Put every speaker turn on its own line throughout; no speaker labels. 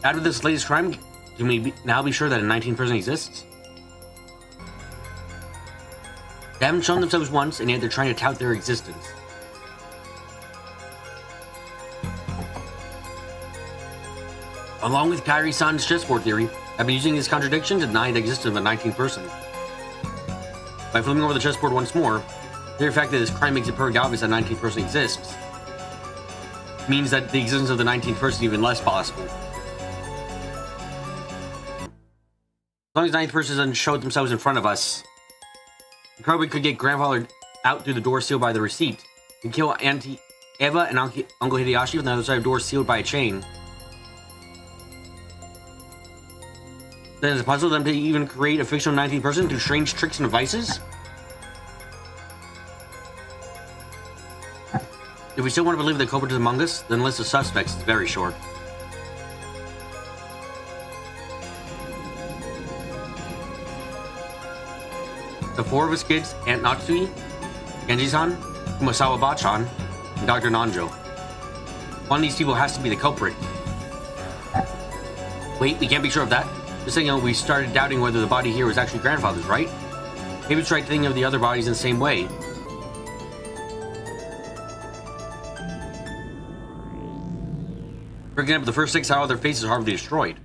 After this latest crime, can we now be sure that a 19th person exists? They haven't shown themselves once, and yet they're trying to tout their existence. Along with Kairi-san's chessboard theory, I've been using this contradiction to deny the existence of a 19th person. By flipping over the chessboard once more, the very fact that this crime makes it perfectly obvious that a 19th person exists means that the existence of the 19th person is even less possible. As long as the 9th person doesn't show themselves in front of us, we probably could get grandfather out through the door sealed by the receipt, and kill Auntie Eva and Uncle Hideyoshi from the other side of the door sealed by a chain. Then it's possible for them to even create a fictional 19th person through strange tricks and devices? If we still want to believe the culprit is among us, then the list of suspects is very short. The four of us kids, Aunt Natsui, Genji-san, Kumasawa Bachan, and Dr. Nanjo. One of these people has to be the culprit. Wait, we can't be sure of that. Just saying, we started doubting whether the body here was actually grandfather's, right? Maybe it's right to think of the other bodies in the same way. For example, the first 6 had all their faces horribly destroyed.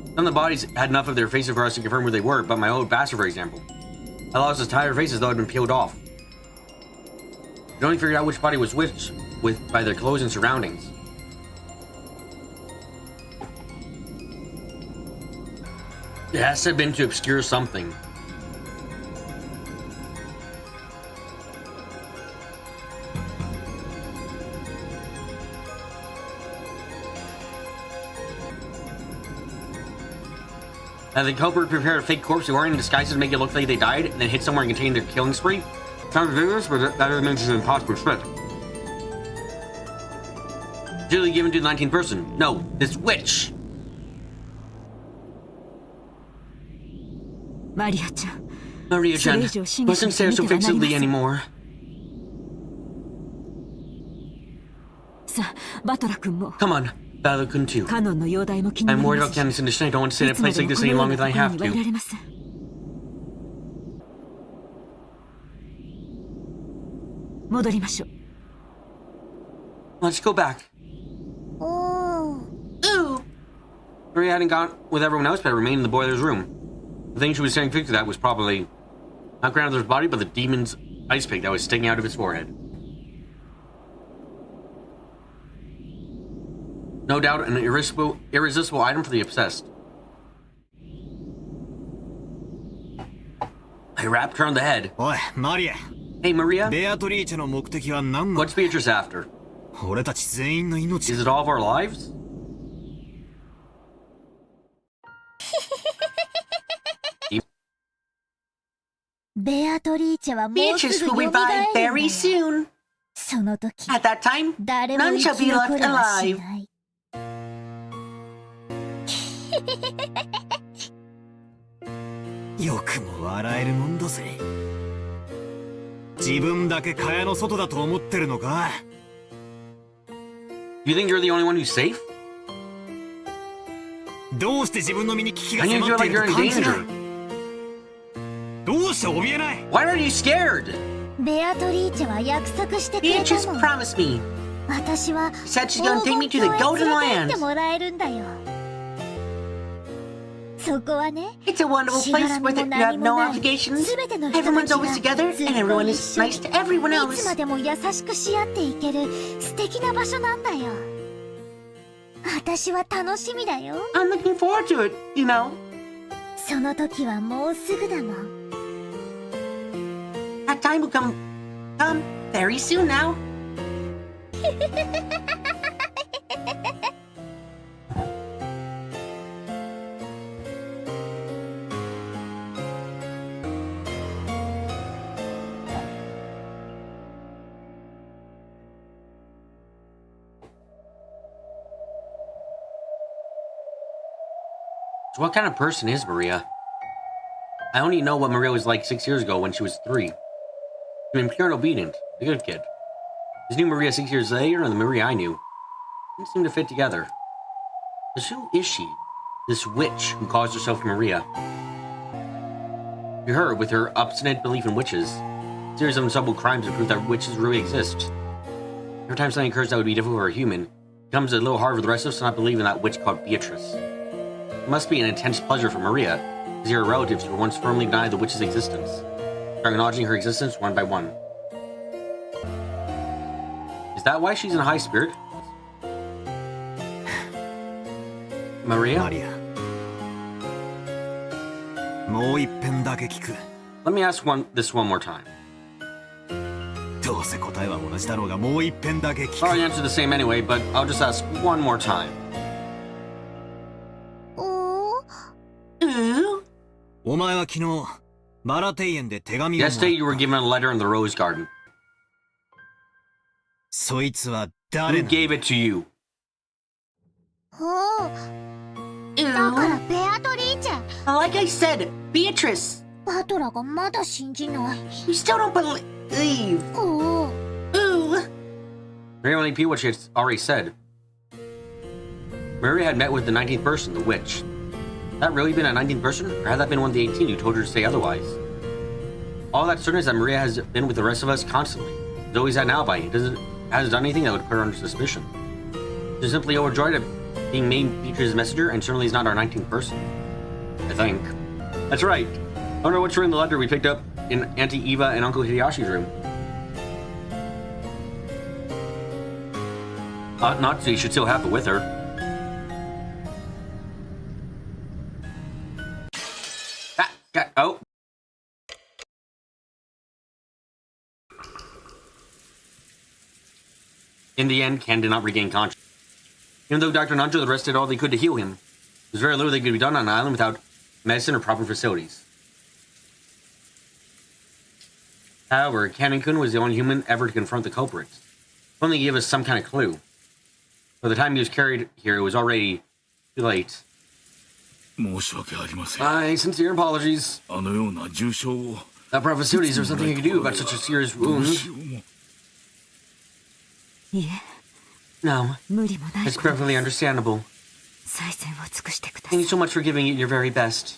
Some of the bodies had enough of their faces for us to confirm where they were, but my old bastard, for example, I lost his entire faces though it had been peeled off. You only figured out which body was which by their clothes and surroundings. It has to have been to obscure something. The culprit prepared a fake corpse wearing disguises to make it look like they died, and then hid somewhere and contained their killing spree. Sounds vigorous, but that doesn't mean it's an impossible fit. Usually given to the 19th person. No, this witch! Maria-chan, mustn't stare so fixedly anymore. Come on, Battle-kun too. I'm worried about Candace's condition. I don't want to stay in a place like this any longer than I have to. Let's go back. Ooh. Maria hadn't gone with everyone else, but remained in the boiler's room. The thing she was staring fixed at was probably not grandmother's body, but the demon's ice pick that was sticking out of his forehead. No doubt an irresistible item for the obsessed. I wrapped her on the head.
Oi, Maria.
Hey, Maria. What's Beatrice after? Is it all of our lives? Beatrice will revive very soon. At that time, none shall be left alive.
You
think you're the only one who's safe? And you feel like you're in danger. Why are you scared? Beatrice promised me. She said she's gonna take me to the Golden Land. It's a wonderful place where you have no obligations. Everyone's always together, and everyone is nice to everyone else. I'm looking forward to it, you know. That time will come very soon now. So what kind of person is Maria? I only know what Maria was like 6 years ago when she was 3. She's been pure and obedient, a good kid. This new Maria 6 years later and the Maria I knew didn't seem to fit together. So who is she? This witch who calls herself Maria. To her, with her obstinate belief in witches, a series of unsolvable crimes to prove that witches really exist. Every time something occurs that would be difficult for a human, it becomes a little hard for the rest of us to not believe in that witch called Beatrice. It must be an intense pleasure for Maria to see her relatives who were once firmly denied the witch's existence, start acknowledging her existence one by one. Is that why she's in a high spirit? Maria? Let me ask this one more time. Probably answer the same anyway, but I'll just ask one more time. Yesterday you were given a letter in the rose garden. Who gave it to you? Like I said, Beatrice. You still don't believe. Maria only repeated what she had already said. Maria had met with the 19th person, the witch. Had that really been a 19th person? Or had that been one of the 18 who told her to say otherwise? All that's certain is that Maria has been with the rest of us constantly. She's always had an alibi. It hasn't done anything that would put her under suspicion. She's simply overjoyed at being made Beatrice's messenger, and certainly is not our 19th person. I think. That's right. I wonder what's in the letter we picked up in Auntie Eva and Uncle Hideyashi's room. Natsu should still have it with her. Oh. In the end, Ken did not regain consciousness. Even though Dr. Nanjo had rested all they could to heal him, there was very little that could be done on an island without medicine or proper facilities. However, Kanen-kun was the only human ever to confront the culprit. If only he gave us some kind of clue. By the time he was carried here, it was already too late. My sincere apologies. That proper facilities or something I could do about such a serious wound. No, it's perfectly understandable. Thank you so much for giving it your very best.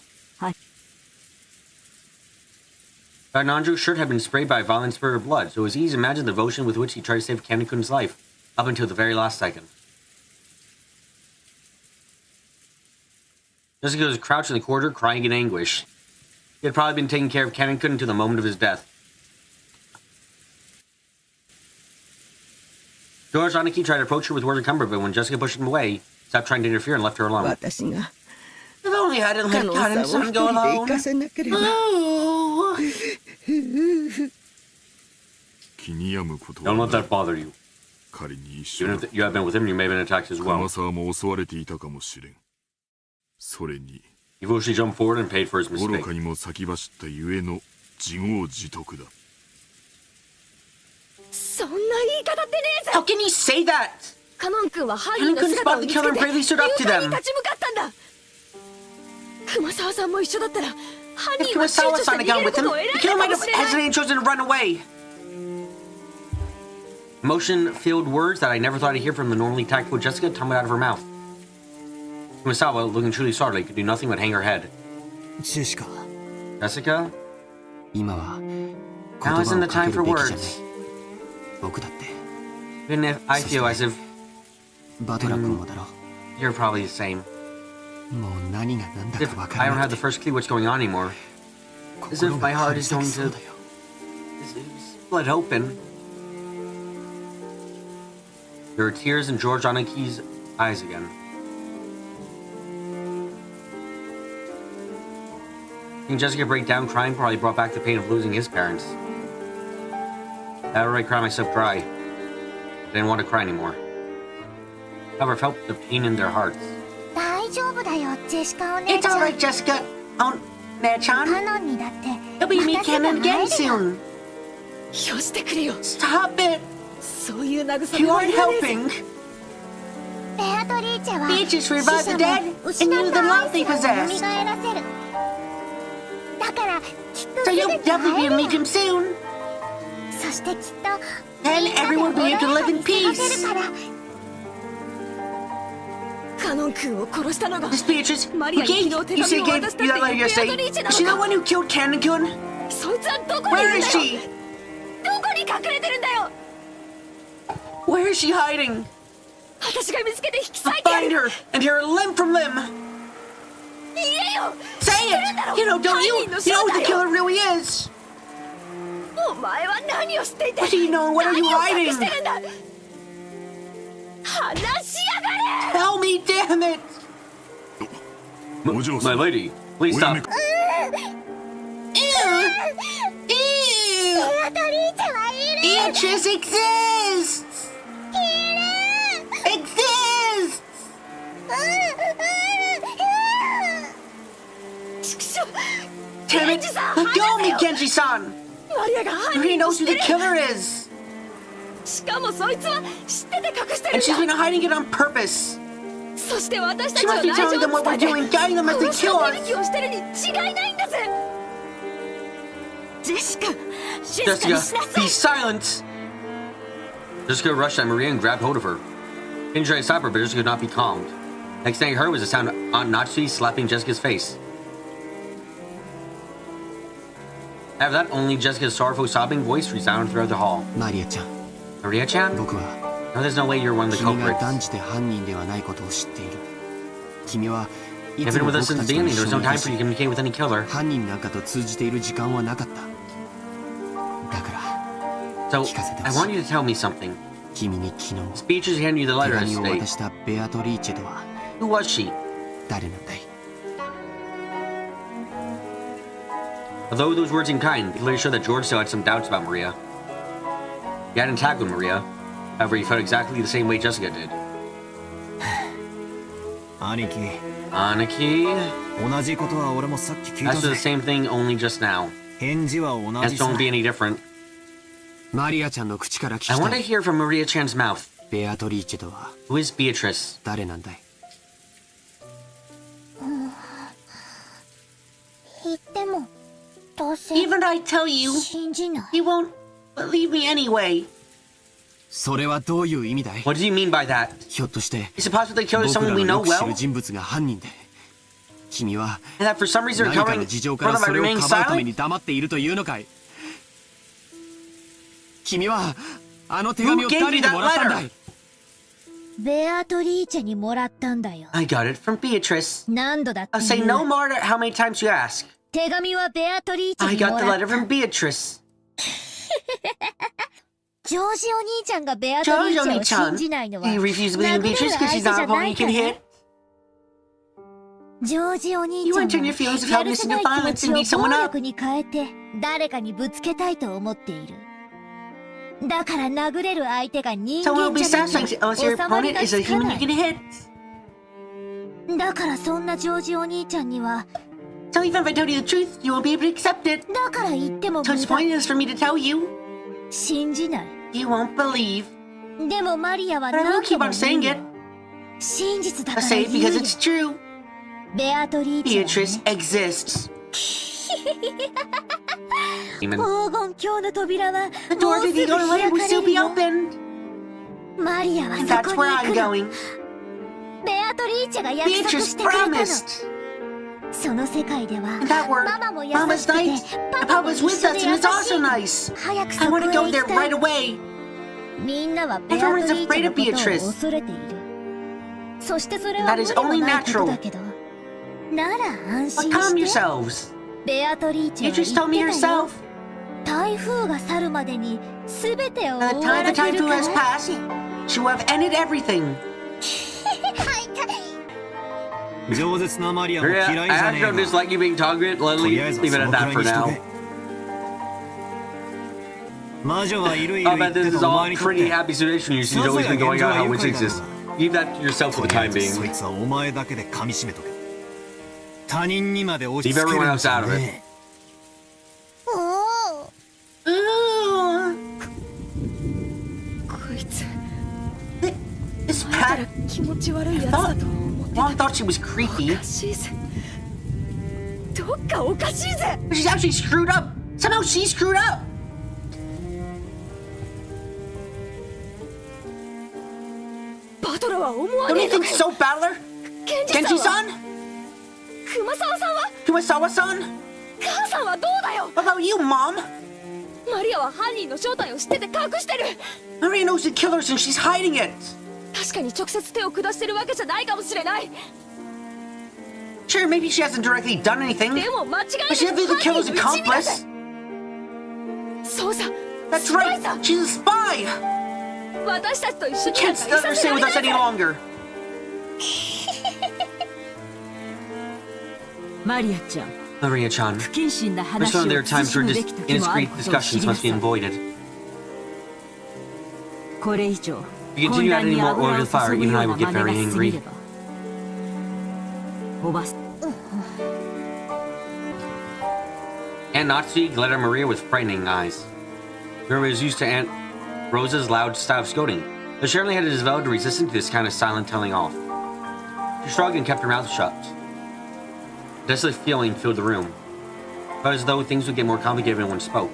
Nanjo's shirt had been sprayed by a violent spurt of blood, so it was easy to imagine the devotion with which he tried to save Kanen-kun's life, up until the very last second. Jessica was crouched in the corridor, crying in anguish. He had probably been taking care of Kanen-kun until the moment of his death. George Aniki tried to approach her with words of comfort, but when Jessica pushed him away, he stopped trying to interfere and left her alone. If only I hadn't let Kanen-san go alone. Oh. Don't let that bother you. Even if you have been with him, you may have been attacked as well. He foolishly jumped forward and paid for his mistake. How can you say that? Kanen-kun spotted the killer and bravely stood up to them. If Kumasawa-san had gone with him, the killer might have hesitated and chosen to run away. Emotion-filled words that I never thought I'd hear from the normally tactful Jessica tumbled out of her mouth. Kumasawa, looking truly startled, could do nothing but hang her head. Jessica? Now isn't the time for words. Even if I feel as if you're probably the same. If I don't have the first clue what's going on anymore. As if my heart is going to split open. There were tears in George Aniki's eyes again. Seeing Jessica break down crying probably brought back the pain of losing his parents. I already cried myself dry. I didn't want to cry anymore. However, I felt the pain in their hearts. It's alright, Jessica. Oh, Ne-chan. You'll be meet Kanen again soon. Stop it. You aren't helping. Beatrice revived the dead and knew the love they possessed. So you'll definitely meet him soon. And everyone will be able to live in peace. This Beatrice, who gave you say gave you that letter yesterday? Is she the one who killed Canon-kun? Where is she? Where is she hiding? I'll find her and tear her limb from limb. Say it! You know, don't you? You know who the killer really is. What do you know? What are you hiding? Tell me, damn it! My lady, please stop. Beatrice exists! Exists! Damn it! Let go of me, Genji-san! Maria knows who the killer is! And she's been hiding it on purpose! She must be telling them what we're doing, guiding them as they kill us! Jessica, be silent! Jessica rushed at Maria and grabbed hold of her. Didn't try to stop her, but Jessica could not be calmed. Next thing I heard was the sound of Aunt Natsuki slapping Jessica's face. After that, only Jessica's sorrowful, sobbing voice resounded throughout the hall.
Maria-chan.
Maria-chan? No, there's no way you're one of the culprits. You've been with us since the beginning. There was no time for you to communicate with any killer. So, I want you to tell me something. Beatrice handed you the letter yesterday. Who was she? Although those words seemed kind, they clearly showed that George still had some doubts about Maria. He hadn't tackled Maria. However, he felt exactly the same way Jessica did. Aniki. That's the same thing, only just now. This don't be any different. I want to hear from Maria-chan's mouth. Who is Beatrice? Even if I tell you, you won't believe me anyway. What do you mean by that? Is it possible they killed someone we know well? And that for some reason they're covering for them by remaining silent? Who gave you that letter? I got it from Beatrice. I'll say no matter how many times you ask. I got the letter from Beatrice. Joji-chan. He refused to believe in Beatrice because she's not a pony you can hit. You want to turn your feelings of helplessness into violence and beat someone up. Someone will be satisfied unless your opponent is a human you can hit. So even if I tell you the truth, you won't be able to accept it. So it's pointless for me to tell you. You won't believe. But I will keep on saying it. I'll say it because it's true. Beatrice exists. The door to the other land will still be opened. And that's where I'm going. Beatrice promised. In that world, Mama's nice, and Papa's with us, and it's also nice. I want to go there right away. Everyone's afraid of Beatrice. That is only natural. But calm yourselves. Beatrice told me herself. By the time the typhoon has passed, she will have ended everything. Maria, I actually don't dislike you being tolerant. Leave it at that for now. I'll bet this is all a pretty happy situation you've always been going on how which exists. Keep that to yourself for the time being. Leave everyone else out of it. This Pat... Mom thought she was creepy. But she's actually screwed up. Somehow she's screwed up. Don't you think so, Battler? Genji-san?
熊沢さんは
Kumasawa-san?
母さんはどうだよ
What about you, Mom?
マリアは犯人の正体を知ってて隠してる
Maria knows the killers and she's hiding it.
確かに直接手を下してるわけじゃないかもしれない
Sure, maybe she hasn't directly done anything.
でも間違いな
But she's
く
definitely the
犯
killer's
人の一味だぜ
accomplice.
そうさ
That's
スパイ
right.
さ
She's a spy.
私たちと一緒
You
に
can't
なんかいさ
let her
せ
stay
られ
with
ない
us any
ぜ
longer.
マリアちゃん
Maria-chan.
不謹慎な
There's
話を
certainly there are times
慎
where
むべき時もある
indiscreet
ことを知
discussions
りな
must
さ
be
い
avoided.
これ以上
If you
混
continue
乱
adding
に
more
油
oil
を
to the fire,
注ぐ
even
よう
I
な
will get
真似
very
が過ぎ
angry.
ればおばさ
Aunt Nazi glared at Maria with frightening eyes. Maria was used to Aunt Rosa's loud style of scolding, but she certainly had developed a resistance to this kind of silent telling off. She shrugged and kept her mouth shut. A desolate feeling filled the room. It felt as though things would get more complicated when one spoke.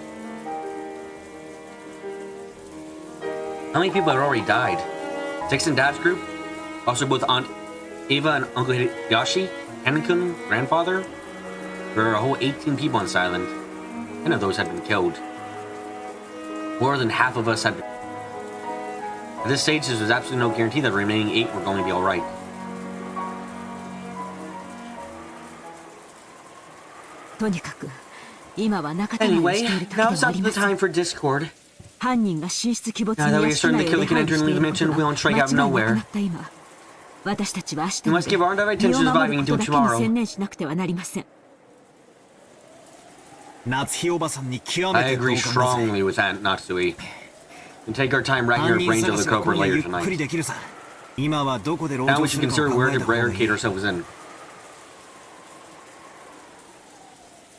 How many people had already died? Six in Dad's group? Also both Aunt Ava and Uncle Hideyoshi, Hanikun, grandfather? There were a whole 18 people on this island. 10 of those had been killed. More than half of us had been. At this stage, there was absolutely no guarantee that the remaining 8 were going to be alright. Anyway, now is not the time for discord.
犯人が進出鬼没
Now
に
that we
屋
are
敷
certain
内
the
を
killer
出
can
入
enter
りして
and
い
leave
る
the
こと
mansion,
が
we won't strike
間
out
違いなく
nowhere.
なった今私たちは明日
We
ま
must
で
give our undivided
身を
attention to
守る
surviving
こと
until
だけに
tomorrow.
専念しなくてはなりません
夏日おばさんに極
I
めて
agree
同感だぜ
strongly with Aunt Natsui. And take our time right here
犯
at
人
Brains of
探
the
しは
Cobra
今夜
later
ゆっくり
tonight.
できるさ今はどこで籠
Now
城
we
す
should
るかを
consider
考
where
え
to
た方がい
barricade
い
ourselves in.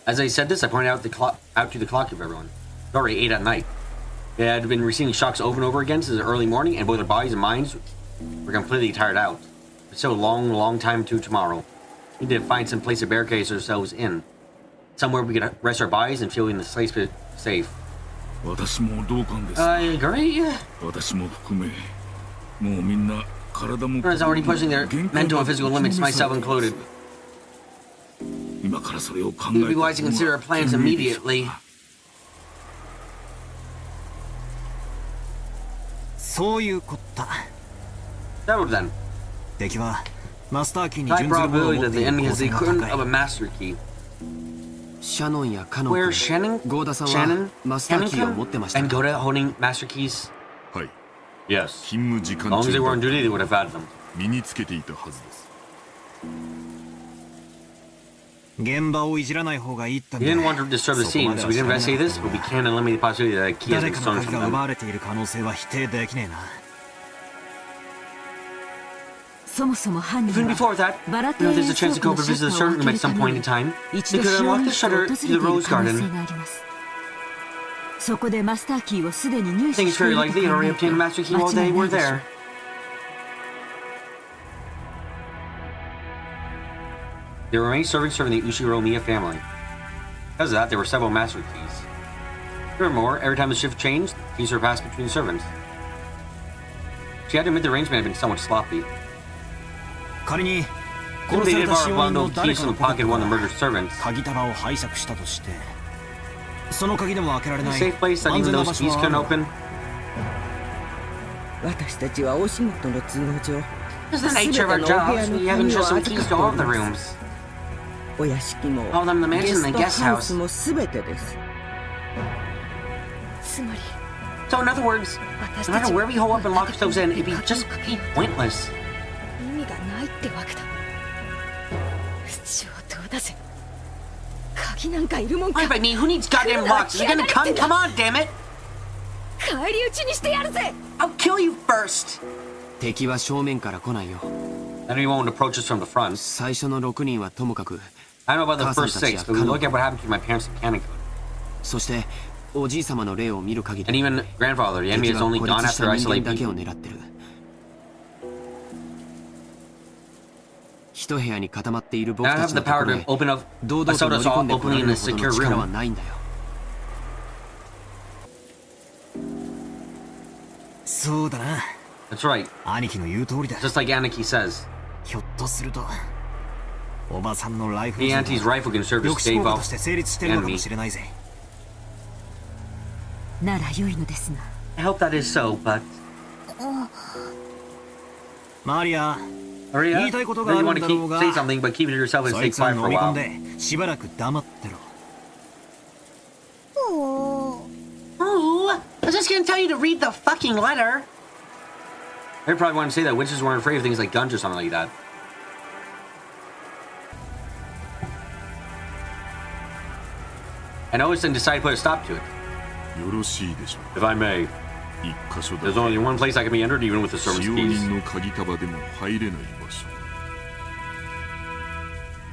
As I said this, I pointed out to the clock of everyone. It's already 8 at night. They had been receiving shocks over and over again since the early morning, and both their bodies and minds were completely tired out. It's still a long, long time to tomorrow. We need to find some place to barricade ourselves in. Somewhere we could rest our bodies and feel in the place safe.
私も同感です。
I agree.
私も含め、もうみんな体も
Everyone's already pushing their
限界
mental
ま
and
で
physical
打ち
limits,
のめさ
myself
れています
included.
今からそれを考
It
え
would be
た
wise to consider our plans immediately.
そういうこった
Settled then.
敵はマスターキーに
High
準ずるものを
probability
持っ
that
て
the
いる
enemy
可
has
能
the
性が
equivalent
高い
of a master key.
シャノンやカノン
Where Shannon,
ゴーダさん
Shannon,
はマスターキーを持ってました
and
か
Goda holding master keys?
はい
Yes.
勤務時
As
間
long as they
中
were on
だ
duty, they would have had them.
身につけていたはずです
現場をいじらない方がいいってん
We
だ
didn't want to disturb the
そこま
scene,
で
so
は
we
知
didn't
らな
investigate
かっ
this,
た
but we can't eliminate the possibility that a key has
誰
been
かの
stolen
鍵
from
が奪
them.
われている可能性は否定できねえな
そもそも犯人
Even
は
before that,
バラ
you
テ
know
ー
there's
レ
a
ン倉
chance to
庫
go
の
over
シャ
visit
ッ
the
ターを
certain
開
room
け
at
る
some
ため
point
に
in time.
一
They
度
could
使用
unlock
人
the
室を
shutter
訪
to
れ
the
ている
Rose
可能性
Garden.
がありますそこでマスターキーをすでに入
I
手
think
し
it's
てい
very
ると
likely they
考
already
えて
obtained a master key
間
while
違
they
いな
were
いでしょ
there.
う
There remained servants serving the Ushiro Miya family. Because of that, there were several master keys. Furthermore, every time the shift changed, keys were passed between the servants. She had to admit the arrangement had been somewhat sloppy.
仮に
Even
殺
they
さ
did
れた
borrow
使用人
one
の
of
誰
those keys
か
from
の
the
ポケ
pocket
ッ
of
ト
one of the
か
murdered
ら
servants.
鍵束を拝借したとしてその鍵でも開けられ
A
ない
safe place that
安
even
全な
those
場所
keys
はあ
couldn't
る
open.
私たちはお仕事の都合上
Because the nature of our jobs, we haven't just some keys to all of the rooms.
お屋敷も
All of them in the
ゲ
mansion
ス
and
ト
the guest
ハウ
house.
スも全てです。
つまり
So in other words,
私
no
た
matter
ち
where we hole up and lock
鍵
ourselves in, it'd be
鍵を
just
か
be
ける
pointless.
意味がないってわけだ上等だぜ鍵なんかいるもんか
Alright, but I mean, who needs goddamn locks? They're gonna come? Come on, damn it!
返り討ちにしてやるぜ
I'll kill you first!
敵は正面から来ないよ
Enemy won't approach us from the front.
最初の6人はともかく
I don't know about the first 6, but we look at what happened to my parents in Kaneko.
そしておじい様の霊を見る限
And
り
even grandfather, the enemy
敵
has
は
only
孤
gone
立し
after
た人
isolated
間だけを
people.
狙ってる一部屋に固まっている僕
Now I
た
have
ち
the
のとこ
power
ろ
to
へ
open up
堂
a
々と
soda
乗り込
saw
んでこら
opening
れ
in
る
a
ほど
secure
の力は
room.
ないんだよ
そうだな
That's right.
兄貴の言う通りだ
Just like Aniki says.
ひょっとするとおばさんのライフル
The auntie's rifle can serve to
抑止
stave
効果と
off
して成立してるのかもしれないぜ。
なら良いのですが。
I hope that is so, but
マリア、
Maria,
言いたいことが
I
あ
really
る
want
ん
to
だろう
keep
が
say something, but keep it to yourself and
そ
stay
いつは
quiet
飲
for a
み込ん
while.
でしばらく黙ってろ。
おー
Oh, I was just gonna tell you to read the fucking letter. I probably want to say that witches weren't afraid of things like guns or something like that. And Owen decided to put a stop to it.
よろしいでしょう
If I may,
一箇所だ
there's only one place I can be entered, even with the
使
servant's
用
keys.
人の鍵束でも入れない場所。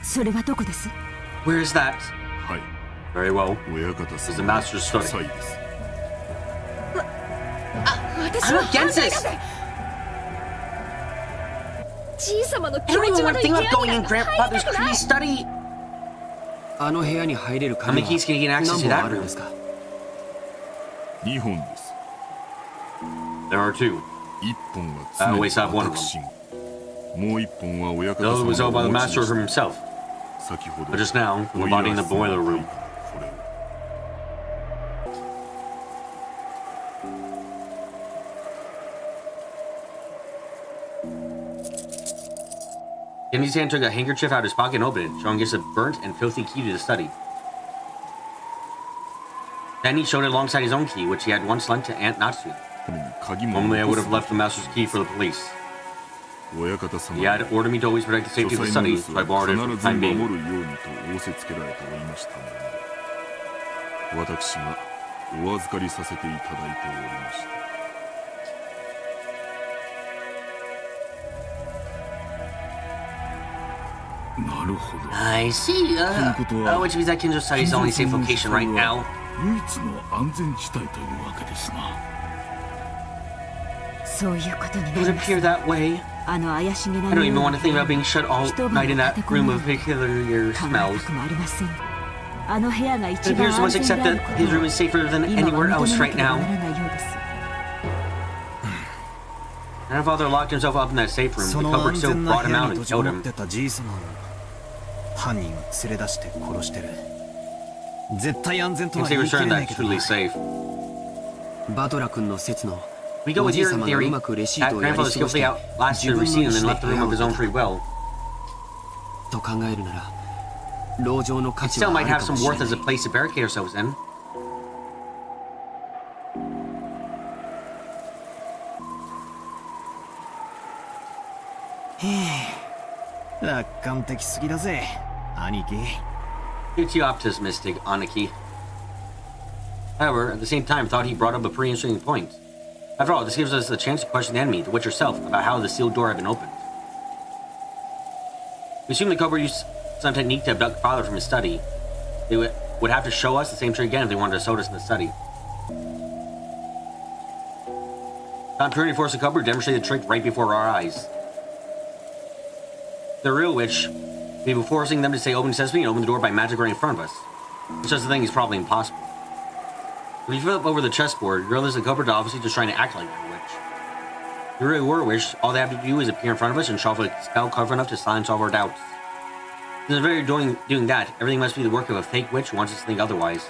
それはどこです？
Where is that?
はい、
Very well.
親方
It's the
様
master's study.
夫妻です。
私
I'm
は
against
反対
this.
だぜ。じい様の
I
気
don't
持ち
even want
悪
to
い
think
部
about
屋
going
に
in
なんか入り
grandfather's
たくない
creepy study.
あの部屋に入れる
How
鍵
many
は
keys can you get access
何
to
本
that
あるん
room?
ですか？
2本です。
There are two.
1本は
I
常に
always have one of them.
私が、もう1本は親
The
方
other
様
was owned by
が
the
お持ち
master
でし
from
た。
himself.
先ほど
But just now, from the body in the boiler room.
これを
Kenny's hand took a handkerchief out of his pocket and opened it, showing us a burnt and filthy key to the study. Then he showed it alongside his own key, which he had once lent to Aunt Natsu.
ために鍵も
Normally, I
残
would
す
have left the master's key for the police.
親方様
He had ordered me to always protect the
書
safety of the
斎の
study,
留
so
守
I
は
borrowed it for
必
the
ず
time
守
being.
るようにと仰せつけられておりましたもので、私がお預かりさせていただいておりました。 なるほど。
I see.
ということは、
which means that Kinjo study is the only safe location right now.
唯一の安全地帯というわけですな。
そういうことに
It
な
would
ります
appear that way.
あの怪しげな
I don't even
匂い
want to think about being shut all
一晩
night in that
立てこも
room
る
of peculiar
考え
smells.
たくもありません。あの部屋が
It
一番
appears we
安
must
全
accept
である
that
こと
his room
を
is safer than
今は
anywhere
認
else
めな
right
ければ
now.
ならないようです。
Grandfather locked himself up in that safe room.
そ
The
の
cupboard
安
still
全な
brought
部
him
屋
out
に
and
閉じこ
killed
も
him.
ってたじい様を犯人は連れ出して殺してる。絶対安全と
Thinks
は
they
言
were
い切
certain
れない
that
けど
truly
な。
safe.
バトラ君の説の
We go
お
with
じい
your
様が
theory
うまくレシー
that
トをやり
grandfather
過ごし
skillfully
て
outlasted
自
every
分の
scene
意
and
志
then
で
left the
部
room
屋
of
を
his own
出
free will.
と考えるなら籠城の価
It
値
still
はあ
might
る
have
かも
some
しれ
worth
な
as
い
a place to barricade ourselves in.
楽観的すぎだぜ、兄貴。
You're too optimistic, Aniki. However, at the same time, I thought he brought up a pretty interesting point. After all, this gives us the chance to question the enemy, the witch herself, about how the sealed door had been opened. We assume the cobra used some technique to abduct father from his study. They would have to show us the same trick again if they wanted to assault us in the study. Tom Purity forced the cobra to demonstrate the trick right before our eyes. The real witch, we were forcing them to say open sesame and open the door by magic right in front of us. Such a thing is probably impossible. If you flip over the chessboard, you realize the cupboard obviously just trying to act like a witch. If we really were a witch, all they have to do is appear in front of us and shuffle a spell cover enough to silence all of our doubts. Since they're doing that, everything must be the work of a fake witch who wants us to think otherwise.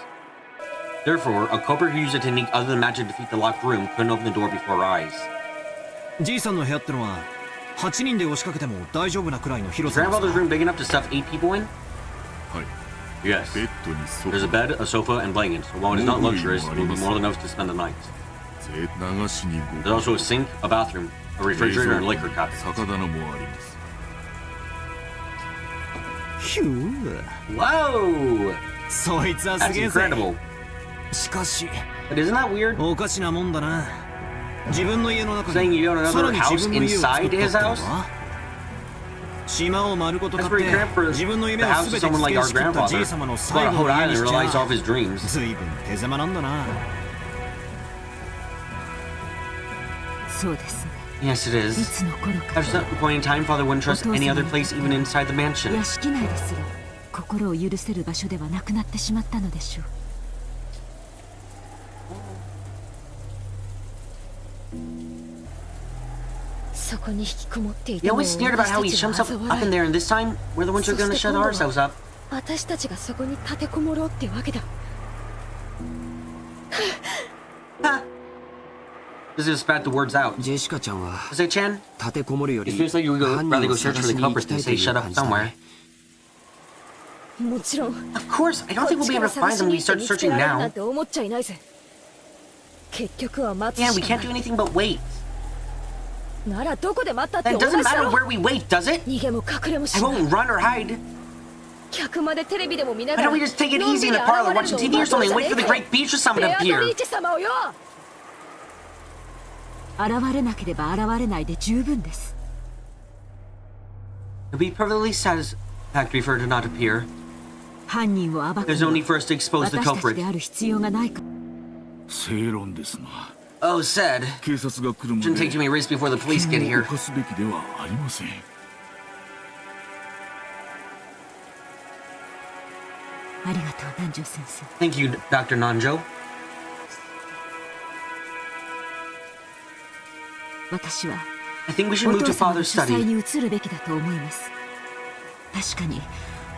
Therefore, a culprit who used a technique other than magic to defeat the locked room couldn't open the door before our eyes.
じいさんの部屋ってのは8人で押しかけても大丈夫なくらいの
Is
広さなんです
grandfather's
か？
room big enough to stuff 8 people in?
はい。
Yes.
ベッドにソフ
There's a
ァ
bed, a sofa, and blankets, so while it is not luxurious, it will be more than enough to spend the night.
流しに
There's also a sink, a bathroom, a refrigerator, and a liquor cabinet.
酒棚もあります。
ヒュー、
Whoa!
そいつはす
That's
げえぜ。
incredible.
しかし
But isn't that weird?
おかしなもんだな。自分の家の中
Saying
に
you own
さら
another
に
house
自分の家を作ったって
inside
の
his house?
は島を丸ごと買
That's
って
pretty cramped for
自分の
the
夢を
house
全
of
て
someone
実
like our
現しきったじい
grandfather.
様の
Bought
最
a
後
whole
の家
island
に
and
しち
realized all of
ゃ
his dreams.
随分手狭なんだな。
そうですね。
Yes, it
い
is.
つの頃か
At a certain point in time, Father wouldn't trust any other place, even inside the mansion.
屋敷内ですら心を許せる場所ではなくなってしまったのでしょう。
そこに引きこもってい
We
ても
always sneered about how he shut himself up in there, and this time we're the ones who are gonna shut ourselves up.
私たちがそこに立てこもろうってわけだ。
This is spat the words out.
ジェシカちゃんは
Is it Chan?
立てこもるより
It feels like you would rather go search for the
犯人を
culprit
探
than
しに
say
行きたい
shut
という
up
感じだ
somewhere.
ね。
もちろん。
Of course, I don't think we'll be able to find them when we start searching
な
now.
んて思っちゃいないぜ。結局は待つ
Yeah,
し
we
か
can't
な
do
い。
anything but wait.
ならどこで待ったって
That
同じ
doesn't
だ
matter
ろ。
where we wait, does it?
逃げも隠れも
I
しない。
won't run or hide.
客までテレビでも見な
Why
がら
don't we just take it easy in the parlor, watching TV or something, and wait for the great beach or someone to
ベアト
appear?
リーチ様をよ。
現れなければ現れないで十分です。
It'll be perfectly satisfactory for her to not appear.
犯人を暴く
There's
の
no
は
need for us to expose
私
the
たちで
culprit.
ある必要がないか。
正論ですな。
Oh, said.
警察が来るま
Shouldn't take
で
too many risks before the police get
危険
here.
を犯すべきではありません。
ありがとう南條先生。
Thank you, Dr. Nanjo.
私は
I think we should
お
move
父
to
様の
father's
書斎
study.
に移るべきだと思います。確かに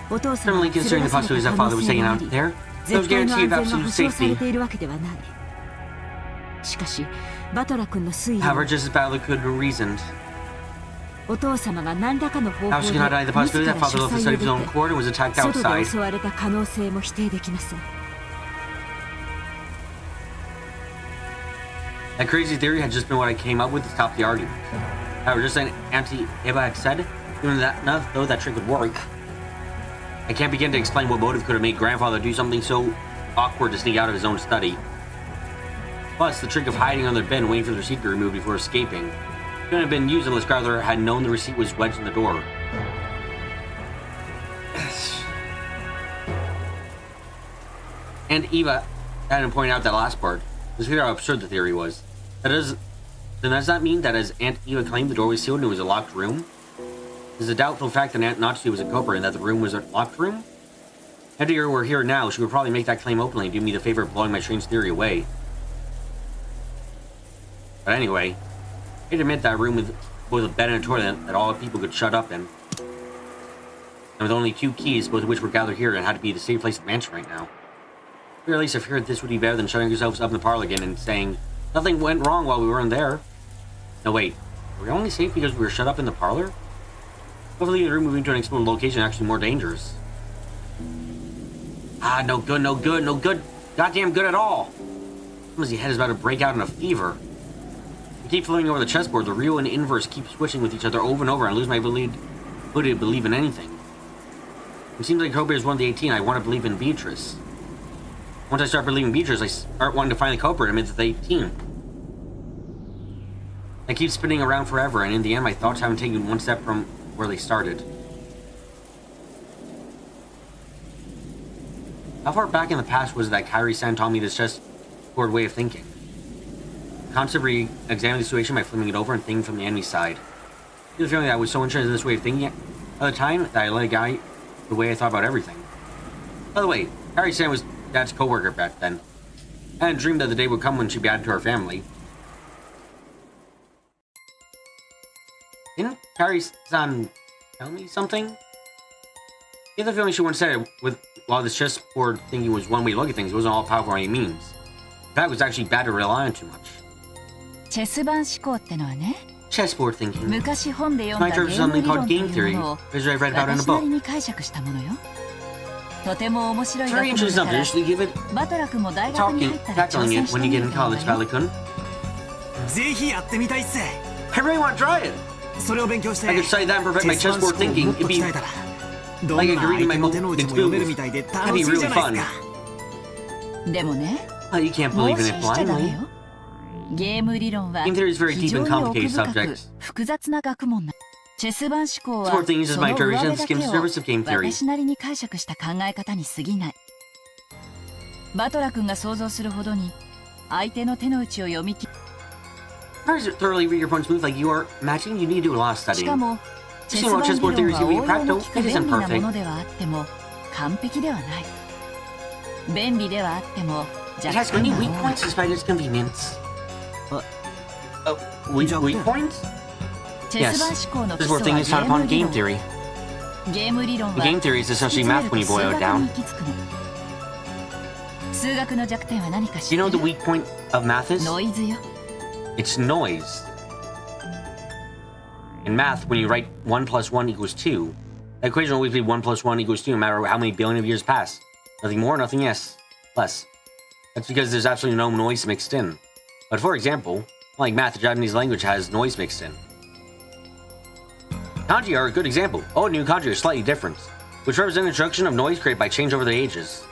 お父様
Certainly
が連れ
considering
出
the
され
possibilities
た
that
可
father
能
was
性
taking
もあ
out
り、
there.
絶
No
対の
guarantee
安
of
全が
absolute
保証され
safety.
ているわけではない。しかしバトラ君の推理
However,
は
just as badly could be reasoned.
お父様が何らかの方
How
法
she
で
cannot deny the
自
possibility
ら
that father
書
left the
斎
study
を
of his
出
own
て
accord and was attacked
外で
outside.
襲われた可能性も否定できません。
That crazy theory had just been what I came up with to stop the argument. However, just as Auntie Eva had said, even that, though that trick would work, I can't begin to explain what motive could have made grandfather do something so awkward to sneak out of his own study. Plus, the trick of hiding on their bed and waiting for the receipt to be removed before escaping couldn't have been used unless grandfather had known the receipt was wedged in the door. And Eva hadn't pointed out that last part. Let's figure out how absurd the theory was. Then does that mean that as Aunt Eva claimed the door was sealed and it was a locked room? There's a doubtful fact that Aunt Natsu was a culprit and that the room was a locked room? If Eva were here now, she would probably make that claim openly and do me the favor of blowing my strange theory away. But anyway, I'd admit that room with both a bed and a toilet that all people could shut up in. And with only 2 keys, both of which were gathered here, and had to be the safe place of the mansion right now. Or at least I feared this would be better than shutting yourselves up in the parlor again and saying, nothing went wrong while we weren't there. No, wait. Were we only safe because we were shut up in the parlor? Hopefully the room moving to an exposed location is actually more dangerous. Ah, no good, no good, no good. Goddamn good at all. Somebody's head is about to break out in a fever. I keep flipping over the chessboard. The real and inverse keep switching with each other over and over and lose my ability to believe in anything. It seems like Kobe is one of the 18. I want to believe in Beatrice. Once I start believing Beatrice, I start wanting to find the culprit amidst the 18. I keep spinning around forever, and in the end, my thoughts haven't taken one step from where they started. How far back in the past was it that Kairi-san taught me this chessboard way of thinking? I constantly re-examining the situation by flipping it over and thinking from the enemy's side. I get the feeling that I was so interested in this way of thinking at the time that I let it guide the way I thought about everything. By the way, Kairi-san was Dad's co-worker back then. I hadn't dreamed that the day would come when she'd be added to our family. Didn't Kairi-san tell me something? I get the feeling she once said it with while this chessboard thinking was one way to look at things, it wasn't all powerful by any means. That was actually bad to rely on too much.
チェス盤思考ってのはね、
Chessboard thinking.
昔本で読ん
My
だ
church
ゲ
is
ーム
something
理論
called
とい
game
う
theory,
ものを
which I read about in a
私な
book.
りに解釈したものよ。とても面白い
It's
学
very
問
interesting
だか
subject.
ら
You should give it
バトラ君も大学に
talking,
入ったら挑
tackling
戦
it
して
when
み
you
る
get in
かも
college,
よ。
Valley-kun.
ぜひやってみたいっす。
I really want to try it.
それを勉強して
I could study that and perfect my
チェス
chessboard
盤思考を
thinking.
もっと
It'd be
鍛えたらどん
like
な
I could read
相
my
手の手の
mo-
内も
its
読める
moves.
みたいで
That'd
楽
be
しいじ
really
ゃないです
fun.
か。
でもね、
Oh, you can't
盲
believe in
信
it
しちゃダメ
blindly.
よ。ゲーム理論は
Game theory is very
非
deep
常
and
に奥
complicated
深く
subject.
複雑な学問な。チェス盤思考は
Sport thinking is
そ
my
の上
interpretation
辺
of
だ
the
け
skim
を
surface of game theory.
私なりに解釈した考え方に過ぎない。バトラ君が想像するほどに相手の手の内を読み切り、
How does it thoroughly read your opponent's moves like you are matching? You need to do a lot of
し
studying.
かもチェス
Seeing what
盤
chessboard
理
theory
論
is
は
giving
応
you
用の
practical,
利く
it
便
isn't
利なも
perfect.
のではあっても完璧ではない。便利ではあっても
It
若
has
干
many
が
weak
多い。
points despite its convenience.
Uh,
Weak
Jump
weak
down.
points? Yes, this is where things is taught upon game theory.
Game
theory is essentially math when you boil it down. You know what the weak point of math is? It's noise. In math, when you write 1 + 1 = 2, the equation will always be 1 + 1 = 2 no matter how many billion of years pass. Nothing more, nothing less. That's because there's absolutely no noise mixed in. But for example, unlike math, the Japanese language has noise mixed in. Kanji are a good example. Old and new kanji are slightly different, which represent the introduction of noise created by change over the ages.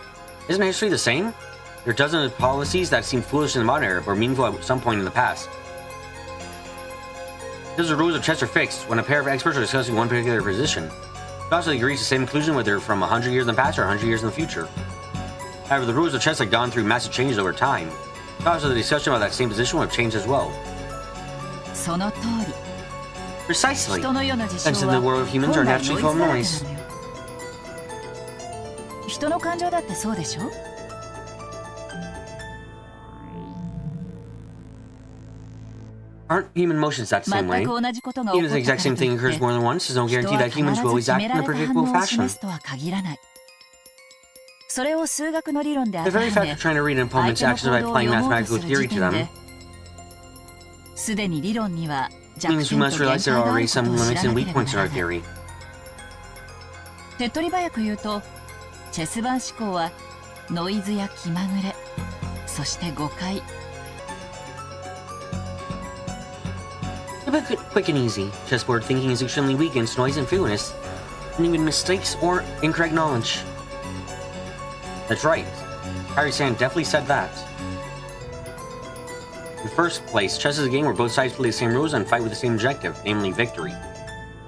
Isn't history the same? There are dozens of policies that seem foolish in the modern era, but meaningful at some point in the past. Because the rules of chess are fixed, when a pair of experts are discussing one particular position, they also agree to the same conclusion whether from 100 years in the past or 100 years in the future. However, the rules of chess have gone through massive changes over time. Also, the discussion about that same position would have changed as well. Precisely. Since in the world of humans are naturally full of noise. Aren't human motions that same way? Even if the exact same thing occurs more than once, there's no guarantee that humans will always act in a predictable fashion. The very fact of trying to read an opponent's actions by applying mathematical theory to them means we must realize there are already some limits and weak points in our theory.
手っ取り早く言うと、チェス盤思考はノイズや気まぐれ、そして誤解。
Quick and easy, chessboard thinking is extremely weak against noise and fickleness, and even mistakes or incorrect knowledge. That's right. Harry-san definitely said that. In the first place, chess is a game where both sides play the same rules and fight with the same objective, namely victory.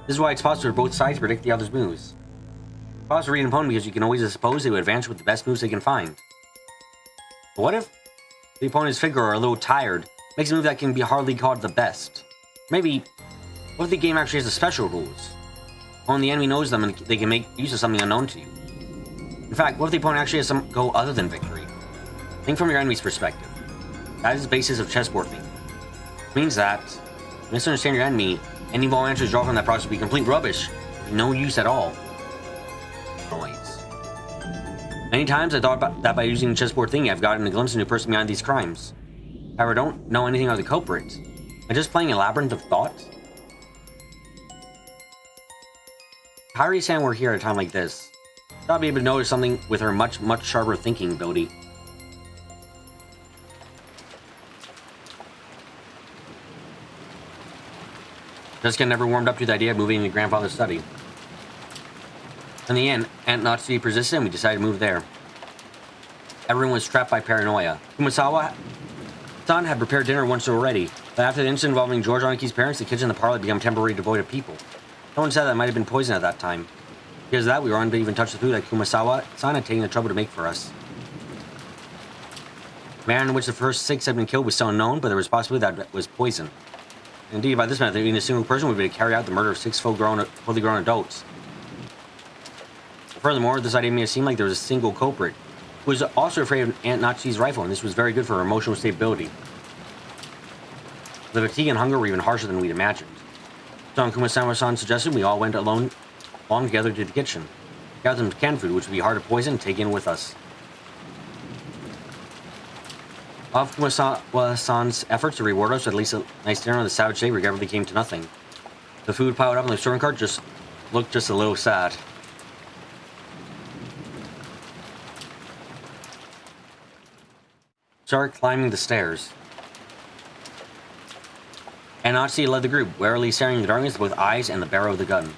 This is why it's possible for both sides to predict the other's moves. It's possible to read an opponent because you can always suppose they will advance with the best moves they can find. But what if the opponent's figure are a little tired, makes a move that can be hardly called the best? Maybe, what if the game actually has the special rules? Only the enemy knows them and they can make use of something unknown to you. In fact, what if the opponent actually has some goal other than victory? Think from your enemy's perspective. That is the basis of chessboard thinking. It means that, if you misunderstand your enemy, any ball answers drawn from that process will be complete rubbish, no use at all. Noise. Many times I thought that by using chessboard thinking I've gotten a glimpse into the person behind these crimes. However, I don't know anything of the culprit. Am I just playing a labyrinth of thought? If Harry-san were here at a time like this, I'd be able to notice something with her much sharper thinking ability. Jessica never warmed up to the idea of moving to grandfather's study. In the end, Aunt Natsuki persisted and we decided to move there. Everyone was trapped by paranoia. Kumasawa-san had prepared dinner once already, but after the incident involving George Oniki's parents, the kitchen and the parlor had become temporarily devoid of people. Someone said that it might have been poison at that time. Because of that, we were unable to even touch the food that Kumasawa-san had taken the trouble to make for us. The manner in which the first 6 had been killed was still unknown, but there was a possibility that it was poison. Indeed, by this method, even a single person would be able to carry out the murder of 6 fully grown adults. Furthermore, this idea made it seem like there was a single culprit, who was also afraid of Aunt Natsuki's rifle, and this was very good for her emotional stability. The fatigue and hunger were even harsher than we'd imagined. So on Kumasawa-san's suggestion, we all went along together to the kitchen. We got some canned food, which would be hard to poison and take in with us. Of Kumasawa-san's efforts to reward us with at least a nice dinner on the savage day regrettably came to nothing. The food piled up on the serving cart just looked a little sad. Started climbing the stairs. And Natsuki led the group, warily staring in the darkness with both eyes and the barrel of the gun.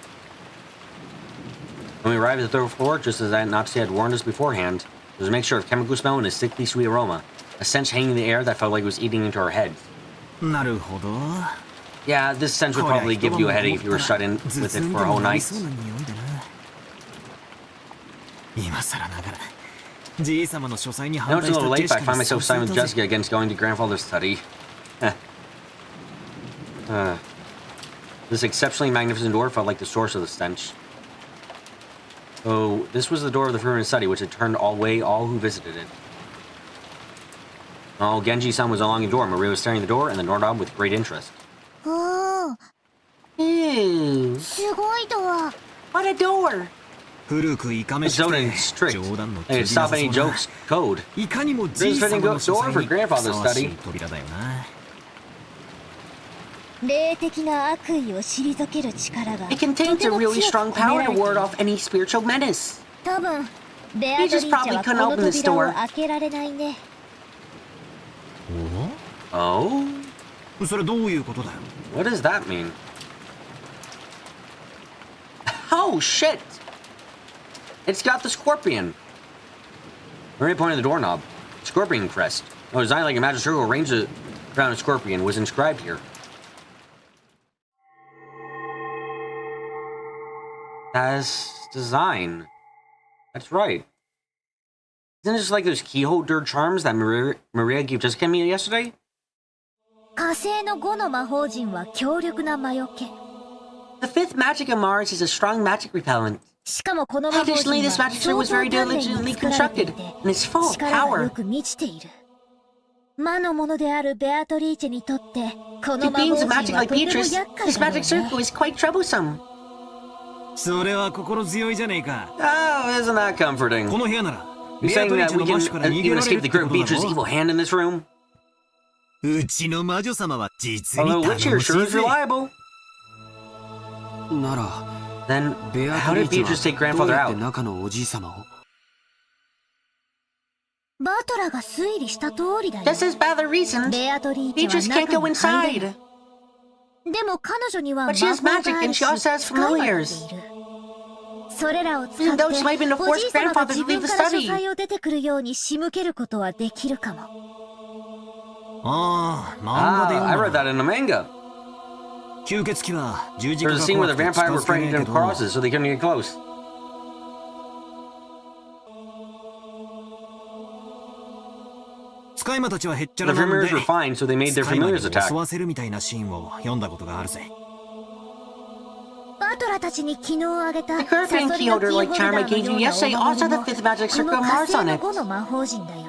When we arrived at the 3rd floor, just as Aunt Natsuki had warned us beforehand, there was a mixture of chemical smell and a sickly sweet aroma, a stench hanging in the air that felt like it was eating into our heads. Yeah, this stench would probably give you a headache if you were shut in with it for a whole night. I know it's a little late, but I find myself siding with Jessica against going to grandfather's study. This exceptionally magnificent door felt like the source of the stench. Oh, this was the door of the forbidden study, which had turned away all who visited it. Oh, Genji-san was along the door. Maria was staring at the door and the doorknob with great interest. Ew.
すごいドア。
What a door.
古くいかめ
It's
しく
so
て
strict.
冗談の
Hey,
通じな
stop
さ
any
そうな
jokes code.
いかにもじい
This
さ
fitting
まの書
door
斎
for
に
grandfather's
ふさわしい
study.
扉だよな。
霊的な悪意を退ける力が
It contains a really strong power to ward off any spiritual menace.
多分ベアトリーチェはこの扉を開けられないね。
Oh?
それどういうことだよ。
What does that mean? Oh, shit! It's got the scorpion. Right point of the doorknob. Scorpion crest. Oh, designed like a magic circle arranged around a scorpion was inscribed here. That's design. That's right. Isn't it just like those key holder charms that Maria gave Jessica and me yesterday?
火星の5の魔法陣は強力な魔除け。
The fifth magic of Mars is a strong magic repellent.
しかもこの魔法陣
Additionally,
は
this magic circle was
相
very
当丹念に
diligently
作られてい
constructed,
て
and it's full of
力が
power.
よく満ちている。魔のものであるベアトリーチェにとってこ
To
の魔法
beings
陣
of
は
magic
と
like
ても
Beatrice,
厄介
this
だろう
magic
ね。
circle is quite troublesome.
それは心強いじゃねえか。
Oh, isn't that comforting?
この部屋なら
You're
ベア
saying
トリー
that
チェ
we
の
can
魔種から逃げ
even
られ
escape
るっ
the
て
grip
こ
of
とだ
Beatrice's
ろ。
evil hand in this room?
うちの魔女様は実に
Although
頼
Witcher
もし
sure
い
is
ぜ。
reliable.
なら
Then
ベア
how
トリ
did
ーチェ
Beatrice take
はどう
grandfather
やって
out?
中のおじい様を？
バトラが推理した通りだよ。
Just as Bather reasoned,
ベアトリーチェ
Beatrice
は
can't
中
go
に入れ
inside.
ない。でも彼女には
But
魔
she
法
has
が
magic
あ
and
る
she
し
also has
使い魔がいる。
familiars.
それらを使って
Even though she might have been
お
the
じ
forced
い様が
grandfather
自
to leave
分
the
から書
study.
斎を出てくるように仕向けることはできるかも。
ああ、漫画で
Ah, I
読
read
んだ。
that in a manga.
吸血鬼は十字
There
架
was
が
a scene
怖
where
く
the
て近
vampire
づけ
were
ね
frightened
えけ
of
ど。
crosses, so they couldn't get close.
使い魔たちはへっちゃ
The
らなんで
familiars were fine, so they made their
使い魔に
familiars
襲
attack.
わせるみたいなシーンを読んだことがあるぜ。
バトラたちに昨日あげた
The Caribbean
サソリの
key holder
キーホ
like
ルダ
charm I
ー
gave
の
you
ような
yesterday
お
also
守
had
り
the
も
fifth magic
こ
circle
の
of
火
Mars
星
on
の
it.
5の魔法陣だよ。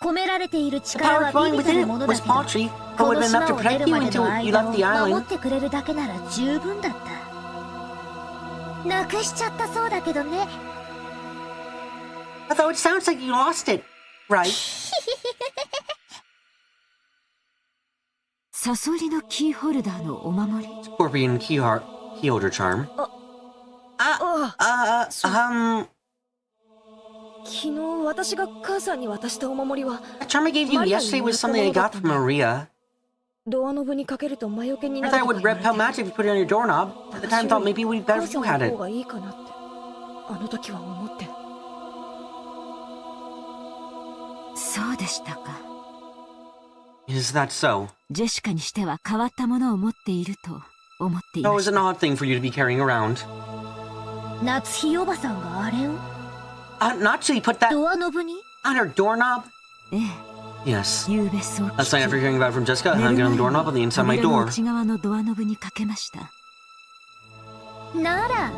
込められている
The
力
power
は
flowing
微々た
within
る
it
もの
was
だけど
paltry, but
こ
would
の
have been enough
島
to
を出
protect
る
you
まで
until
の
you
間
left the
を守っ
island.
てくれるだけなら十分だった。なくしちゃったそうだけどね。
Although it sounds like you lost it, right?
サソリのキーホルダーのお守り。
Scorpion key holder charm.
昨日私が母さんに渡したお守りは
The charm I gave you yesterday was something I got from Maria.
ドアノブにかけると魔除けに
I
な
thought
る
it
と
would
か
repel magic if you put it on your doorknob. At the time, I thought maybe it would be better
母
if
さ
you
ん
had
の
it.
方がいいかなってあの時は思って。
そうでしたか。
Is that so?
ジェシカにしては変わったものを持っていると思ってい
That
ま
was
し
an
た。
odd thing for you to be carrying around.
夏日おばさんがあれを
Natsu put that
ドアノブに
on her doorknob?
ええ、
Yes.
夕べそう聞
Last night after
き、
hearing about it from Jessica, I
寝
hung
る
it on
前
the doorknob on the
に
inside of my
扉の
door.
内側のドアノブにかけました。
なら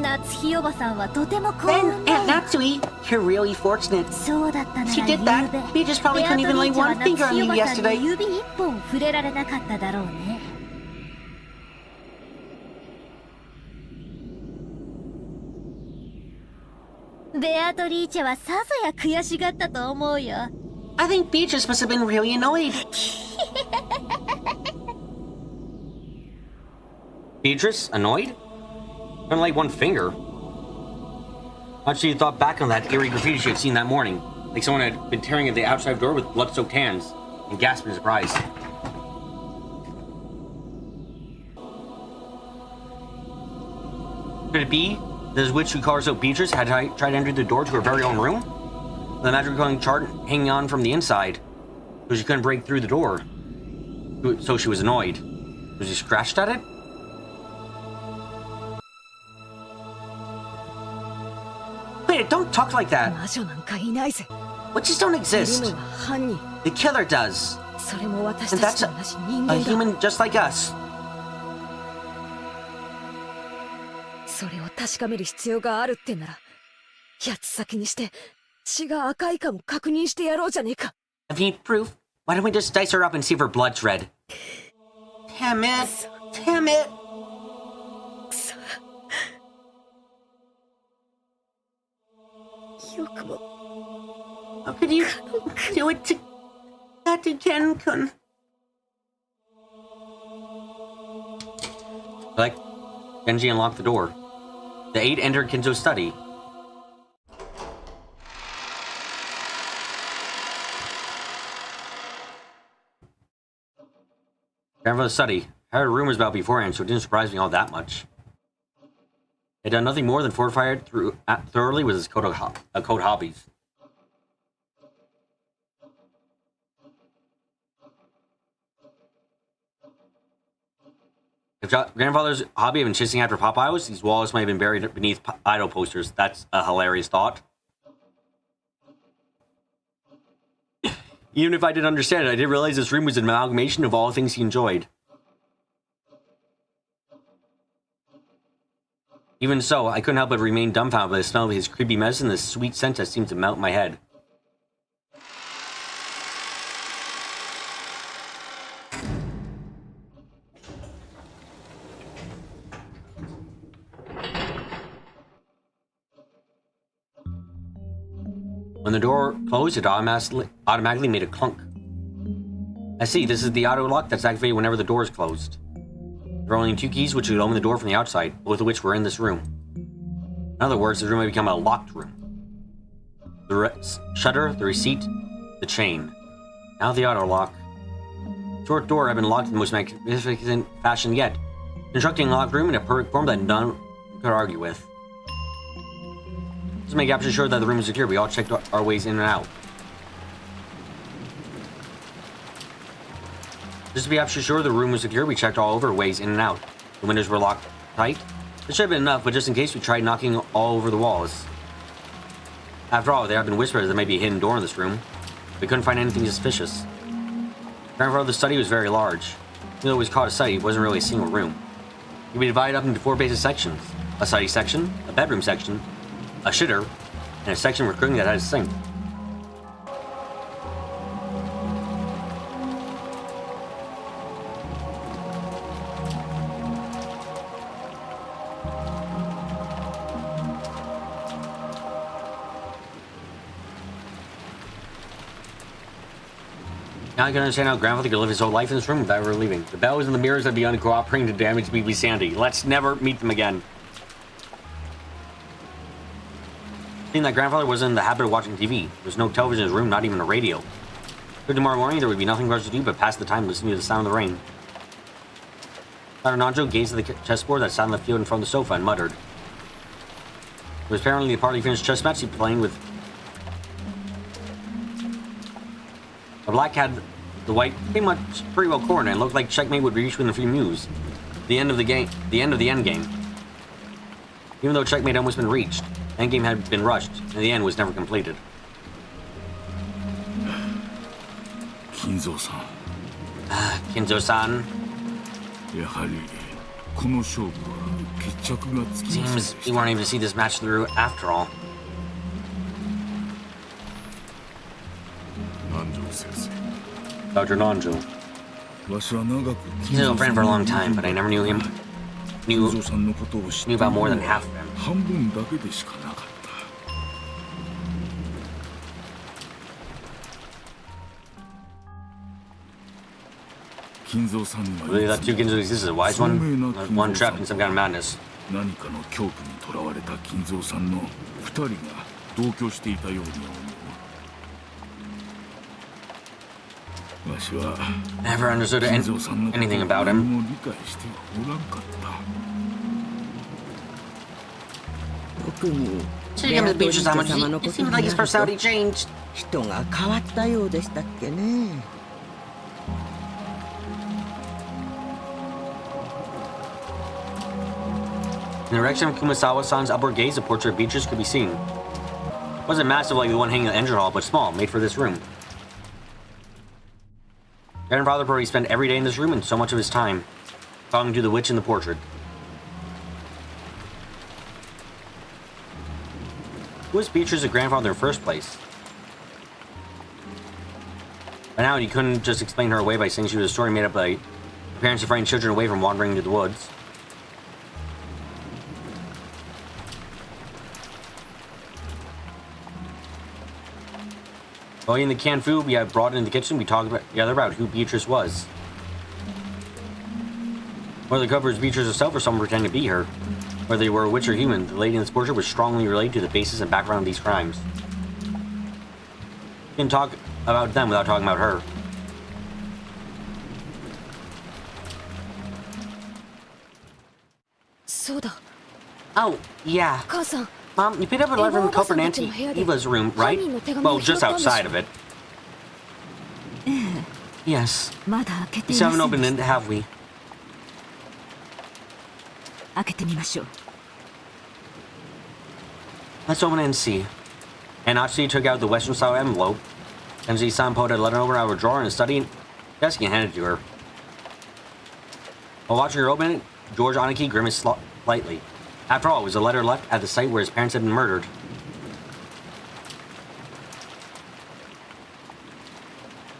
夏日おばさんはとても幸
Then,
運だ
Aunt
よ。
Natsui, you're really fortunate.
そうだったなら
She
夕
did
べ
that. We just probably
ベア
couldn't
ト
even
リ
lay
ーチェは
one
夏
finger on
日
you
おばさんに
yesterday.
指一本触れられなかっただろうね。ベアトリーチェはさぞや悔しがったと思うよ。
I think Beatrice must have been really annoyed. Beatrice? Annoyed? Only like one finger. Actually, thought back on that eerie graffiti she had seen that morning. Like someone had been tearing at the outside door with blood-soaked hands, and gasped in surprise. Could it be this witch who called herself Beatrice had tried to enter the door to her very own room? The magic recalling chart hanging on from the inside, so she couldn't break through the door. So she was annoyed. Was she scratched at it? Wait, don't talk like that.
魔女なんかいないぜ。
Witches don't
いる
exist.
のは犯人。
The killer does.
それも私
And
たち
that's
と同じ人
A
間だ。
human just like us.
それを確かめる必要があるってなら、八つ先にして血が赤いかも確認してやろうじゃねえか。
If you need proof, why don't we just dice her up and see if her blood's red? Damn it! Damn it! How could you do it to that again, Kun? Like, Genji unlocked the door. The 8 entered Kinzo's study. Grandfather's study. I heard rumors about beforehand, so it didn't surprise me all that much. He had done nothing more than fortify it thoroughly with his code hobbies. If grandfather's hobby had been chasing after pop idols, these walls might have been buried beneath idol posters. That's a hilarious thought. Even if I didn't understand it, I didn't realize this room was an amalgamation of all the things he enjoyed. Even so, I couldn't help but remain dumbfounded by the smell of his creepy medicine and the sweet scent that seemed to melt my head. When the door closed, it automatically made a clunk. I see, this is the auto lock that's activated whenever the door is closed. There are only 2 keys which would open the door from the outside, both of which were in this room. In other words, this room may become a locked room. The shutter, the receipt, the chain. Now the auto lock. The short door had been locked in the most magnificent fashion yet, constructing a locked room in a perfect form that none could argue with. To make absolutely sure that the room is secure, we all checked our ways in and out. Just to be absolutely sure the room was secure, we checked all over ways in and out. The windows were locked tight. This should have been enough, but just in case, we tried knocking all over the walls. After all, there have been whispers there may be a hidden door in this room. We couldn't find anything suspicious. Grandfather's study was very large. Even though it was called a study, it wasn't really a single room. It could be divided up into 4 basic sections. A study section, a bedroom section, a shitter, and a section for cooking that had a sink. Now I can understand how grandfather could live his whole life in this room without ever leaving. The bells and the mirrors had begun cooperating to damage BB Sandy. Let's never meet them again. Seeing that grandfather wasn't in the habit of watching TV. There was no television in his room, not even a radio. So tomorrow morning, there would be nothing for us to do but pass the time listening to the sound of the rain. Dr. Nanjo gazed at the chessboard that sat on the field in front of the sofa and muttered. It was apparently the partly finished chess match he was playing with. The black had the white pretty well cornered and looked like checkmate would be reached within a few moves. The end of the game, the end of the endgame. Even though checkmate had almost been reached, endgame had been rushed, and the end was never completed.
Kinzo-san.
Kinzo-san. Seems we weren't able to see this match through after all. Dr. Nanjo. He's been a friend for a long time, but I never knew him. Knew about more than half of him. I believe that two Kinzo exists, a wise one, one trapped in some kind of madness. Never understood anything about him. Seeing him at the beach so much, it seemed like his personality changed. In the direction of Kumasawa-san's upward gaze, a portrait of Beatrice could be seen. It wasn't massive like the one hanging in the engine hall, but small, made for this room. Grandfather probably spent every day in this room and so much of his time talking to the witch in the portrait. Who was Beatrice's grandfather in the first place? By now, he couldn't just explain her away by saying she was a story made up by parents to frighten children away from wandering into the woods. While eating the canned food we had brought into the kitchen, we talked together about who Beatrice was. Whether the cover was Beatrice herself or someone pretending to be her, whether they were a witch or human, the lady in this portrait was strongly related to the basis and background of these crimes. We didn't talk about them without talking about her. Oh, yeah. Mom, you picked up a letter from Culprit Auntie Eva's room, right? Well, just outside of it. Yes. We still haven't opened it, have we? Let's open it and see. And Achi took out the Western style envelope. MZ-san pulled a letter over out of her drawer and a study desk and handed it to her. While watching her open it, George Aniki grimaced slightly. After all, it was a letter left at the site where his parents had been murdered.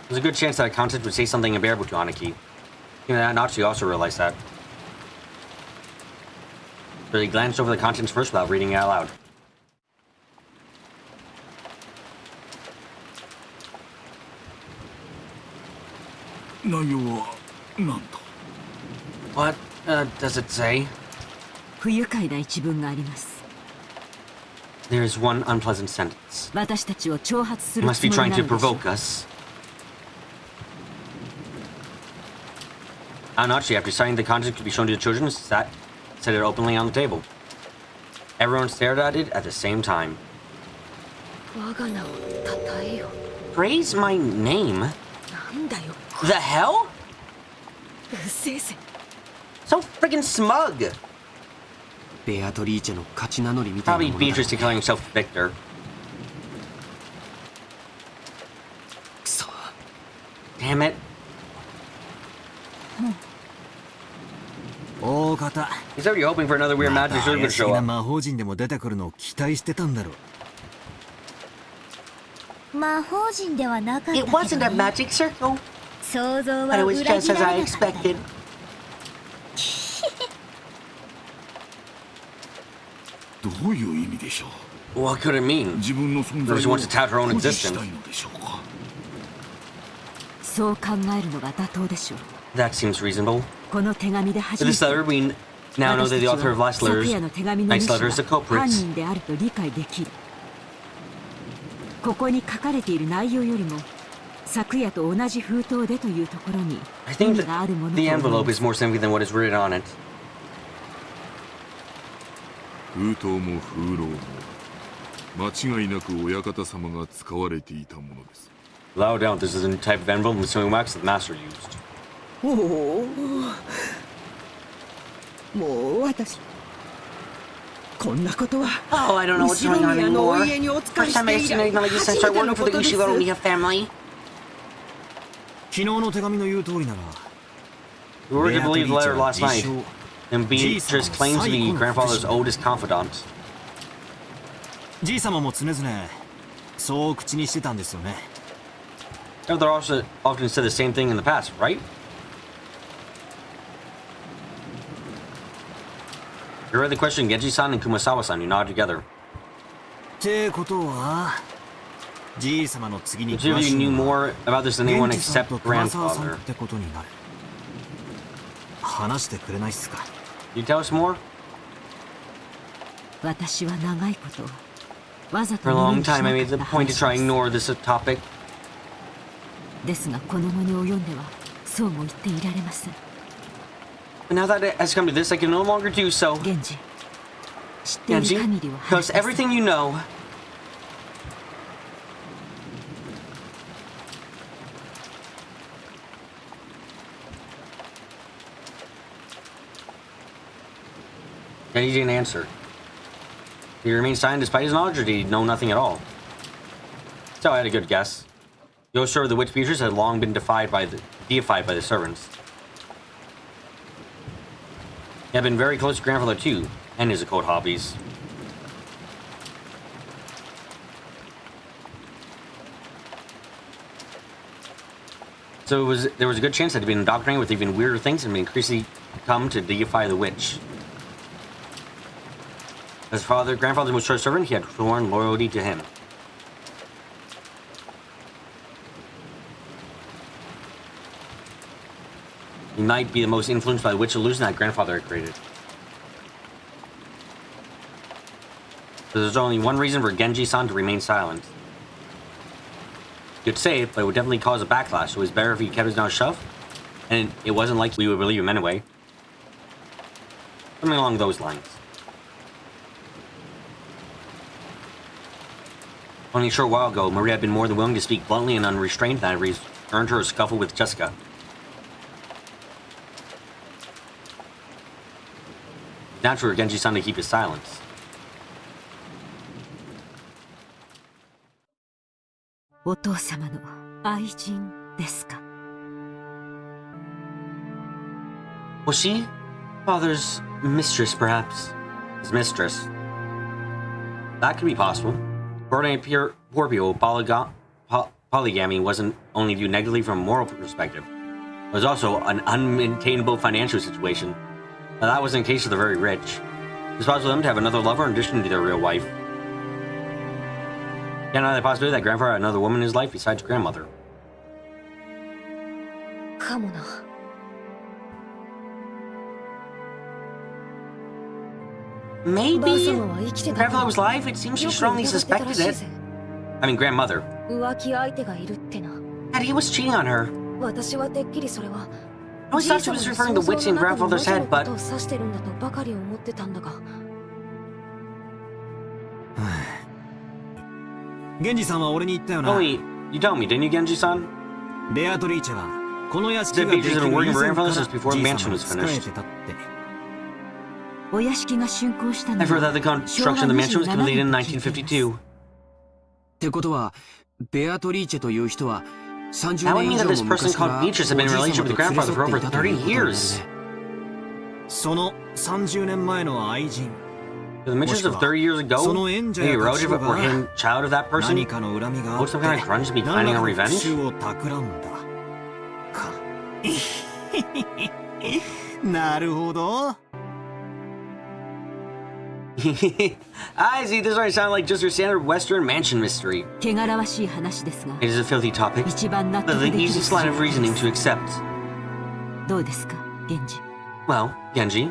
There's a good chance that a content would say something unbearable to Aniki. Even that, Nachi also realized that. So he glanced over the contents first without reading it out loud. What does it say? There is one unpleasant sentence. You must be trying to provoke us. Anachi, after signing the content to be shown to the children, set it openly on the table. Everyone stared at it at the same time. Praise my name? The hell? So freaking smug! Probably Beatrice declaring himself victor. Damn it. He's already hoping for another weird magic servant to show up. It wasn't a magic circle, but it was just as I expected. What could it mean? She wants to tout her own existence. That seems reasonable. With this letter, we now know that the author of Nice Letter is the culprit. I think that the envelope is more significant than what is written on it. Without doubt, this is a type of envelope with sewing wax that the master used. Oh, I don't know what's going on anymore. First time I seen anything like this since I started working for the Ushiro Omiya family. We were to believe the letter last night, and Beatrice claims to be grandfather's oldest confidant. They also often said the same thing in the past, right? You read the question, Genji-san and Kumasawa-san, you nod together. The two of you knew more about this than anyone except grandfather. Can you tell us more? For a long time I made the point to try and ignore this topic. But now that it has come to this, I can no longer do so. Genji, tell us everything you know. Genji didn't answer. Did he remain silent despite his knowledge, or did he know nothing at all? So I had a good guess. Yosura, the witch Beatrice, had long been deified by the servants. He had been very close to grandfather too, and his occult hobbies. So there was a good chance that he'd been indoctrinated with even weirder things and increasingly come to deify the witch. As grandfather's most trusted servant, he had sworn loyalty to him. He might be the most influenced by the witch illusion that grandfather had created. So there's only one reason for Genji-san to remain silent. You could say it, but it would definitely cause a backlash, so it was better if he kept his mouth shut, and it wasn't like we would believe him anyway. Something along those lines. Only a short while ago, Maria had been more than willing to speak bluntly and unrestrained, and had earned her a scuffle with Jessica. It's natural for Genji-san to keep his silence. Was she father's mistress, perhaps? His mistress. That could be possible. According to poor people, polygamy wasn't only viewed negatively from a moral perspective. It was also an unmaintainable financial situation. Now, that wasn't the case for the very rich. It was possible for them to have another lover in addition to their real wife. Yeah, another possibility that grandfather had another woman in his life besides grandmother. Maybe grandfather was alive. It seems she strongly suspected it. I mean, grandmother. That he was cheating on her. I always thought she was referring to the witch in grandfather's head, but... Oh wait, you told me, didn't you, Genji-san? Said Beatrice had been working for grandfather since before the mansion was finished. I've heard that the construction of the mansion was completed in 1952. That would mean that this person called Beatrice had been in a relationship with the grandfather for over 30 years. The mentions of 30 years ago, maybe a relative or hidden child of that person, would some kind of grudge to be planning on revenge? I see, this might sound like just your standard Western mansion mystery. It is a filthy topic, but the easiest line of reasoning to accept. Well, Genji.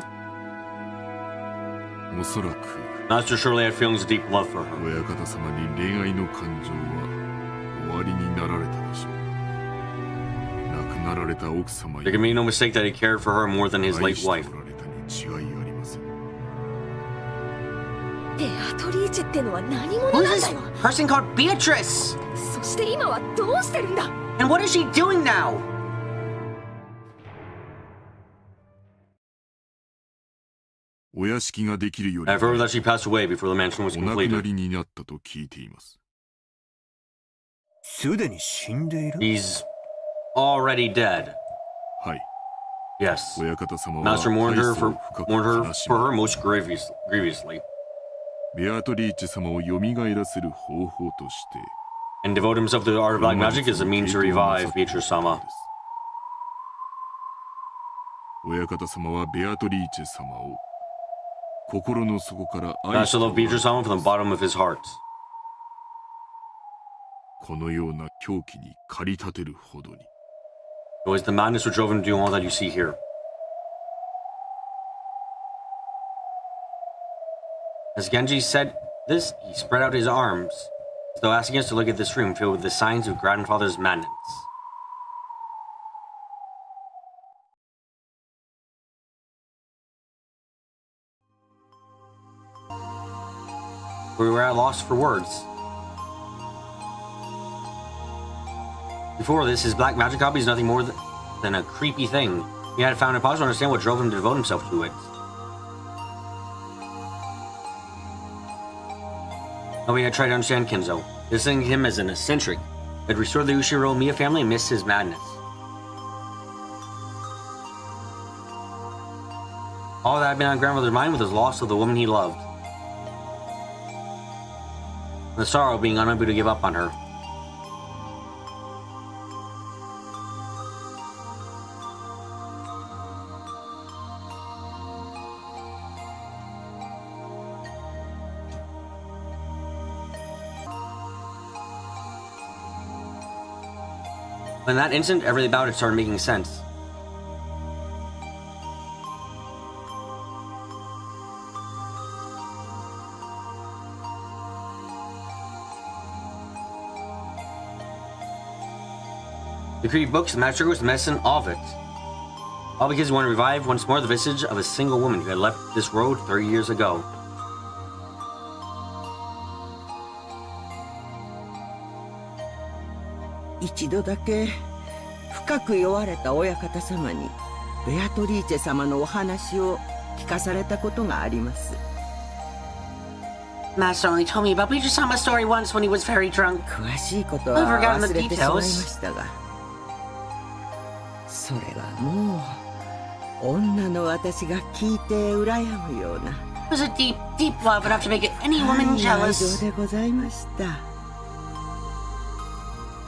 Master surely had feelings of deep love for her. There can be no mistake that he cared for her more than his late wife. Who is this person called Beatrice? And what is she doing now? I've heard that she passed away before the mansion was completed. He's already dead. Yes. Master mourned her for her most grievously. And devote himself to the art of black magic as a means to revive Beatrice-sama. Master loved Beatrice-sama from the bottom of his heart. It was the madness which drove him to do all that you see here. As Genji said this, he spread out his arms, as though asking us to look at this room filled with the signs of grandfather's madness. We were at a loss for words. Before this, his black magic hobby is nothing more than a creepy thing. He had found it impossible to understand what drove him to devote himself to it. Nobody had tried to understand Kinzo. Listing him as an eccentric, had restored the Ushiro Miya family amidst his madness. All that had been on grandmother's mind was the loss of the woman he loved. And the sorrow of being unable to give up on her. In that instant, everything about it started making sense. The creepy books, the magic circles, the medicine, all of it. All because he wanted to revive once more the vestige of a single woman who had left this road 30 years ago.
一度だけ深く酔われた親方様にベアトリーチェ様のお話を聞かされたことがあります。
Master only told me about Beatrice-sama's story once when he was very drunk.
詳しいことは忘れてしまいましたが、それはもう女の私が聞いて羨むような
It was a deep, deep love enough to make any woman
愛
jealous.
情でございました。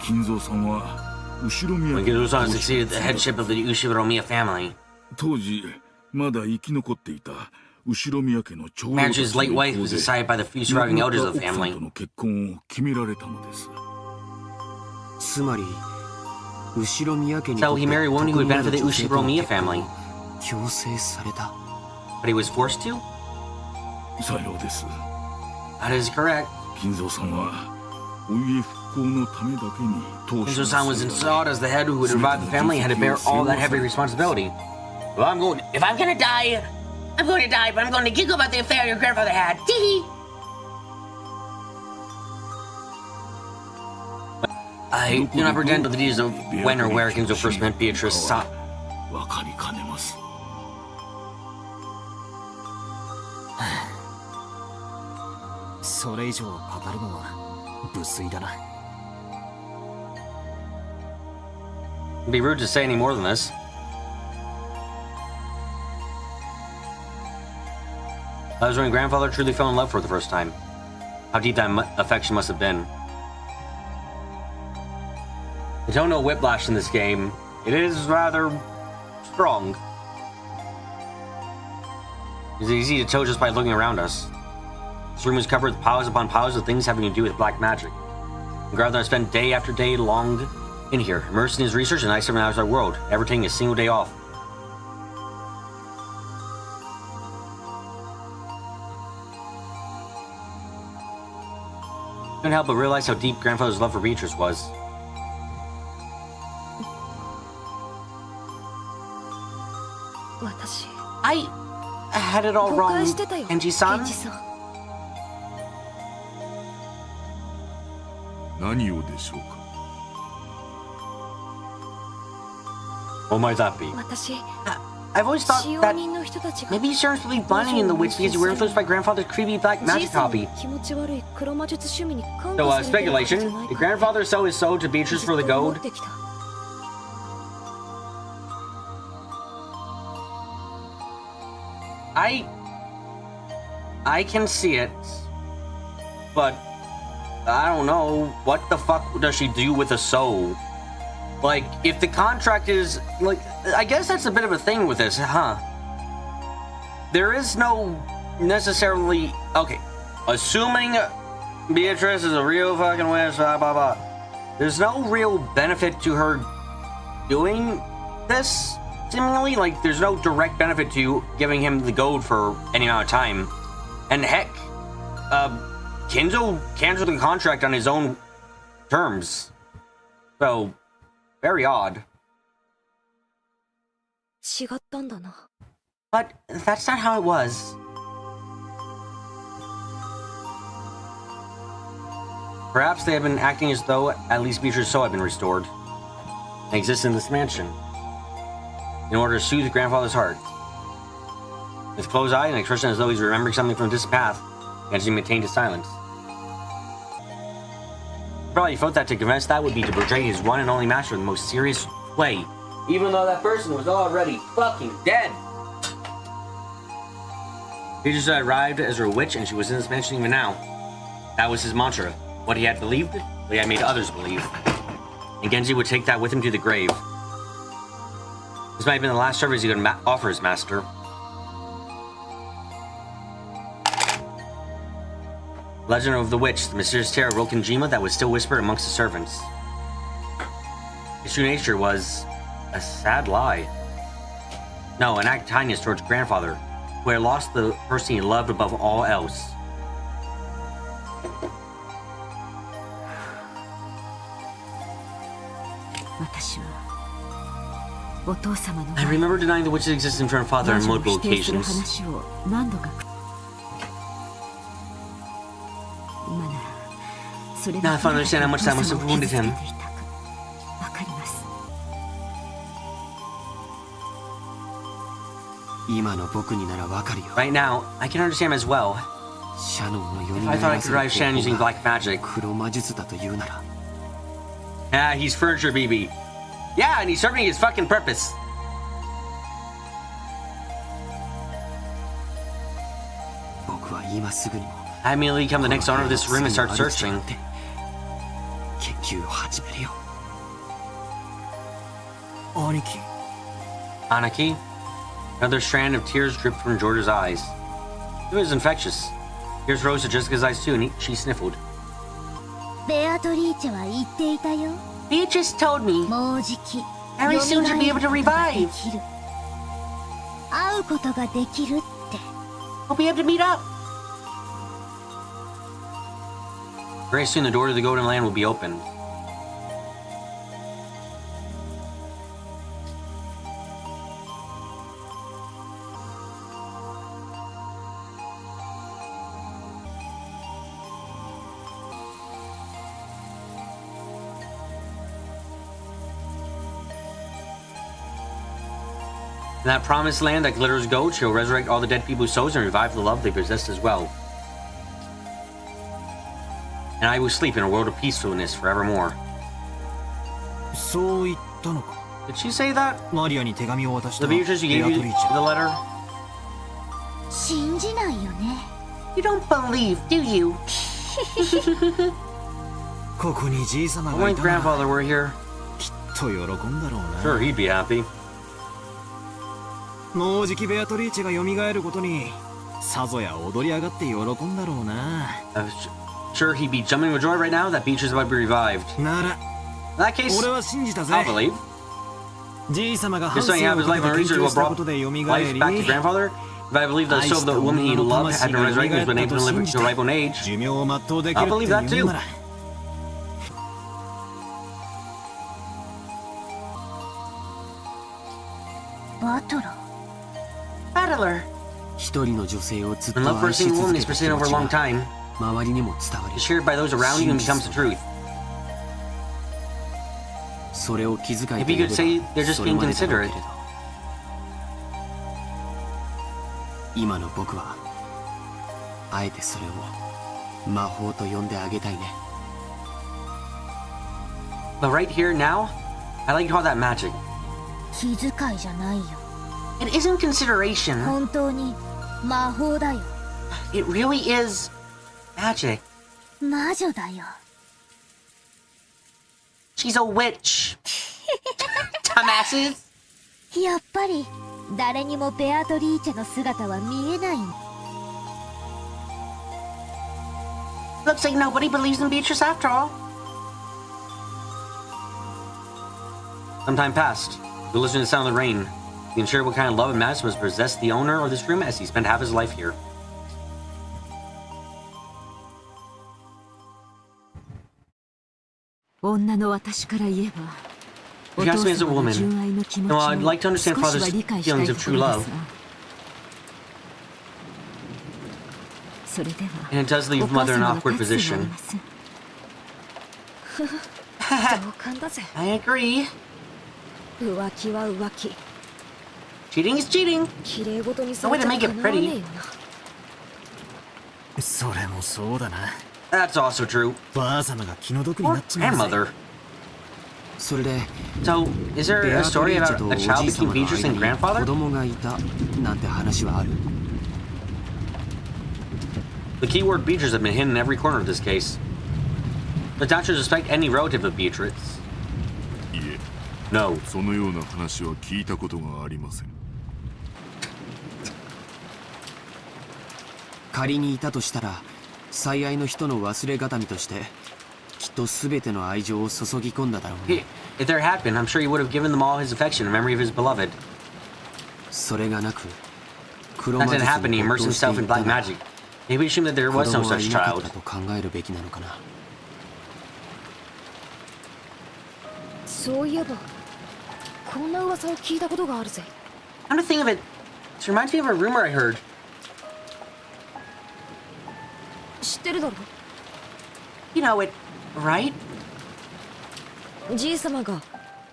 金蔵さんは後ろ宮
When
家
Kinzo-san succeeded the headship of the Ushiromiya family,
当時まだ生き残っていた後ろ宮家の長老た
marriage to
ち
his
の
late
意
wife
向
was
で
decided by the few
亡
surviving
くなっ
elders
た
of the
奥さん
family.
との結婚を決められたのです。
つまり後ろ宮家に
So
とって
he married a woman who would benefit the
女性との
Ushiromiya
結婚
family,
を強制された。
but he was forced to?
さようです。
That is correct.
金蔵さんはお家復興のためだけに当主
Kinzo-san was installed as the head who would revive the family and had to bear all that heavy responsibility. Well, if I'm gonna die, I'm going to die, but I'm going to giggle about the affair your grandfather had. Tee-hee! I do not pretend to the details of when or where Kinzo first met Beatrice.
わかりかねます。
それ以上語るのは無粋だな。
It'd be rude to say any more than this. That was when grandfather truly fell in love for the first time. How deep that affection must have been. I don't know whiplash in this game. It is rather strong. It's easy to tell just by looking around us. This room was covered with piles upon piles of things having to do with black magic. And grandfather spent day after day long in here, immersed in his research and isolated from the outside world, never taking a single day off. Couldn't help but realize how deep grandfather's love for Beatrice was. I had it all wrong, Genji-san.
何をでしょうか。
What might that be? I've always thought that maybe you seriously believed blinding in the witch because you were influenced by grandfather's creepy black magic copy. So, speculation. Did grandfather sell his soul to Beatrice for the gold? I can see it, but I don't know. What the fuck does she do with a soul? Like, if the contract is, like, I guess that's a bit of a thing with this, huh? There is no necessarily, okay, assuming Beatrice is a real fucking witch, blah, blah, blah. There's no real benefit to her doing this, seemingly. Like, there's no direct benefit to giving him the gold for any amount of time. And heck, Kinzo canceled the contract on his own terms. So, very odd. But that's not how it was. Perhaps they had been acting as though at least Beatrice's soul had been restored and existed in this mansion in order to soothe grandfather's heart. With closed eye and an expression as though he's remembering something from a distant path, Genji maintained his silence. Probably felt that to convince that would be to portray his one and only master in the most serious way, even though that person was already fucking dead. Beatrice had arrived as a witch and she was in this mansion even now. That was his mantra. What he had believed, what he had made others believe. And Genji would take that with him to the grave. This might have been the last service he could offer his master. Legend of the Witch, the mysterious tale of Rokenjima that was still whispered amongst the servants. His true nature was a sad lie. No, an act of kindness towards grandfather, who had lost the person he loved above all else. I remember denying the witch's existence to her father on multiple occasions. Now I finally understand how much that must have wounded him. Right now, I can understand him as well. If I thought I could drive Shannon using black magic. Ah, he's furniture, BB. Yeah, and he's serving his fucking purpose. I immediately become the next owner of this room and start searching. Anaki? Another strand of tears dripped from George's eyes. It was infectious. Tears rose to Jessica's eyes too, and she sniffled. Beatrice told me very soon she'll be able to revive. We'll be able to meet up. Very soon the door to the Golden Land will be opened. In that promised land that glitters gold, she'll resurrect all the dead people's souls and revive the love they possessed as well. And I will sleep in a world of peacefulness forevermore. Did she say that? The Beatrice who gave you the letter? You don't believe, do you? When grandfather were here, sure he'd be happy. I'm sure he'd be jumping with joy right now that Beatrice is about to be revived. In that case, I'll believe. Just so you have his life and research what brought life back to grandfather, if I believe the soul of the woman he loved had been resurrected and was able to live to a ripe old age, I'll believe that too. Battler. When love for a single woman is persistent over a long time, it's shared by those around you and becomes the truth. If you could say they're just being considerate. But right here now, I like to call that magic. It isn't consideration. It really is magic. She's a witch. Dumbasses. Looks like nobody believes in Beatrice after all. Some time passed. We listened to the sound of the rain. We ensured what kind of love and madness was possessed the owner of this room as he spent half his life here. If you ask me as a woman, well, I'd like to understand father's feelings of true love. And it does leave mother in an awkward position. I agree. Cheating is cheating. No way to make it pretty. That's also true. Poor grandmother. So, is there a story about a child between Beatrice and grandfather? The keyword Beatrice has been hidden in every corner of this case. The doctors suspect any relative of Beatrice. No. If there had been, I'm sure he would have given them all his affection in memory of his beloved.
それがなく、
That didn't happen. He immersed himself in black magic. Maybe we assumed that there was no such child.
と考えるべきなのかな。
そういえばこんな噂を聞いたことがあるぜ。
Come to think of it, this reminds me of a rumor I heard.
知ってるだろ。
You know it, right?
じいさまが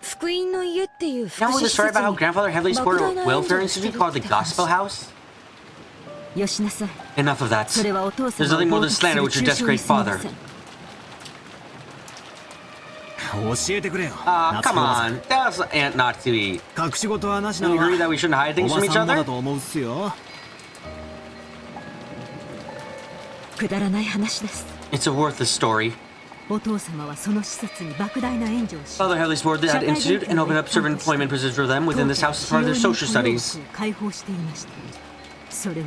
福音の家っていう福
Now
祉
with the
施
story
設
about how
に
grandfather heavily supported a welfare institute called the Gospel House?
よしなさい。
Enough of that.
それはお父さ
There's
んを
nothing more
冒
than
涜す
slander
る
which would
中傷
desecrate
に過ぎま
father.
せん。
教えてくれよ。
Come on, that was Aunt Natsui.
隠し事はなしな
Do
の
you
は
agree that we shouldn't hide
お
things
ば
from each
さんもだ
other?
と思うっすよ。
くだらない話です。
It's a worthless story.
お父様はその施設に莫大な援助をし、
Father heavily supported that institute and opened up servant employment positions for them within this house as part of their social studies.
解放していました。それは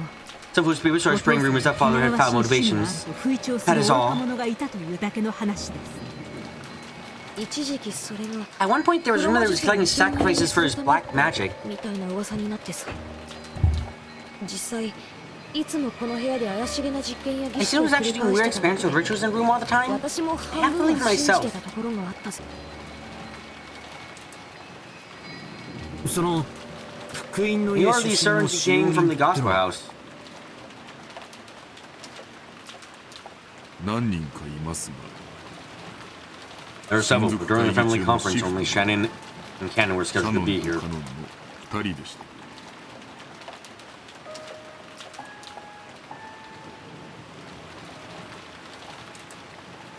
Some foolish people started spreading rumors that father had foul motivations.
吹聴す
That
る
is
愚
all.
か者がいたというだけの話です。
一時期それが
At one point, there was a rumor that he was collecting sacrifices for his black magic.
みたいな噂になってさ。実際いつもこの部屋で怪しげな実験や
I
儀
said
式
it
を
was
繰
actually
り
doing
返
weird
してただけ
experiments with
で
rituals in the room all the time.
私も
I
半
have to
分
believe
は信じ
myself.
てたところがあったぜ。
その福音の
You
家
are these
出身の
servants
使
who
用
came
人
from
っ
the
ての
Gospel
は
House.
何人かいますが、
There are several, but during the family conference, only Shannon and Cannon were
カ
scheduled
ノ
to
ン
be
と
here.
カノンの2人でした。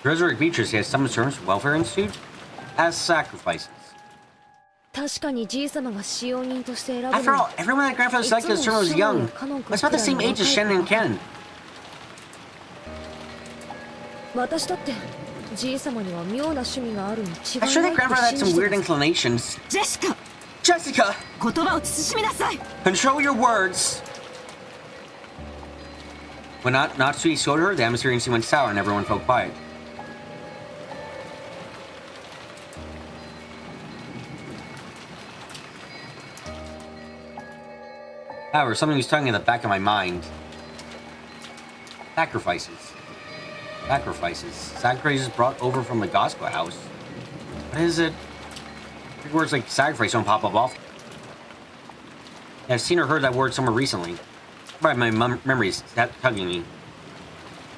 Resurrect Beatrice has some terms welfare institute as sacrifices.
確かにじいさまが使用人として選ぶ
After
の
all, everyone that grandfather selected as term was young. That's about the same age as Shannon and Cannon.
私だってじいさまには妙な趣味があるに違い
I'm sure
な
that
いって
grandfather had
信
some
じて
weird
ます。
inclinations.
ジェシカ、
Jessica,
言葉を慎みなさい。
control your words. When Natsui showed her, the atmosphere instantly went sour and everyone felt quiet. However, something was tugging at the back of my mind. Sacrifices. Sacrifices brought over from the Gospel House. What is it? Words like sacrifice don't pop up often. Yeah, I've seen or heard that word somewhere recently. Right, my memories tugging me.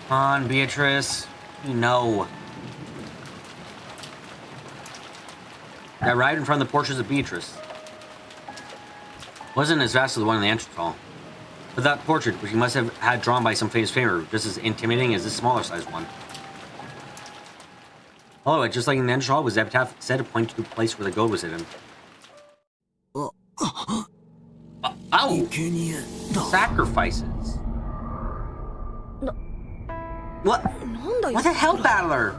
Come on, Beatrice. You know. I arrived in front of the portraits of Beatrice. Wasn't as vast as the one in the entrance hall. But that portrait, which he must have had drawn by some famous painter, just as intimidating as this smaller sized one. Although, just like in the entrance hall, was the epitaph said to point to the place where the gold was hidden. Ow! Sacrifices. What?
なんだよ
What the hell, battler?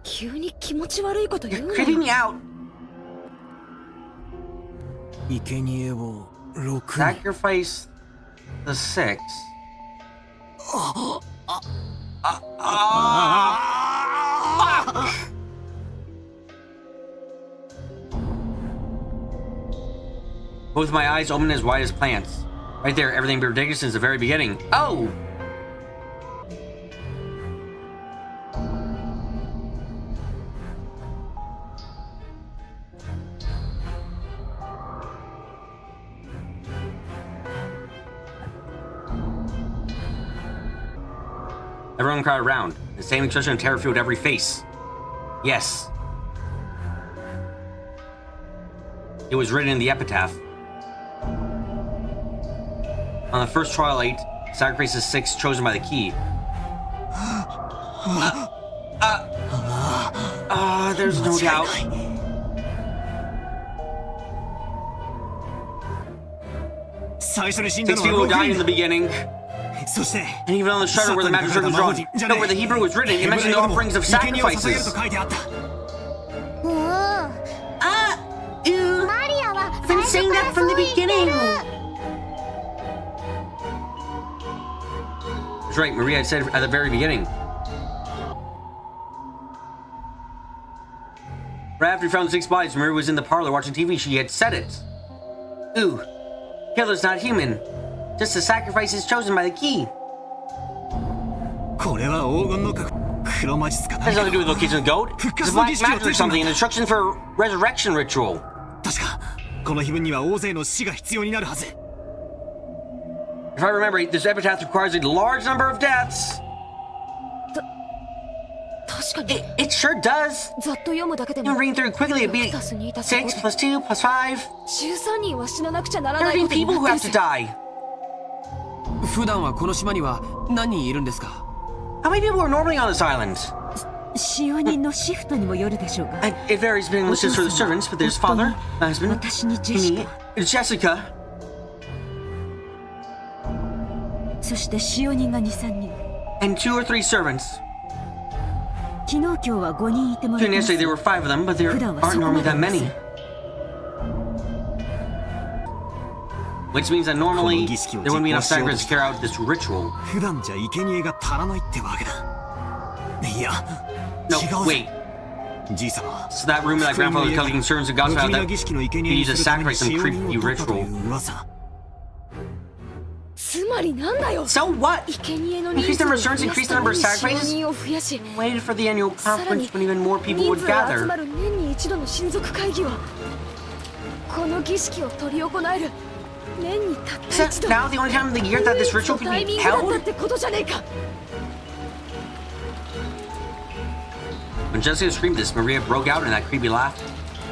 急に気持ち悪いこと言
You're
うな
creeping
よ
me out.
生贄を6
Sacrifice the 6. Fuck! Both my eyes open as wide as plants. Right there, everything been ridiculous since the very beginning. Oh! Everyone crowded around. The same expression of terror filled every face. Yes. It was written in the epitaph. On the first twilight, sacrifice the 6 chosen by the key. There's no doubt. Six people died in the beginning.
そして
And even on the shutter where the magic circle was drawn, no, where the Hebrew was written, it mentioned the offerings of
生贄を捧げる
sacrifices.
と書いてあった
Ew. I've been saying that from the beginning. That's right, Maria had said at the very beginning. Right after we found 6 bodies, Maria was in the parlor watching TV. She had said it. Ooh, killer's not human. Just a sacrifice is chosen by the key. Has nothing to do with location of the goat. It's a black magic or something, an instruction for a resurrection ritual. If I remember, this epitaph requires a large number of deaths. It sure does. You read through quickly, it'd be 6 plus 2 plus 5. 13 people who have to die.
普段はこの島には何人いるんですか?
How many people are normally on this island?
使用人のシフトにもよるでしょうが。
It varies between listed for the servants, but there's father, husband,
私にジェシ
me,
カ。
Jessica.
そして使用人が2、3人。
And 2 or 3 servants.
昨日今日は5人いてもらってます。
Yesterday there were 5 of them, but there aren't normally that many. Which means that normally there wouldn't be enough sacrifices to carry out this ritual. No, wait. So that room that grandfather was collecting servants and gods out that he used to sacrifice some creepy ritual. So what? Increase the number of servants, increase the number of sacrifices? Waited for the annual conference when even more people would gather. Is that now the only time of the year that this ritual could be held? When Jessica screamed this, Maria broke out in that creepy laugh,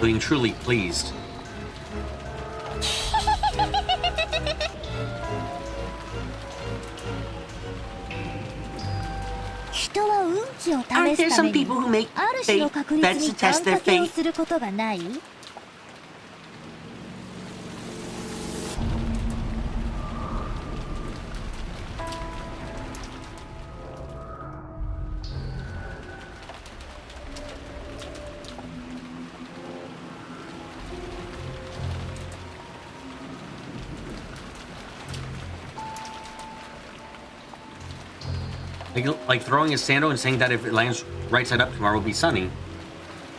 looking truly pleased. Aren't there some people who make fake bets to test their faith? Like throwing a sandal and saying that if it lands right side up, tomorrow will be sunny.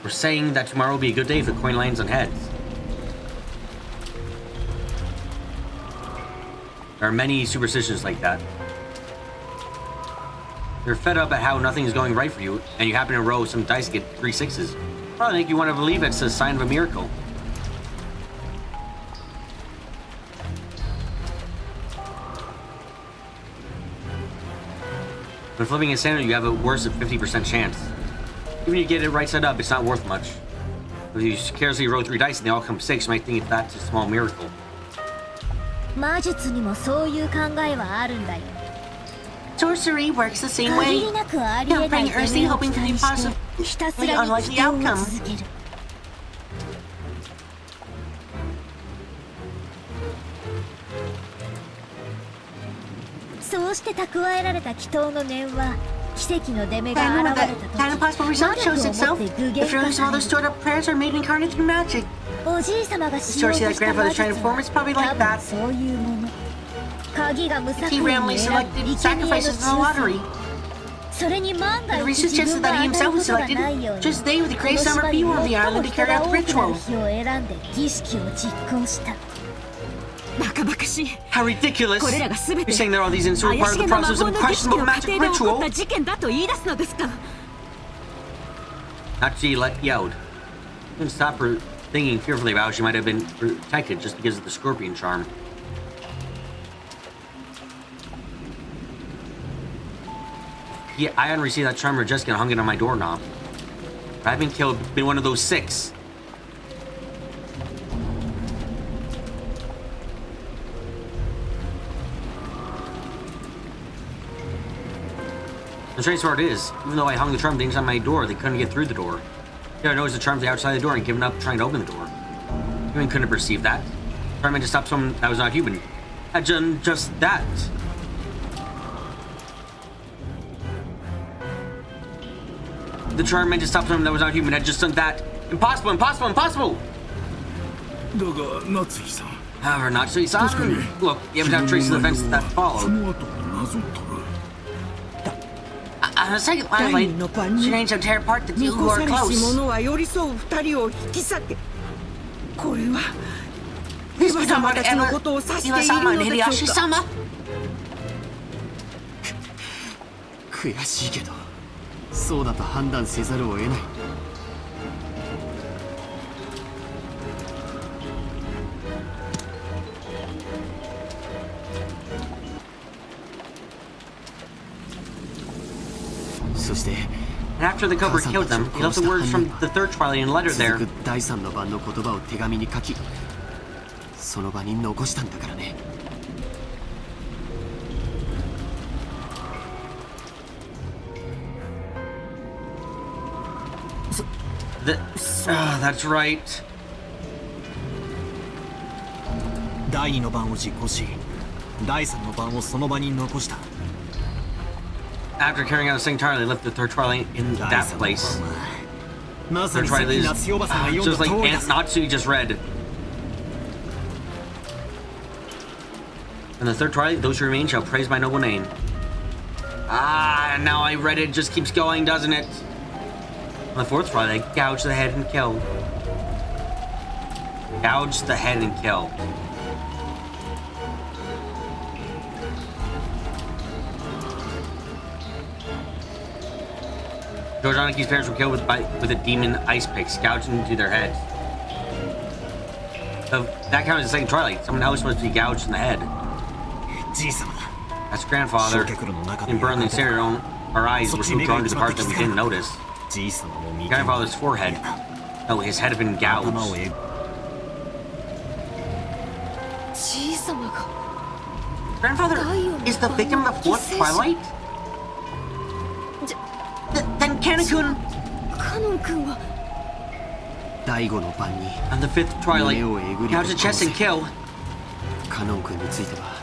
Or saying that tomorrow will be a good day if the coin lands on heads. There are many superstitions like that. You're fed up at how nothing is going right for you, and you happen to roll some dice to get 3 6s. Probably make you want to believe it's a sign of a miracle. When flipping a sandal, you have a worse than 50% chance. Even if you get it right side up, it's not worth much. If you carelessly roll 3 dice and they all come 6, you might think that's a small miracle. Sorcery works the same way. Don't bring earthly hoping for the possibly unlikely outcome. That impossible result shows itself. The fruits of all those stored up prayers are made incarnate through magic. The story that grandfather's trying to perform is probably like that. He randomly selected sacrifices in the lottery. The research suggested that he himself was selected. Just they were the greatest number of people on the island to carry out the ritual. How ridiculous! You're saying that all these incidents were part of the process of questionable magic ritual? Actually, yelled. Couldn't stop her thinking fearfully about how she might have been protected just because of the scorpion charm. Yeah, I hadn't received that charm or Jessica and hung it on my doorknob. If I had been one of those 6. The strange part is, even though I hung the charm things on my door, they couldn't get through the door. They had noticed the charms outside the door and given up trying to open the door. Human couldn't perceive that. The charm meant to stop someone that was not human. Had done just that. The charm meant to stop someone that was not human. Had just done that. Impossible! Impossible! Impossible! However, Natsui-san, look, you haven't had traces of events that followed. the second
第
twilight,
二の晩
she
に
aims to tear apart the two who
残
are
されし
close.
者は寄り添う二人を引き裂け。これは
This
エヴァ
was
様
about
たちのことを指している
Iwa-sama
の
and
でしょうか。
Hideyoshi-sama.
悔しいけどそうだと判断せざるを得ない。そして
And after the Cobra killed them, he left the words from the third twilight in a letter
続
there.
く第三の晩の言葉を手紙に書きその場に残したんだからね。
That's right.
第二の晩を実行し第三の晩をその場に残した。
After carrying out the second twilight, they left the third twilight in
第
that
三の晩
place.
はまさ
Third
にさっ
twilight
き
is
夏代おばさんが読ん
just
だ
like
通りだ。
Natsui just read. And the third twilight, those who remain shall praise my noble name. Ah, now I read it. Just keeps going, doesn't it? On the fourth twilight, gouge the head and kill. Gouge the head and kill. Gojanaki's parents were killed with a demon ice pick, gouged into their heads. So that counts as the second twilight. Someone else must be gouged in the head.
じい様だ。
That's grandfather.
焼却炉の中で
In Burnley Incinerator, our eyes were so drawn to the parts that we didn't notice.
じい様も見て
Grandfather's forehead. Oh, his head had been
頭を
gouged.
え
じい様が
Grandfather is the victim of the fourth twilight? Then Kanekun
カノン君は
第五の晩に
on the fifth twilight
胸をえぐり
gouged the chest and kill.
カノン君については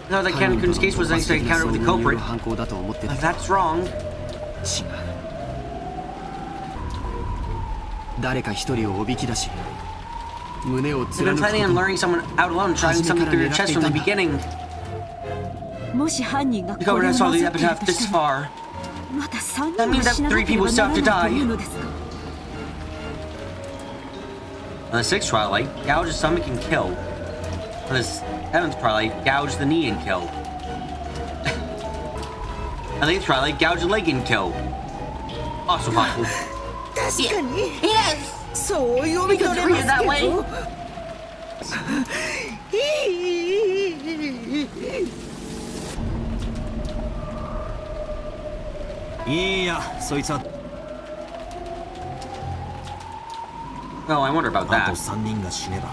I thought that Kanekun's case was an isolated encounter with the culprit.
犯行だと思ってた。
That's wrong.
違う。誰か一人をおびき出し胸を
They've
貫
been
く
planning
こ
on
と
luring someone out alone, shouting something through your chest from the beginning.
もし犯人が
The
これ
culprit
を
has
な
followed
さ
the
っている
epitaph
と
this
したら
far.
まだ3
That
人
means
も
that
死な
three
なけれ
people
ば
still
な
have
ら
to
ないと
die.
いうのですか。
On the sixth twilight, gouge the stomach and kill. On the seventh twilight, gouge the knee and kill. On the eighth twilight, gouge the leg and kill. Also possible.
確かに
Yes!
そう読み取れますけど。
いやそいつは
Oh, I wonder about
あと
that.
3人が死ねば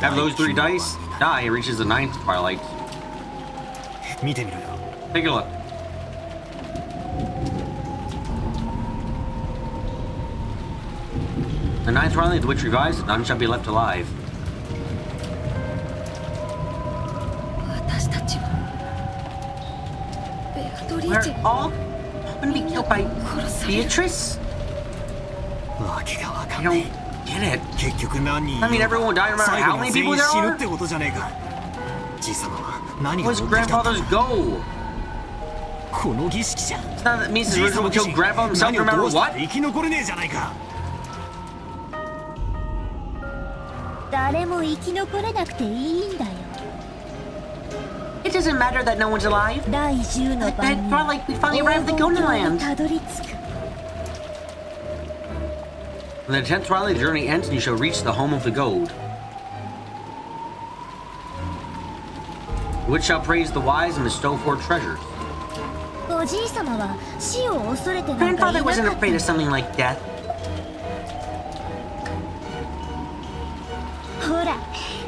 After those three dice die, it reaches the ninth twilight.
見てみろよ
Take a look. The ninth twilight, the witch revives, none shall be left alive.
私たちはベアトリー
We're
チェ
all gonna be killed by
殺される
Beatrice?
わけがわか
I
んない
don't get it.
結局何人
I mean, everyone will die no matter
最後
how
には
many
全
people
員
there
死ぬ
are?
ってことじゃねえかじい様は何が
What
持
was
ってきたんだ
grandfather's goal?
この儀式じゃん
It's not that it means
じ
his
い様
original
自
killed
身
grandpa himself
何
no
をど
matter
うしたっ
what?
て生き残れねえじゃないか
誰も生き残れなくていいんだよ
It doesn't matter that no one's alive.
第10の
That
晩に
twilight, we finally arrived at the
黄
Golden
金鏡に
Land.
たどり着く
When the 10th twilight, the journey ends and you shall reach the home of the gold. Which shall praise the wise and bestow four treasures.
おじい様は死を恐れてなんかい
Grandfather
なか
wasn't
った
afraid of something like death.
ほら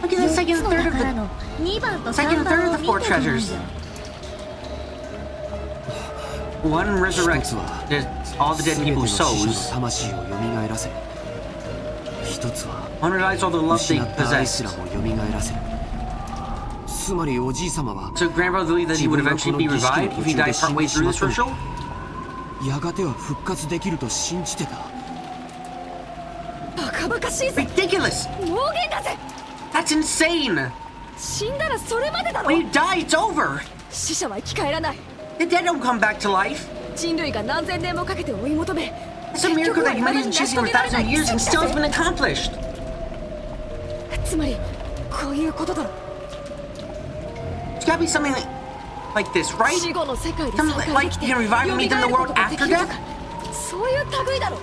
Look at the second
4つの
third of
宝
the
の2番と
second
3
third
番
of
を
the
見
four
てごらんよ
treasures. One resurrects
一つは
all the dead
全ての
people's
死者の
souls.
魂を蘇らせ一つは
One relies all the love
失
they
った愛す
possess.
らも蘇らせるつまりおじい様は
So grandfather believed that he would eventually be revived if he died partway through this ritual?
やがては復活できると信じてた
バカバカしいぜ
Ridiculous!
妄言だぜ
That's insane!
死んだらそれまでだろ
When you die, it's over!
死者は生き返らない
The dead don't come back to life.
人類が何千年もかけて追い求め
It's a miracle that humanity has been chasing for thousands of years and still has been accomplished.
つまりこういうことだ。
It's gotta be something like this, right?
死後の世界で
Something
再
like
会できて
you can revive and meet them in the world after death?
そういう類だろ。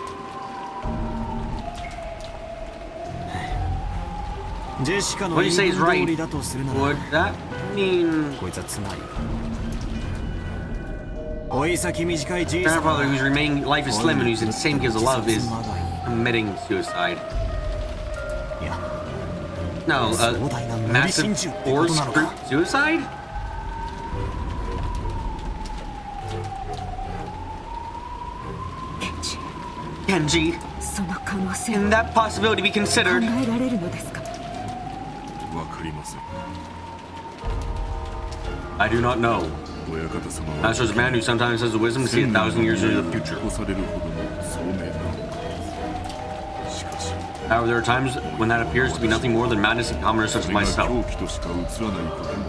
ジェシカの
What you say is
言い
right.
分通りだとするなら
Would that mean
こいつはつまり追い先短いじいさん
grandfather whose remaining life is slim and who's insane because of love is committing suicide?
いや
No,
壮大な無理
massive
心中ってこと
forced
なのか
group suicide? Kenji,
その可能性
can that possibility be
考
considered?
えられるのですか？
わかりません。
I do not know.
親方様
Master is a man who sometimes has the wisdom to see 1,000 years into the future.
起こされるほどの聡明なのか。しかし、
However, there are times when that appears to be nothing more than madness and commoners such as
それが
myself.
狂気としか映らないこともありま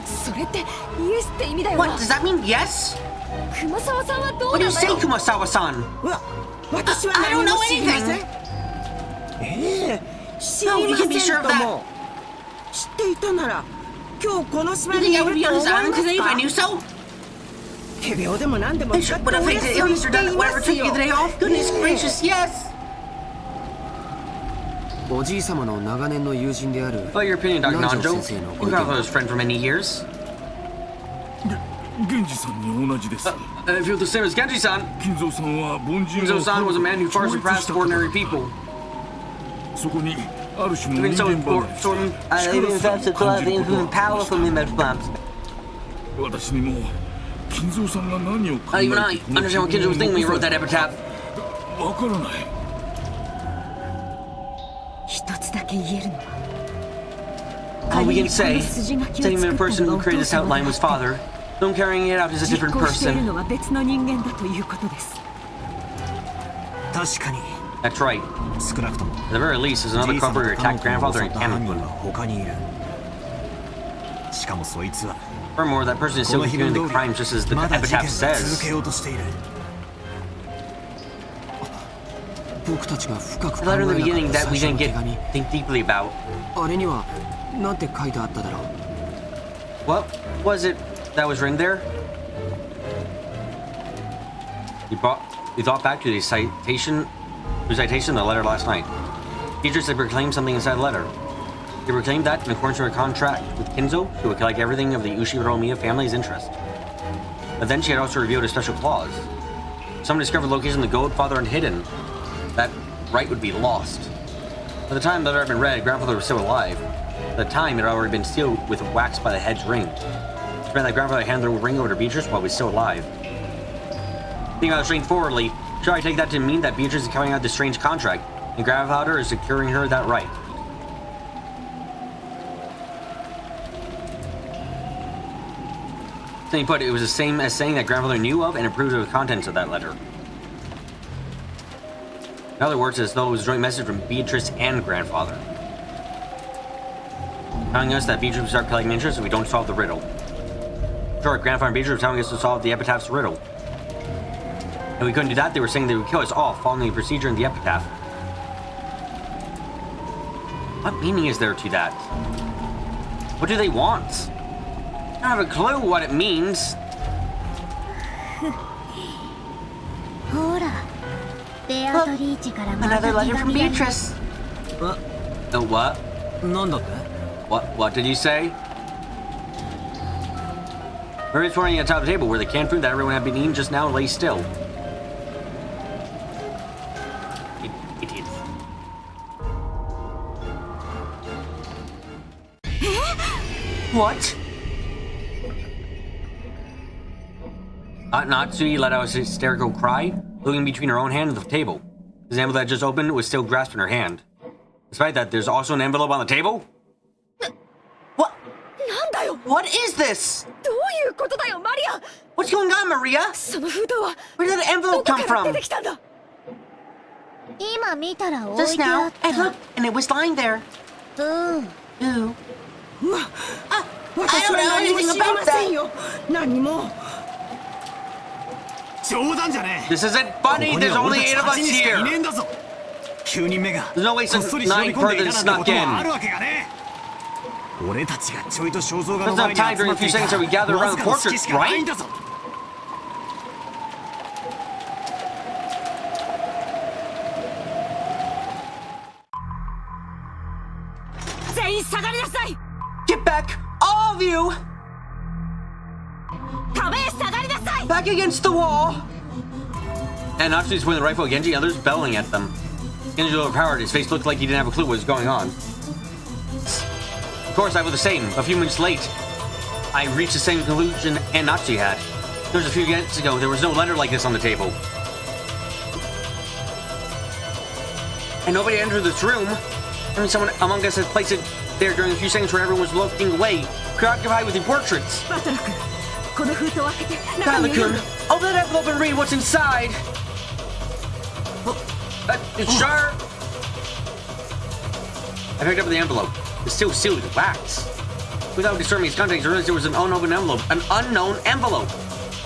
す。
それってイエスって意味だよ
What,
な。
does that mean yes?
熊沢さんはどう
What do
な
you
んだ
say,
よ。
Kumasawa-san?
私は
I
何
don't
も
know
知りません
anything.
知り
No, you
ま
can be
せ
sure
ん
of
と
that.
も知っていたなら今日この島
You
に
think
い
I would
る
be
と
on
思
this
い
island
ます
today if I
か
knew so?
仮病でも何でも
I
使っ
should
て
would
お
have
休
taken
み
illness
し
or
て
done
い
it,
ま
whatever
す
took
よ
you the day off. Goodness gracious, yes.
おじい様の長年の友人である
Well, your opinion, Dr.
南條
Nanjo.
先生の
You've
ご意
been
見
with his friend for many years.
源氏さんに同じです。
I feel the same as Genji-san.
金蔵さんは凡人
Kinzo-san was a man who far surpassed ordinary people.
そこにある種の
Even
人
so,
間離れ
Sordon,
力
even
さ
that's
を
a
感じ
cloud
ること
influence
は
powerful in that plants.
私にも金蔵さんが何を考え
Even I
てこの
understand what Kinzo was thinking when he wrote that epitaph.
わからない。
一つだけ言えるのは
All we
仮
can
にこ
say,
の筋書きを
saying
作
the
った
person
の
who
がお
created
父
this
様
outline
で
was
あって
father. Them carrying it out is a
実
different
行している
person.
のは別の人間だということです。
確かに
That's right.
少なくとも
At the very least, there's another
じいさま
culprit
と
who
彼
attacked
女を襲
grandfather
っ
in
た犯人
Canon.
は他にいる。しかもそいつは
Furthermore, that person is
こ
still
の秘伝
committing
通
the
り
crimes just as the
まだ事件
epitaph
を続
says.
けようとしている。
僕たちが深く
The
考え
letter
な
in the
か
beginning
った
that
最
we
初
didn't
の手
get
紙
think deeply about.
あれにはなんて書いてあっただろう。
What was it that was written there? We thought back to the citation of the letter last night. Beatrice had proclaimed something inside the letter. He proclaimed that, in accordance with her contract with Kinzo, she would collect everything of the Ushiro Miya family's interest. But then she had also revealed a special clause. If someone discovered the location of the gold father had hidden, that right would be lost. By the time the letter had been read, grandfather was still alive. At the time, it had already been sealed with wax by the head's ring. Which meant that grandfather handed the ring over to Beatrice while he was still alive. Thinking about it straightforwardly, should I take that to mean that Beatrice is carrying out this strange contract, and grandfather is securing her that right? Simply put, it was the same as saying that grandfather knew of and approved of the contents of that letter. In other words, as though it was a joint message from Beatrice and grandfather, telling us that Beatrice will start collecting interest if we don't solve the riddle. Sure, grandfather and Beatrice were telling us to solve the epitaph's riddle. If we couldn't do that, they were saying they would kill us all following the procedure in the epitaph. What meaning is there to that? What do they want? I don't have a clue what it means.
ほらベアトリーチェからまた
Another
手
letter
紙
from
が
Beatrice. What?
なんだって
What did you say? Maria's pointing at the top of the table where the canned food that everyone had been eating just now lay still. Idiot. What? Natsui let out a hysterical cry, looking between her own hand and the table. The envelope that just opened was still grasped in her hand. Despite that, there's also an envelope on the table? What?
なんだよ。
What is this?
どういうことだよマリア。
What's going on, Maria?
その封筒は
Where did that
ど
envelope
こ
come
から
from?
出てきたんだ。
今見たら置い
Just
てあ
now,
っ
and
た
look, and it was lying there.
うん
Ooh.
わ私は何も知りませんよ。何も。
冗談じゃねえ。
This isn't funny. There's only 8 of us here.
いねえんだぞ。9人目が
There's no way
こっそり
some
忍び
9
込んでい
further
たなんて
snuck
ことはあ
in.
るわけがねえ。俺たちがちょいと肖像画
There's
の前
enough
に
time
集
during
ま
a
って
few
いた
seconds that we gather
わ
around
ず
the
かな隙
portrait,
しかないん
right?
だぞ。
全員下がりなさい。
Get back, all of you!
壁へ下がりなさい。
Back against the wall! And Natsu's pointing the rifle at Genji, others bellowing at them. Genji was overpowered. His face looked like he didn't have a clue what was going on. Of course, I was the same. A few minutes late, I reached the same conclusion and Natsu had. There was a few minutes ago, there was no letter like this on the table. And nobody entered this room. I mean, someone among us had placed it there during a few seconds where everyone was looking away, preoccupied with the portraits.
バトラ君、この封筒を開けて中身を
Kyla-kun,
読む。
open that envelope and read what's inside. Sure. I picked up the envelope. It's still sealed with wax. Without disturbing its contents, I realized there was an unopened envelope. An unknown envelope.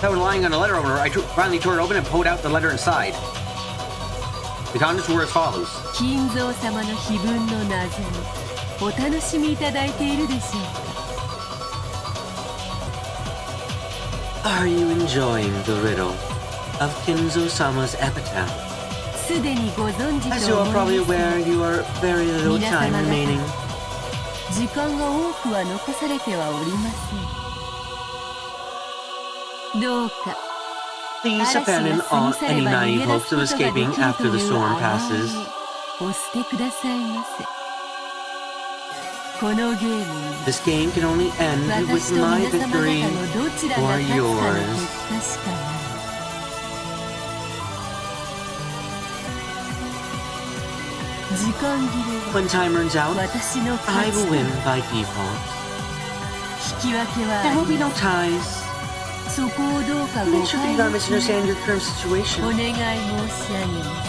That was lying on a letter opener. I finally tore it open and pulled out the letter inside. The contents were as follows.
金蔵様の碑文の謎にお楽しみいただいているでしょうか。
Are you enjoying the riddle of Kinzo-sama's epitaph?
すでにご存知
As you
と
are
思
probably
います
aware, you are very little
皆
time
様方
remaining.
時間が多くは残されてはおりません。どうか
Please
嵐が
abandon
過
all
ぎ去れ
any
ば逃
naive
げ出
hopes
す
of
ことができ
escaping
ると
after
い
the
う
storm
甘
passes.
えお捨てくださいませ。このゲームに
This game can only end
私
with
と
my
皆様方
victory
のどちらが
or
勝つかの
yours.
結果しかない。時間切れ
When time runs
は
out,
私の
I
勝ち
will
と
win by default.
引き分けは
There
あ
will be
り
no
ません。
ties.
そこをどうか
I'm
誤
not sure
解
you gotta
なきよう
misunderstand
に
your current
お
situation.
願い申し上げます。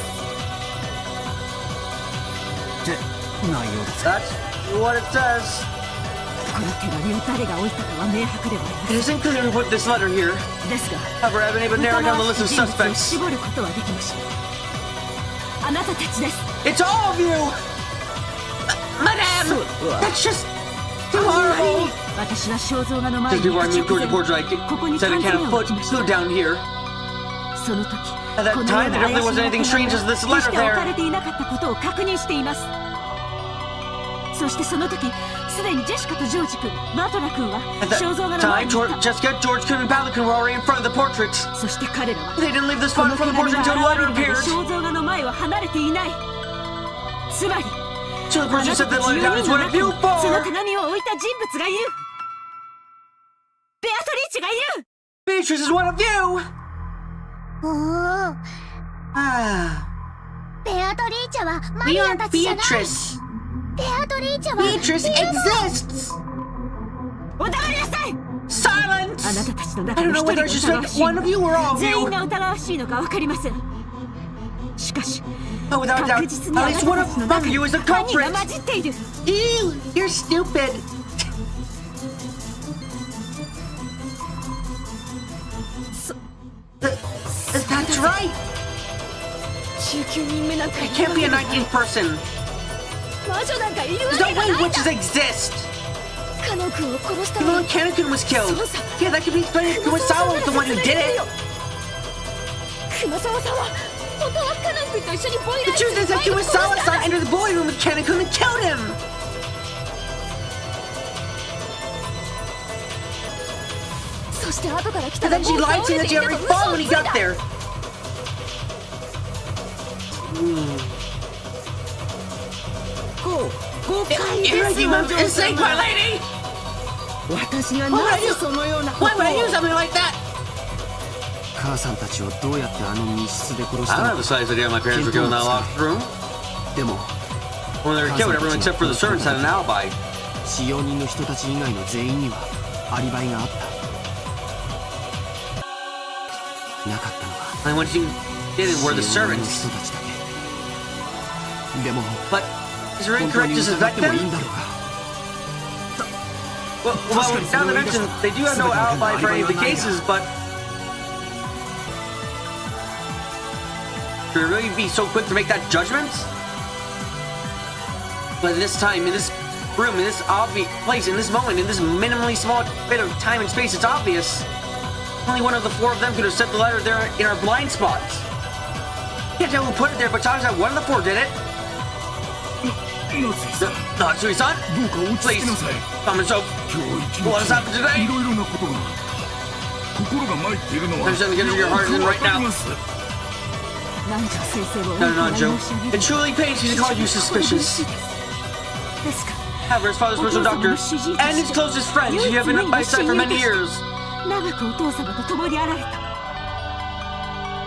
って内容だぜ。
That's what it says.
この手紙を誰が置いたかは明白ではあり
It isn't clear who put this letter here.
ません。ですが
However, I've been able to narrow down the list of
疑わしき人物を
suspects.
絞ることはできました。あなたたちです。
It's all of you! Madame! That's just too horrible!
私は肖像画の前
Just
に
before I
行
moved
く
towards the
直
portrait,
前
I
ここに
said I
缶
can't
詰を
put
置きました
food down here.
その時
At that
このよう
time,
な
there
怪
definitely
し
wasn't
い
anything
行い
strange as this
決し
letter
て置かれ
there.
ていなかったことを確認しています。そしてその時すでにジェシカとジョージ君、バトラ君は
At
肖像画
that
の前
time,
にい
George,
た。
Jessica, George, Kun, and Pelican were already in front of the portraits.
そして彼らは
They didn't leave the
こ
spot
の
in front
手
of the
紙
portrait
が
until the
現れ
letter
るまで
appeared.
肖像画の前は離れていない。つまり
So the
あ
person
な
who
た
said
た
that
ち
letter
4
down is
人の
what
中
it
に
you
その
for.
手紙を置いた人物がいる。ベアトリーチェがいる。
Beatrice is one of you.
おお、
Ah,
ベアトリーチェはマリ
we
ア
are
たちじゃない。
Beatrice.
ベアトリーチェは
Beatrice exists.
お黙りなさい。
Silence.
あなたたちの
I
中
don't
の
know
一人
whether
が
I should
疑わ
suspect
しい
one of you or all of
全員
you.
が疑わしいのか分かりません。しかし
But without a
確
doubt,
実に
at
あな
least
た
one
たちの
of
中
you
に
is a
犯人が
culprit.
混じっている。
Ew, you're stupid. That's right.
19人目なんかい
It can't be a 19th person.
魔女なんかいるわ
There's
け
no
が
way
ないんだ。
witches exist.
カノ君を殺したの
Even
に
when Kanekun was killed.
そうさ
Yeah, that could be explained if Kumasawa was the one who did it.
熊沢さんは本当はカノ君と一緒にボイ
The
ラー
truth is that
前に殺した
Kumasawa-san
んだ。
entered the boy room with Kanekun and killed him.
そして後から来た
And
ら
then
も
she
う
lied
倒
saying
れ
that
て
she
いた
already
と
fought
嘘を
when
つ
he
いた。
got there. Here you mistake, my lady.
私がなぜそのようなことを
Why would I do something like that?
母さんたちをどうやってあの密室で殺し
I
た
don't
の
have the
か。
slightest idea my parents were killed in that locked room.
でも
When they were killed, everyone except for the servants had an alibi.
使用人の人たち以外の全員にはアリバイがあった。なかったのは
The only ones who didn't were the
使用人の
servants.
人たちだけ。でも
But is it
本
really
当
correct
に
to
疑
suspect
ってもいい
them?
んだろうか。
Well, now that I mentioned, they do have no alibi for any of the cases, but should it really be so quick to make that judgment? But this time, in this room, in this obvious place, in this moment, in this minimally small bit of time and space, it's obvious. Only one of the four of them could have set the letter there in our blind spots. Can't tell who put it there, but chances are one of the four did it. Natsui-san, please, come and so. What has happened today? There's something getting your heart in right now. Nanjo, it truly pains me to call you suspicious. However, his father's personal doctor and his closest friend, you have been by his side for many years.
長くお父様と共にあられた。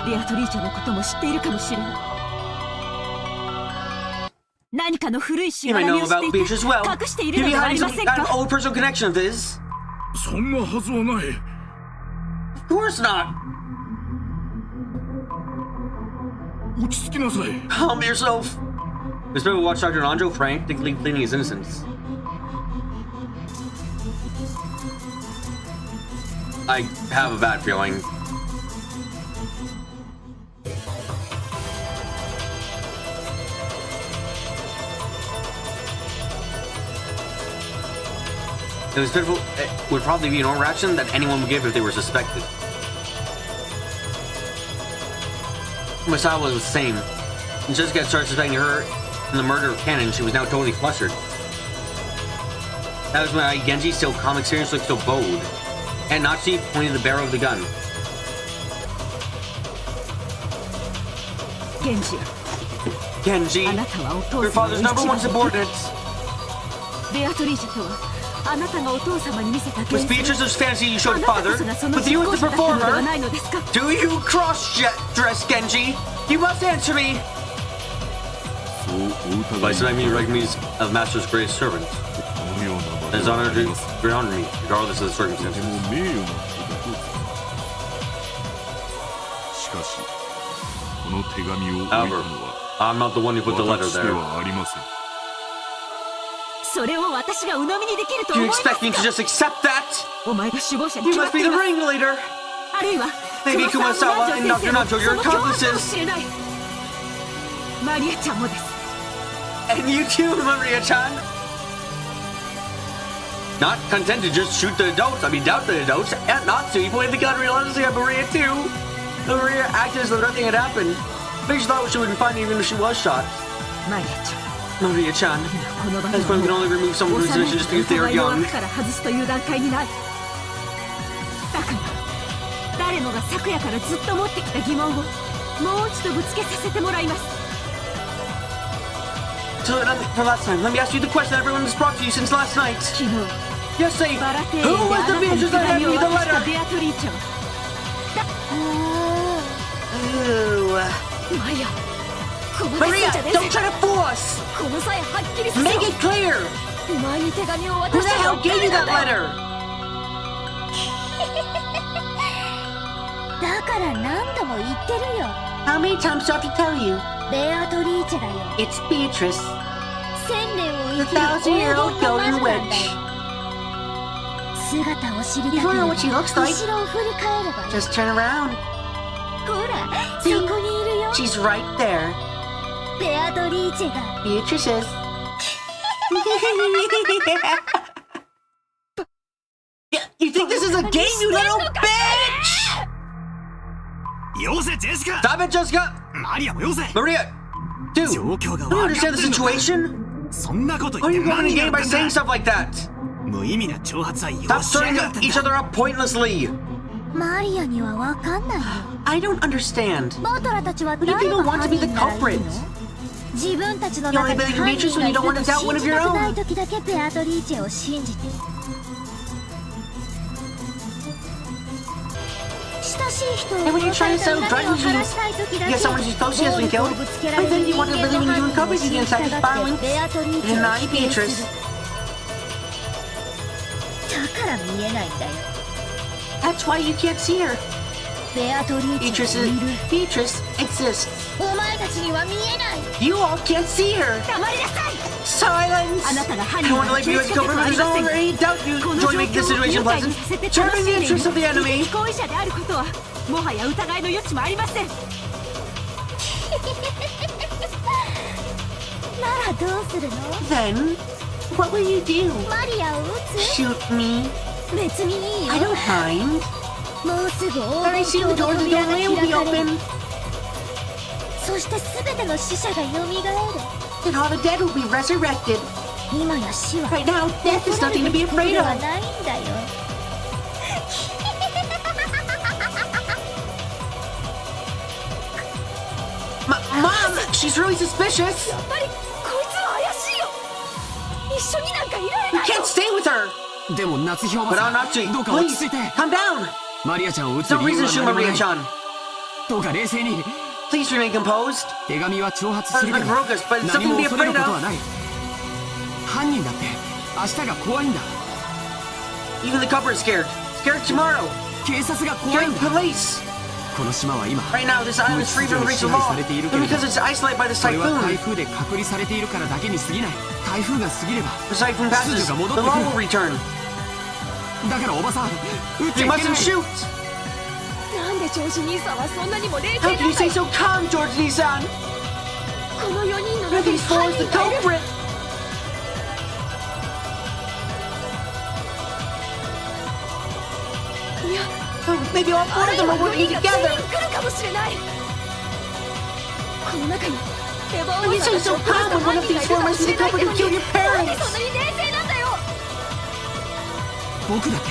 ベアトリーチェのことも知っているかもしれない。何かの古いしがらみをしていて隠しているのではありませんか？
An old personal connection of his.
そんなはずはない。
Of course not.
落ち着きなさい。
Calm yourself. This man will watch Dr. Nanjo frantically pleading his innocence. I have a bad feeling. It was pitiful. It would probably be an overreaction that anyone would give if they were suspected. Misawa was the same. When Jessica started suspecting her in the murder of Cannon, she was now totally flustered. That was when Genji's still calm experience looked so bold. And Nachi pointed the barrel of the gun. Genji, your father's #1 subordinate. Was Beatrice's fantasy you showed father, with you as the performer? Do you cross-dress Genji? You must answer me! By so I mean recognize of Master's greatest servant. It is honor to honor me, regardless of the circumstances. However, I'm not the one who put the letter there. Do you expect me to just accept that? You must be the ringleader! Maybe Kumasawa and Dr. Nanjo are your accomplices! And you too, Maria-chan! Not content to just shoot the adults, doubt the adults, and Natsu, he pointed the gun relentlessly at Maria too! Maria acted as though nothing had happened. Maybe she thought she wouldn't find even if she was shot. Maria-chan, this one can only remove someone who's position just because they are young. So, for last time, let me ask you the question that everyone has brought to you since last night. Yes, say, who was the Beatrice that handed me the letter? Maria, don't try to fool us! Make it clear! Who the hell gave you that letter? How many times do I have to tell you? It's Beatrice, the 1,000-year-old golden witch. You don't know what she looks like. Just turn around. See? She's right there. Beatrice is. You think this is a game, you little bitch? Stop it, Jessica! Maria! Dude, don't you understand the situation? Are you going to game by saying stuff like that? Stop stirring each other up pointlessly! I don't understand. Why do people want to be the culprit? You only believe in Beatrice when you don't want to doubt one of your own. And when you're trying to settle grudges because someone who's close to you has been killed, but then you want to believe in you and cover you against active violence, and not Beatrice. That's why you can't see her. Beatrice exists. You all can't see her. Silence! I don't want to let you guys go further. There's no longer any doubt you enjoy making the situation pleasant. Serving the interests of the enemy.
行為者であることはもはや疑いの余地もありません。
ならどうするの？
Then, what will you do?
マリアを撃つ？
Shoot me?
別にいいよ。
I don't mind.
もうすぐ
Very
黄
soon
金
the
鏡
doors
の
of the
扉が
doorway will
開
be
かれる。
open,
そして全ての死者がよみがえる。
and all the dead will be resurrected.
今や死は
Right now, death is nothing to be
恐れ
afraid
ることでは
of.
ないんだよ。
Mom, she's really suspicious.
やっぱりこいつは怪しいよ。一緒になんかいられ
We
ないよ。
can't stay with her.
でも夏日おば
But
さ
I'm not cheating.
ん、どうか落
Please,
ち着いて。
calm down.
マリアちゃんを撃つ
No
理由
reason
は
to shoot
何もない。
Maria-chan.
どうか冷静に。
Please remain composed.
手紙は挑発するけど
Husband broke us, but it's
何
something to
も
be
恐れる
afraid
ことは
of.
ない。犯人だって明日が怖いんだ。
Even the culprit is scared. Scared tomorrow.
警察が怖い
Scared
ん
of
だ。
police.
この島は今
Right now, this island is free from the reach of law. But because it's isolated by this
それは台
typhoon,
風で隔離されているからだけに過ぎない。台風が過ぎれば
the typhoon passes,
秩
the
序が戻って
law
く
will
る。
return.
だからおばさん撃っちゃ
You
いけな
mustn't
い。
shoot.
なんでジョージ兄さんはそんなにも冷静
How
な
can
の
you say so calm, George Lee-san?
この4人の
One of
中に
these four
犯
is the
人がいる。
culprit. Maybe all four
あ
of
るい
them
は
are
4
working
人が全
together.
員来るかもしれない。この中にエヴァ
How can you
王さん
say
たち
so
を殺
calm
した
when one
犯
of
人が
these
いるか
four
も
must
し
be
れ
the
ないって
culprit
の
who
に
killed your
なんで
parents?
そんなに冷静なんだよ。
僕だって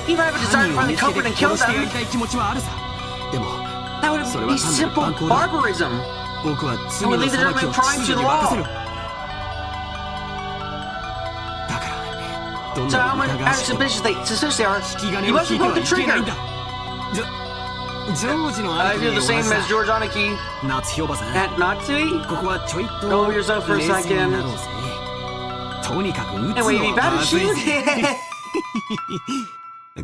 Even I have a desire
犯
to
人を
find
見
the
つけ
culprit and kill
て殺してやり
them.
たい気持ちはあるさ。でも
That would
それ
be
は単なる
simple
蛮行だ。
barbarism.
僕は罪
I
の
would leave the
裁き
government
を
crime
秩
to
序
the
に任せ
law.
る。だからどん
So
な
how
に
much
疑わ
how
しくも
suspicious they are,
引き金
you
を
must
引いて
pull
は
the
いけないん
trigger.
だ。ジョージの
I
兄貴
feel
に
the
同
same
じだ。
as George Aniki.
夏日おばさん、
At Natsui?
ここはちょいと
Calm yourself for a
冷静に
second.
なろうぜ。とにかく撃つ
Anyway,
の
it'd be
は
bad
ま
to
ずい
shoot.
ぜ。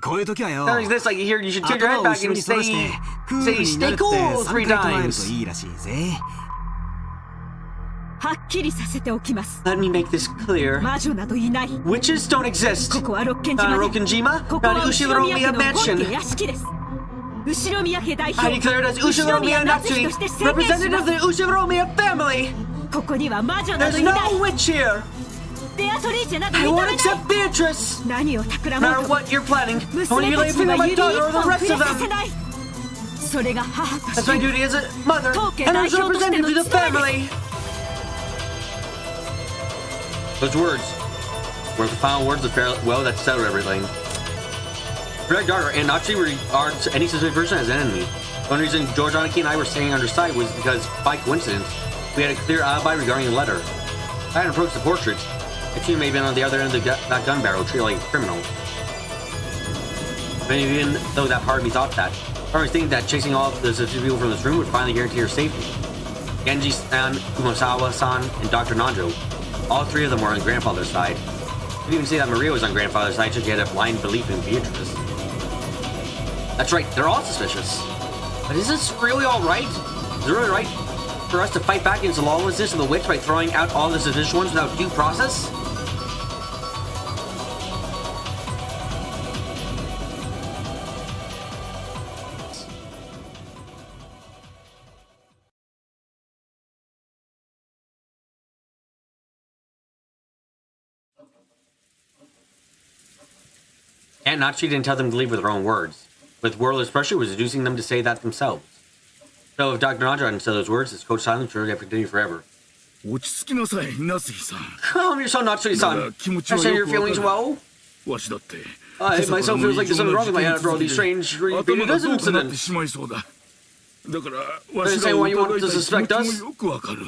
こういう時はよ。
Sounds like this, like here, you should tilt your
頭
head
を
back
後ろ
and
に反らして
say
クールにな
stay
るって
cool
3
3
回唱えると
times.
いいらしいぜ。
はっきりさせておきます。
Let me make this clear.
魔女などいない。
Witches don't exist.
ここは六軒
Not
島
in
で。
Rokenjima,
ここ
not
は
in
後ろ宮家
Ushiromiya
の本家
Mansion.
屋敷です。後宮家代
I
表
declare it as
後
Ushiromiya
夏日
Natsui,
として宣言し
representative
ま
of
す。
the Ushiromiya family.
ここには魔女など
There's
いない。
no witch here.
ベアトリーチェなど
I
認
won't
めない。
accept Beatrice.
何を企
No
も
matter
うと
what you're planning, I want
娘
you to
た
lay
ちに
finger
は
on my
指一
daughter or
本
the
触
rest
れ
of
させ
them.
ない。それが母と
That's
し
my
て
duty as a mother
当家
and
代
as
表として
representative
の
to the
務め
family. Those words were the final words of farewell that settled everything. Her daughter and Nachi regard any specific person as an enemy. The only reason George Aniki and I were staying on her side was because, by coincidence, we had a clear alibi regarding the letter. I hadn't approached the portrait. The team may have been on the other end of that gun barrel, treated like a criminal. But even though that part of me thought that, I was thinking that chasing all the people from this room would finally guarantee her safety. Genji-san, Kumasawa-san, and Dr. Nanjo, all three of them were on grandfather's side. You could even say that Maria was on grandfather's side, so she had a blind belief in Beatrice. That's right, they're all suspicious. But is this really all right? Is it really right for us to fight back against the lawlessness of the witch by throwing out all the suspicious ones without due process? And Nachi didn't tell them to leave with her own words. With wordless pressure, was inducing them to say that themselves. So if Dr. Nanjo hadn't said those words, his coach silence would have continued forever.
落ち着きなさい、ナスヒさん。
Calm yourself, Natsui-san. Understand your feelings well?
わしだって。
I myself feels like there's something wrong with my head after all these strange repeated incidents.
しまいそうだ。だからわ
Doesn't
し
say
が
why you
疑
want
いた
to
い気
suspect
持ち
us.
もよくわかる。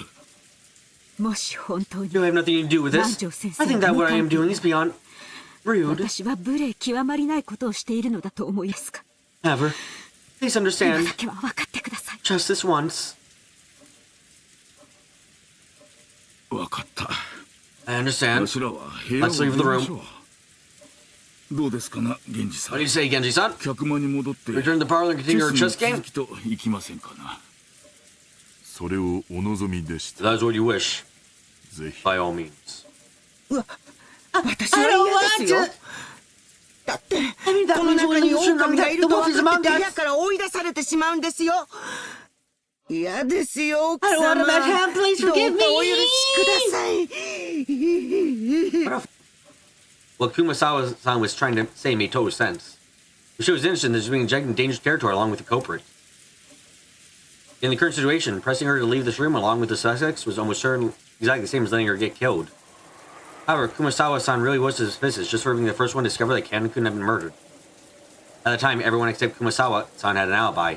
もし本当に
You have nothing to do with this. I think that what I am doing is beyond rude.
私は無礼極まりないことをしているのだと思いますか。
However, please
今
understand,
だけは分かってください。
just this once.
わかった。
I understand.
わしらは部屋を
Let's
出
leave the
ま
room.
しょう。どうですかな、源氏さ
What do
ん
you。say, Genji-san?
客間に戻って。
Return to the parlor and
チェ
continue our
スの
chess game?
続きといきませんかな。それをお望みでした。
That's what you wish,
ぜひ。
by all means.
私は嫌ですよ。だって、この中に狼がいると分かって部屋から追い出されてしまうんですよ。嫌ですよ、奥様。どうかお許しください。
What Kumasawa-san was trying to say made total sense. She was interested in this being injecting dangerous territory along with the culprit. In the current situation, pressing her to leave this room along with the suspects was almost certain exactly the same as letting her get killed. However, Kumasawa-san really was suspicious just for being the first one to discover that Ken couldn't have been murdered. At the time, everyone except Kumasawa-san had an alibi.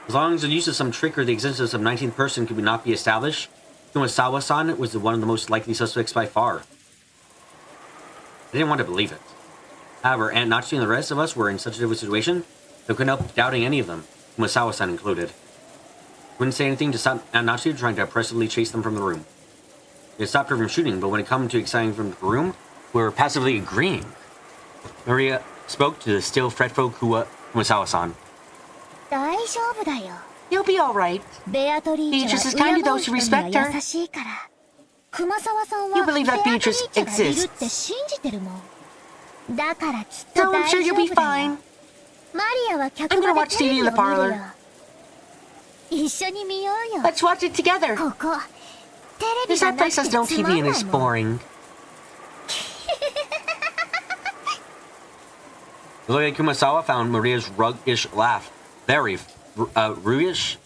As long as the use of some trick or the existence of a 19th person could not be established, Kumasawa-san was one of the most likely suspects by far. I didn't want to believe it. However, Aunt Natsu and the rest of us were in such a situation that we couldn't help doubting any of them, Kumasawa-san included. We wouldn't say anything to stop Aunt Natsu trying to oppressively chase them from the room. It stopped her from shooting, but when it came to exciting from the room, we were passively agreeing. Maria spoke to the still fretful Kumasawa-san.
You'll be alright. Beatrice is kind to those who respect her. You believe that Beatrice exists. So I'm sure you'll be fine. I'm gonna watch TV in the parlor. Let's watch it together. This place has no TV and it's boring.
Lawyer Kumasawa found Maria's roguish laugh very roguish.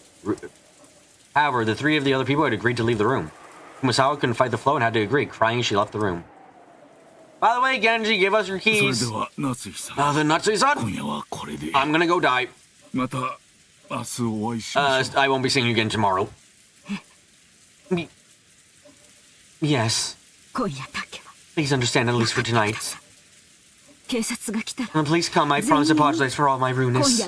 However, the three of the other people had agreed to leave the room. Kumasawa couldn't fight the flow and had to agree. Crying, she left the room. By the way, Genji, give us your keys. The Natsu-san. I'm gonna go die. I won't be seeing you again tomorrow. Yes. Please understand, at least for tonight. When police come, I promise to apologize for all my rudeness.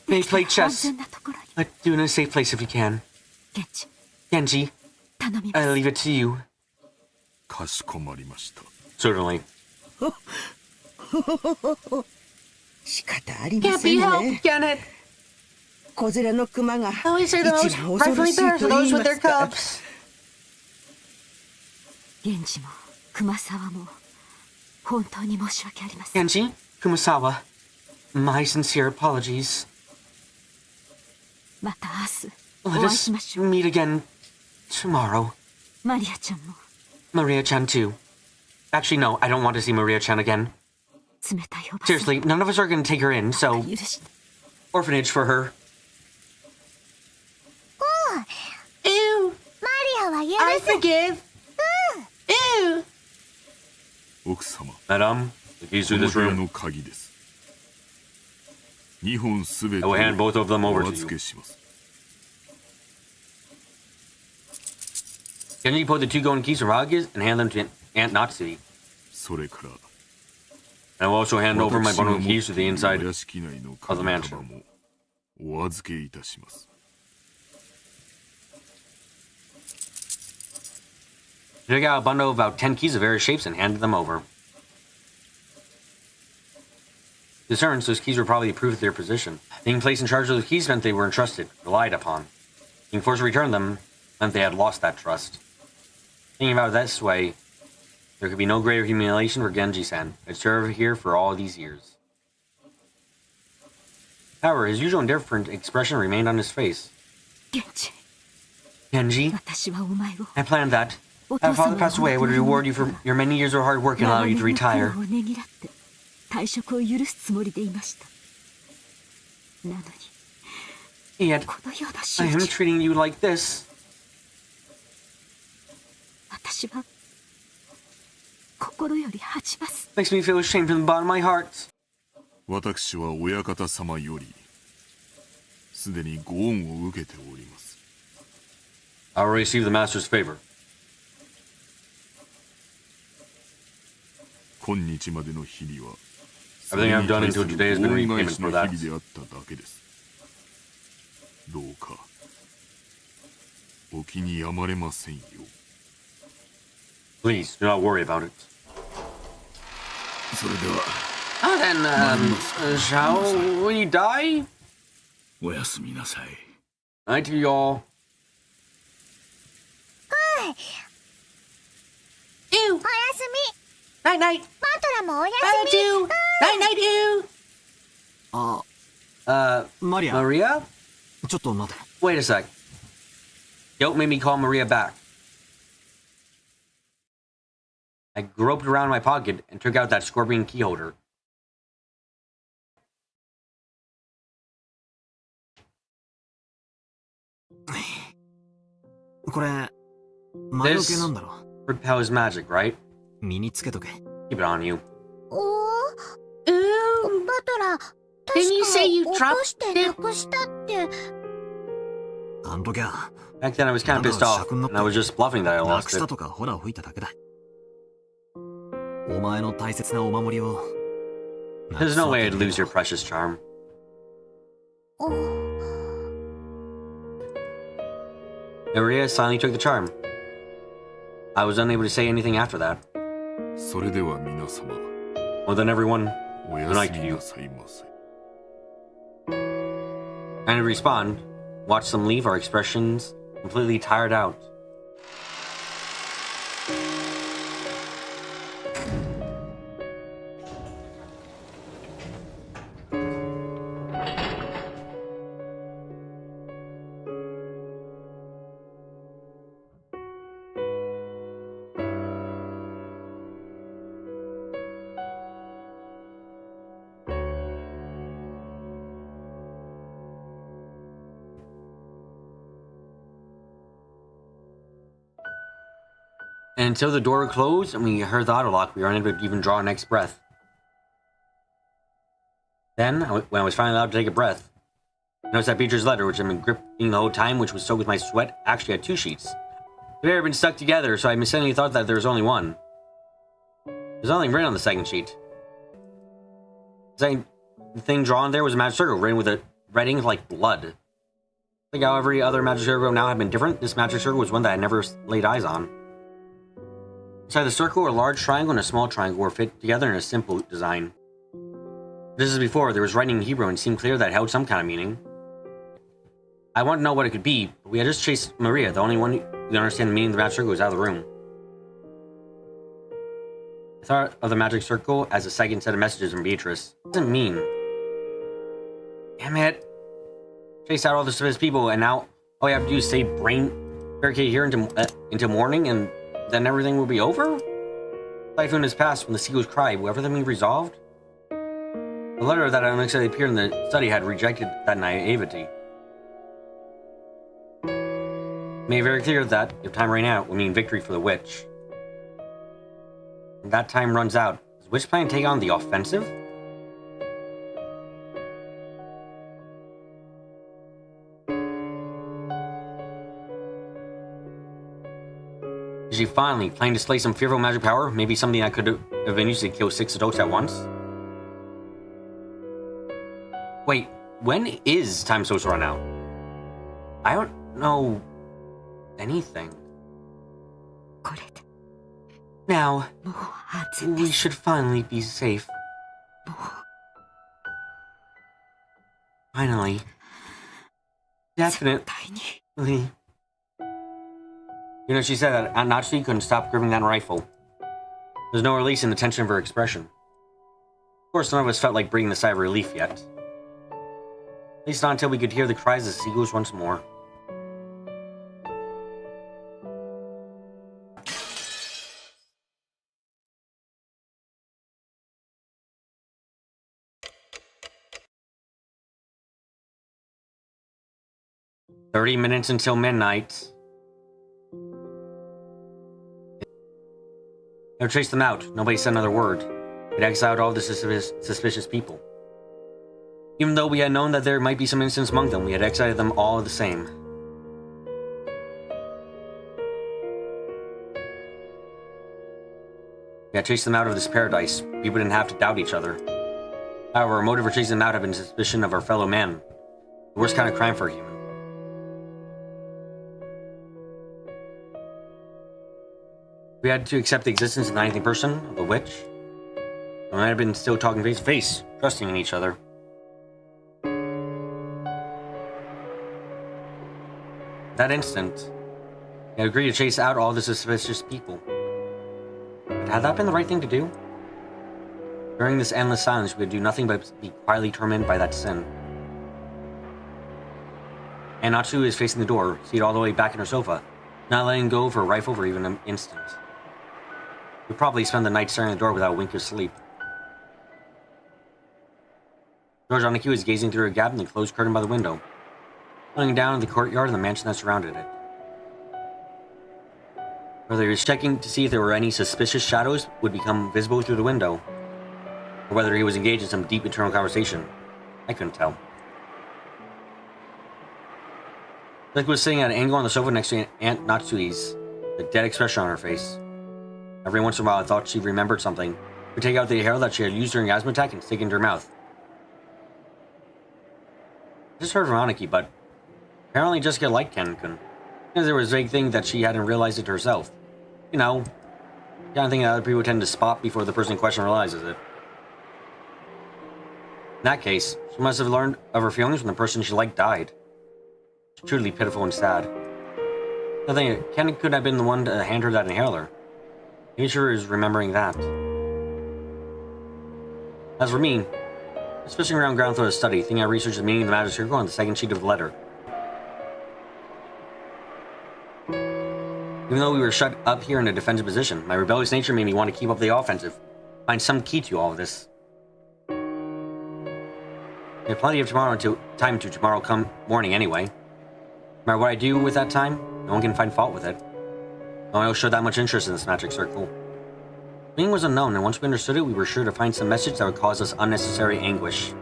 May play chess. But do it in a safe place if you can. Genji, I leave it to you. Certainly.
Can't be helped, Janet. Always say the most rightfully bears are those with their cubs.
Genji, Kumasawa, my sincere apologies. Let us meet again tomorrow. Maria-chan too. Actually, no, I don't want to see Maria-chan again. Seriously, none of us are going to take her in, so... Orphanage for her.
Ew. I forgive. Ew.
Madame, the keys to this room. I will hand both of them over to you. Genji put the two golden keys from Hages and hand them to Aunt Natsu. I will also hand over my bundle of keys to the inside of the mansion. She took out a bundle of about 10 keys of various shapes and handed them over. Discerned, those keys were probably proof of their position. Being placed in charge of those keys meant they were entrusted, relied upon. Being forced to return them meant they had lost that trust. Thinking about it this way, there could be no greater humiliation for Genji-san. I'd served here for all these years. However, his usual indifferent expression remained on his face. Genji, I planned that. After father passed away, I would reward you for your many years of hard work and allow you to retire. Yet, I am treating you like this. Makes me feel ashamed from the bottom of my heart. I will receive the master's favor. Everything I've done until today has been repayment for that. Please, do not worry about it. Oh, then, shall we die? Night to y'all.
Night night. Night night.
Maria?
ちょっと待て。
Wait a sec. Don't make me call Maria back. I groped around my pocket and took out that scorpion key holder. This repels magic, right? Keep it on you.
Didn't you say you dropped it?
Back then I was kind of pissed off, and I was just bluffing that I lost it. There's no way I'd lose your precious charm. Maria silently took the charm. I was unable to say anything after that. Well then everyone, good night to you. And to respond, watch them leave our expressions completely tired out. And until the door closed and we heard the auto lock, we were unable to even draw our next breath. Then, when I was finally allowed to take a breath, I noticed that Beatrice's letter, which I'd been gripping the whole time, which was soaked with my sweat, actually had 2 sheets. They had been stuck together, so I mistakenly thought that there was only one. There's nothing written on the second sheet. The second thing drawn there was a magic circle written with a red ink like blood. Like how every other magic circle now had been different, this magic circle was one that I never laid eyes on. Inside the circle, a large triangle and a small triangle were fit together in a simple design. Just as before, there was writing in Hebrew and it seemed clear that it held some kind of meaning. I wanted to know what it could be, but we had just chased Maria, the only one who could understand the meaning of the magic circle, was out of the room. I thought of the magic circle as a second set of messages from Beatrice. What does it mean? Damn it. Chased out all the suspicious people, and now all we have to do is stay brain barricade here into morning, and then everything will be over? Typhoon has passed when the seagulls cry. Will everything be resolved? The letter that unexpectedly appeared in the study had rejected that naivety. Made it very clear that if time ran out, would mean victory for the witch. When that time runs out, does the witch plan to take on the offensive? Is she finally planning to display some fearful magic power? Maybe something that could have been used to kill 6 adults at once? Wait, when is time supposed to run out? I don't know anything. Now, we should finally be safe. Finally. Definitely. You know, she said that Natsuki couldn't stop gripping that rifle. There's no release in the tension of her expression. Of course, none of us felt like breathing a sigh of relief yet. At least not until we could hear the cries of the seagulls once more. "30 minutes until midnight. Never chased them out. Nobody said another word. It exiled all the suspicious people. Even though we had known that there might be some innocence among them, we had exiled them all the same. We had chased them out of this paradise. People didn't have to doubt each other. However, our motive for chasing them out had been suspicion of our fellow man. The worst kind of crime for a human. We had to accept the existence of the 19th person, of the witch. We might have been still talking face to face, trusting in each other. That instant, he had agreed to chase out all the suspicious people. But had that been the right thing to do? During this endless silence, we would do nothing but be quietly tormented by that sin. And Natsu is facing the door, seated all the way back in her sofa, not letting go of her rifle for even an instant. We'd probably spend the night staring at the door without a wink of sleep. George Aniki was gazing through a gap in the closed curtain by the window, looking down at the courtyard and the mansion that surrounded it. Whether he was checking to see if there were any suspicious shadows would become visible through the window, or whether he was engaged in some deep internal conversation, I couldn't tell. Lick was sitting at an angle on the sofa next to Aunt Natsui's, a dead expression on her face. Every once in a while I thought she remembered something, would take out the hair that she had used during asthma attack and stick it into her mouth. I just heard from Aniki, but apparently Jessica liked Ken-kun, because there was a vague thing that she hadn't realized it herself. You know, the kind of thing that other people tend to spot before the person in question realizes it. In that case, she must have learned of her feelings when the person she liked died. It's truly pitiful and sad. The thing, Ken could have been the one to hand her that inhaler. Maybe she was remembering that. As for me, I was fishing around ground floor to study, thinking I researched the meaning of the magic circle on the second sheet of the letter. Even though we were shut up here in a defensive position, my rebellious nature made me want to keep up the offensive, find some key to all of this. We have plenty of time to tomorrow come morning anyway. No matter what I do with that time, no one can find fault with it. No one else showed that much interest in this magic circle. Meaning was unknown, and once we understood it, we were sure to find some message that would cause us unnecessary anguish.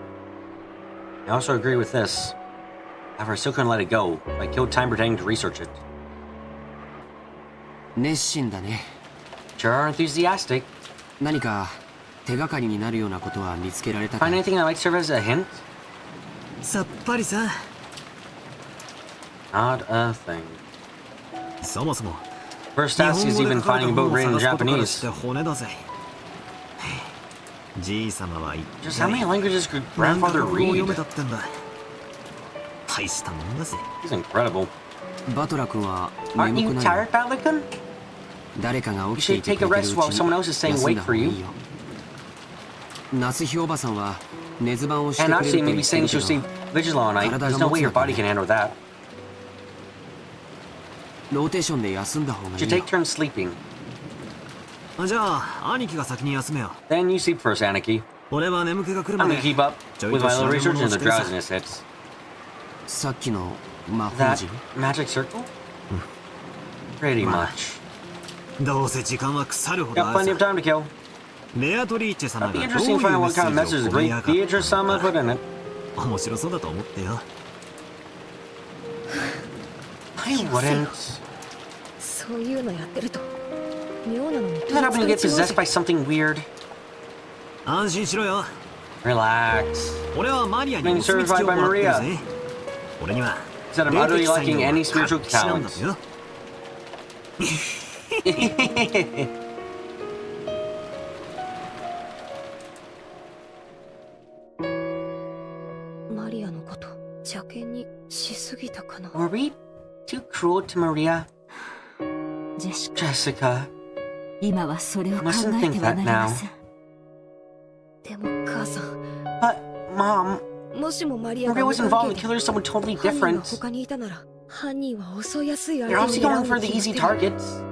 I also agree with this. However, I still couldn't let it go. I killed time pretending to research it.
熱心だね。
Sure are enthusiastic.
何か手がかりになるようなことは見つけられたか？
Find anything that might serve as a hint?
さっぱりさ。
Not a thing.
そもそも
First task is even finding a book written in Japanese.
骨だぜ。じいさまは一
Just how many languages could grandfather
読
read?
めたってんだ。大したもんだぜ。
He's incredible.
バトラ君は
Aren't
眠
you
くない？
tired, Badlick-kun?
誰かが
You
起きて
should
いて
take
く
a
れて
rest
るう
while
ち
someone
に
else is staying
休ん
awake
だ
for
方が
you.
いいよ。夏日おばさんは寝ず番をして
And
くれる
actually,
と言
maybe
って
saying
るけ
she'll
ど
stay vigilant all night. There's no way your body can handle that.
ローテーションで休んだ方がい
You
い
should
よ。
take turns sleeping.
じゃあ兄貴が先に休めよ。
Then you sleep first, Aniki.
俺は眠気が来る
I'm
ま
gonna
で
keep up with my little research and the drowsiness hits.
さっきの魔法
That
陣
magic circle? Pretty much.
どうせ時間は腐るほど
Got
あ
plenty
る
of
さ。
time to kill.
レアトリーチェ様
It'd be
がどう
interesting
いう
to find
メッ
what
セ
kind of
ージ
message
を
the
込め
great
やがった
Beatrice Sama put in it.
面白そうだと思ってよ。
I wouldn't.
そういうのやってると妙なのに
Does that happen to get possessed by something weird?
安心しろよ。
Relax.
俺はマリアに
Being
お墨付き
certified
を
by
もらってる
Maria.
ぜ。俺には
Said I'm
霊
utterly
的才
lacking
能
any
は
spiritual
格なんだ
talents.
よ。
マリアのこと邪険にしすぎたかな。
Were we too cruel to Maria?
ジェシカ、
Jessica.
今はそれを考
Mustn't
え
think
ては
that
なりません。
でも母さん、
But, Mom,
もしもマリアが
Maria
無
was
関
involved
係
in
で
killing someone totally
犯人が
different.
他にいたなら犯人は襲いやすい相
You're
手
obviously
を選
going
ぶ
for
に
the
決まっ
easy
てる。
targets.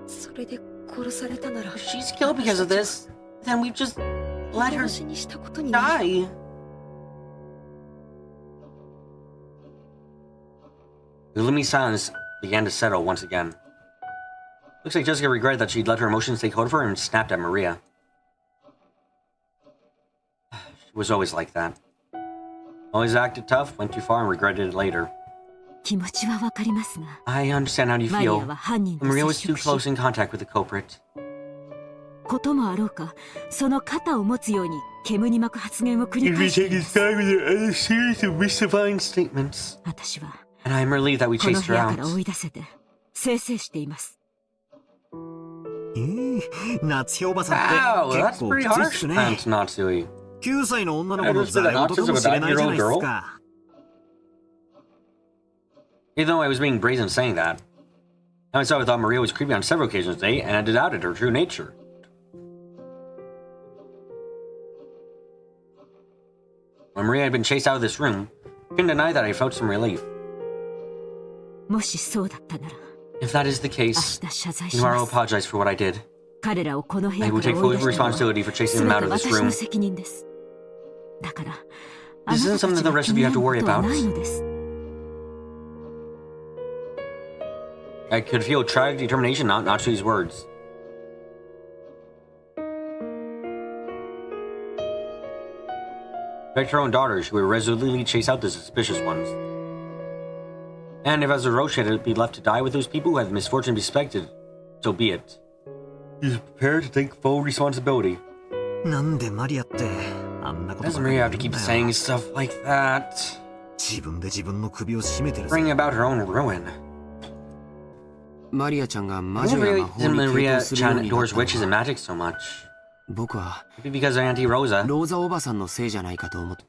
それで殺されたなら
If she's killed because of this, then we've just let her
殺しにしたことになる。
die. The gloomy silence began to settle once again. Looks like Jessica regretted that she'd let her emotions take hold of her and snapped at Maria. She was always like that. Always acted tough, went too far, and regretted it later.
気持ちはわかりますが、
I understand how you
マリア
feel.
は犯人と
Maria
接
was too
触し、
close in contact with the culprit.
こともあろうか、その肩を持つように煙に巻く発言を繰り
You've
返
been
してい
taking
ます。
side with her other series of misdefined statements.
私は
And I'm relieved that we
この
chased
部
her
屋から
out.
追い出せて、清々しています。
夏日おばさんって
Wow,
結
that's
構
pretty
きついっ
harsh.
すね。
That's not silly.
9歳の女の子のざれ言かもしれないじゃないですか。
Even though I was being brazen saying that, I myself thought Maria was creepy on several occasions today, and I doubted her true nature. When Maria had been chased out of this room, I couldn't deny that I felt some relief.
もしそうだったなら
If that is the
明
case,
日謝罪し
tomorrow
ま
I'll
す
apologize for what I did.
彼らをこの部
I
屋
will
から
take
追い
full
出したのは
responsibility for chasing
全
them
て
out of this
私の
room.
責任ですだからあ
This
な
isn't
たた
something
ち
the
が
rest
気
of
に
you
な
have to
るこ
worry
とは
about.
ないのです
I could feel tragic determination not to use words. Protect her own daughters, who would resolutely chase out the suspicious ones. And if as a Roche had to be left to die with those people who had the misfortune to be suspected, so be it. He's prepared to take full responsibility.
なんでマリアってあんなこと
Doesn't
ばかり
Maria
言
have
う
to
ん
keep
だよ。
saying stuff like that?
自分で自分の首を絞めてるぜ。
Bringing about her own ruin.
マリアちゃんが魔
I
女
never
や魔
reason
法に傾
Maria
倒するよう
Chan
になっ
adores
たの
witches and
は
magic so much.
僕は
Maybe because of Auntie Rosa.
ローザおばさんのせいじゃないかと思って。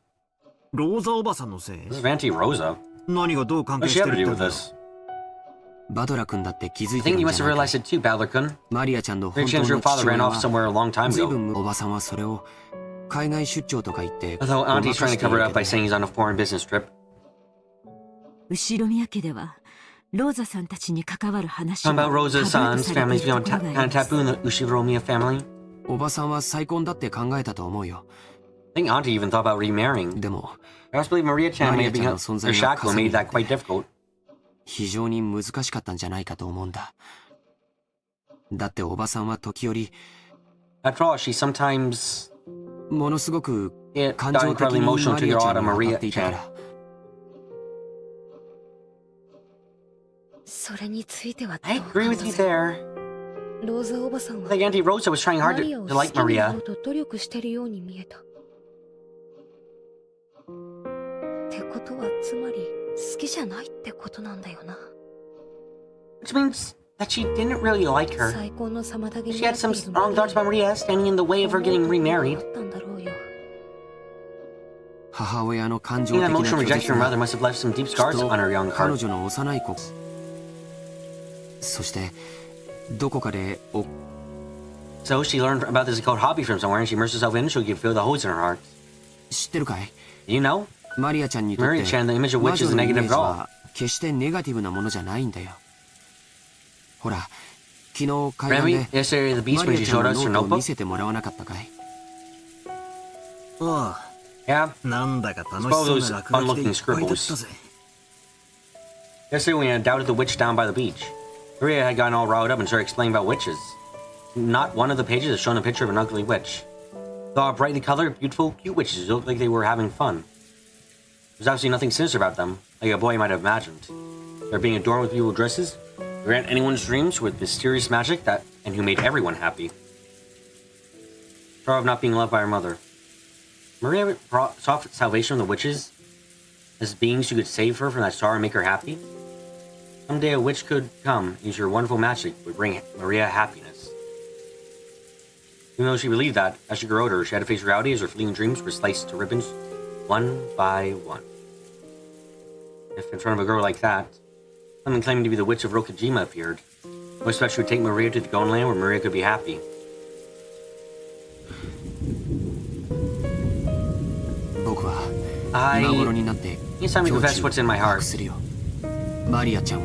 ローザおばさんのせい
This is Auntie Rosa.
何がどう関
What
係
does
し
she
て
have
る
to
っ
do
て
with
んだ
this?
バドラ君だって気づ
I
いて
think
る
you
ん
must
じ
have
ゃない
realized
か。
it too, Balder-kun.
マリアちゃんの
Your
本当
chance
の
your father
父
ran
親
off
は
somewhere a long time
随
ago.
分おばさんはそれを海外出張とか言って
Although
ごま
Auntie's
か
trying
し
to
てい
cover
る
it
け
up by
ど
saying he's on a foreign business trip.
後ろ宮家ではローザさんたちに関わる話
Talking
は
about
タブ
Rosa's
ーとさ
sons,
れてい
families
ると
become
ころがあ
kind
り
of
ます
taboo in the Ushiromiya family.
おばさんは再婚だって考えたと思うよ。
I think Auntie even thought about remarrying.
でも
I also believe Maria Chan may have become her shackle and made that quite difficult.
非常に難しかったんじゃないかと思うんだ。だっておばさんは時折
After all, she sometimes
ものすごく
get
感情
got
的
incredibly
に
emotional
マ
to
リ
your
アちゃん
daughter
に当た
Maria
っていたか
Chan.
ら。
それについては
I agree with you there.
ローザおばさんは
I think Auntie Rosa was trying
マ
hard
リアを
to
好
like
きにな
Maria.
ろうと努力してるように見えた。ってことはつまり好きじゃないってことなんだよな。
Which means that she didn't really like her.
再婚の妨げに
She
な
had
って
some
いる
strong thoughts about Maria standing in the way of her getting remarried.
だったんだろうよ。
母親の感情
Being
的
that
な
emotional
拒
rejection
絶
from her
が
mother must have left some deep
きっ
scars
と
on her young
彼
heart.
女の幼い子そしてどこかで
So she learned about this occult hobby from somewhere and she immersed herself in so she could feel the holes in her heart.
知ってるかい
You know?
マリアちゃんにとって
Maria Chan, the image of
魔
witch
女
isn't
のイメ
negative
ー
at
ジ
all.
は決してネガティブなものじゃないんだよ。ほら昨日海
Remember
岸
yesterday at the
で
beach
マ
when
リ
she
アちゃん
showed
の
us her
ノートを見
notebook?
せてもらわなかったかい？
ああ
Yeah.
なんだか楽し
Suppose
そう
those
な落書きで
fun-looking
いっぱいだったぜ。
Yesterday we doubted the witch down by the beach. Maria had gotten all riled up and started explaining about witches. Not one of the pages has shown a picture of an ugly witch. They all brightly colored, beautiful, cute witches who looked like they were having fun. There was absolutely nothing sinister about them, like a boy might have imagined. They're being adorned with beautiful dresses, who grant anyone's dreams with mysterious magic and who made everyone happy. Proud of not being loved by her mother. Maria sought salvation from the witches as beings who could save her from that sorrow and make her happy. Someday a witch could come, use her wonderful magic, would bring Maria happiness. Even though she believed that, as she grew older, she had to face reality as her fleeting dreams were sliced to ribbons, one by one. If in front of a girl like that, someone claiming to be the witch of Rokujima appeared, most especially would take Maria to the Golden Land where Maria could be happy.
僕は
I
今頃になって
It's time to confess what's in my
告
heart.
白するよ。マリアちゃんを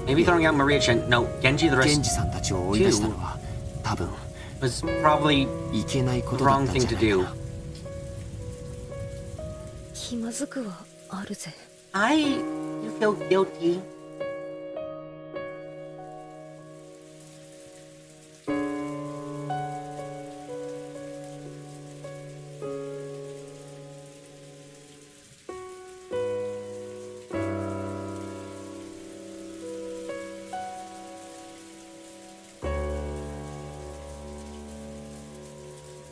Maybe throwing out Maria Chen, no, Genji the
ケン
rest
ジさんたちを追い出したのは多分
was probably
いけないこ
the
とだ
wrong
ったん
thing
じゃ
to
ない
do.
かな。
気まずくはあるぜ。
I feel guilty.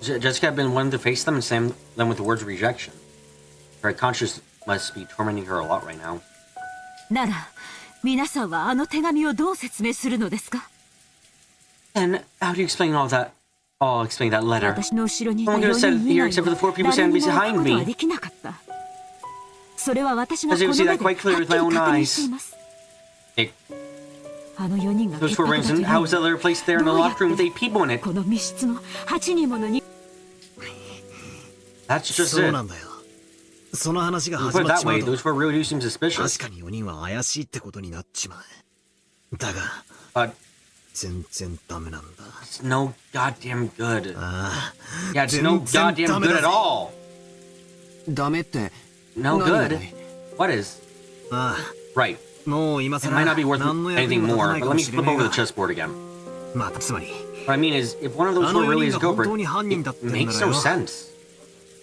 Jessica had been wanting to face them and slam them with the words of rejection. Her conscience must be tormenting her a lot right now.
なら皆さんはあの手紙をどう説明するのですか？
And how do you explain all that? Oh, explain that letter.
私の後ろにいた
No one could
4
have said
人
it
以
here
外
except for the 4 people
誰
standing
にも開
behind
くことは
me.
できなかった。それは私が
I
こ
was
の
able to
目
see
で
that
は
quite
っ
clearly
きり
with my own
確認してい
eyes.
ます。
It,
あの4人が
those
潔
4 rings,
白だという
and how was that letter placed there in the
どうやっ
locker room
て
with 8 people in it?
この密室の8人ものに
That's just
そう
it.
なんだよ。その話が
You
始
put it
まっ
that
ちまう
way,
と
those 4 really do seem suspicious.
確かに4人は怪しいってことになっちまう。だが
But
全然ダメなんだ。
it's no goddamn good.
ああ
Yeah, it's no
全然
goddamn
ダメ
good
だ
at
ぜ。
all.
ダメって
No
何がだ
good.
い？
What is?
あ
Right.
あもう今
It
更
might not be worth
何の役に
anything
も立た
more,
ない
but
か
let
も
me
しれ
flip
ねえ
over
が
the chessboard again.
まあつまり
What I mean is, if one of those
あ
four
の4
really
人
is
が本
Gilbert,
当に犯人だっ
it
てんな
makes
ら
no
よ
sense.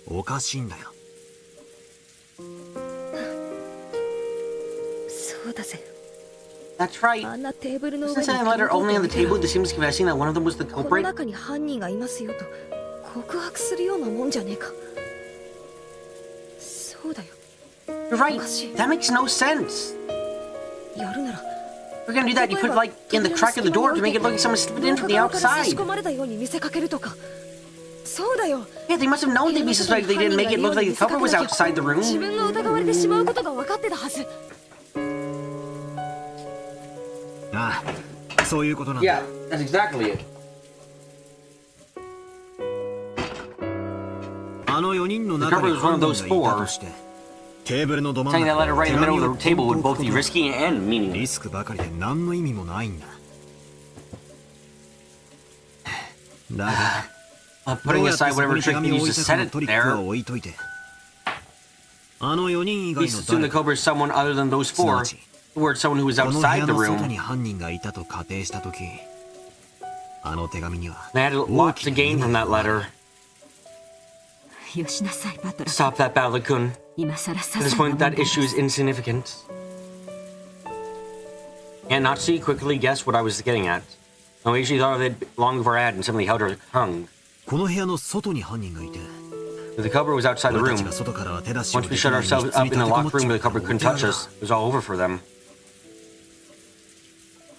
おかしいんだよ。
そうだぜ。
That's right.
あんなテーブルの
Since
上に
I letter only on the
ピン
table, this seems confessing that one of them was the
この
culprit.
中に犯人がいますよと告白するようなもんじゃねえか。そうだよ。
You're right. That makes no sense.
やるなら
If we're gonna do that, you put it like in the crack of the door to make it look like someone slipped in from the
側から差し
outside.
込まれたように見せかけるとか。そうだよ。
Yeah, they must have known they'd be suspected. They didn't make it look like the culprit was outside the
自
room.
分が疑われてしまうことが分かってたはず。
ああそういうことなんだ。
Yeah, that's exactly it.
あの4人の中
The
に
culprit was one
犯
of
人
those
がいた
four.
としてテーブルのど真ん
Saying that
中
letter right in the middle of the table would both be risky and
リ
meaningless.
スクばかりで何の意味もないんだ。だが
Putting
どうやって
aside
そこ
whatever
に手
trick
紙
they
を
used
置
to
いた
set
かの
it
トリックは
there,
置いといてあの4人以
we
外の
assume the
誰
culprit is someone other than those four, or someone who was
この部
outside
屋
the
の外
room.
に犯人がいたと仮定したときあの手紙には
They had
大
lots
き
to
な意
gain
味
from
が
that letter.
よしなさいバトラー。
Stop that, Balakun.
今さら
At
些
this
細な
point,
問
that
題で
issue is
す。
insignificant. And Natsuki quickly guessed what I was getting at. No, she thought of it long before I had and suddenly held her tongue.
この部屋の外に犯人がいて
But the culprit was outside the
俺た
room.
ちが外からは手出しを
Once
で
we
き
shut
ない密
ourselves
室
up
に
in
立
the
てこもっ
locked
ち
room
ゃ
where
っ
the
た
culprit
お
couldn't
手
touch
柄
us, it was all over for them.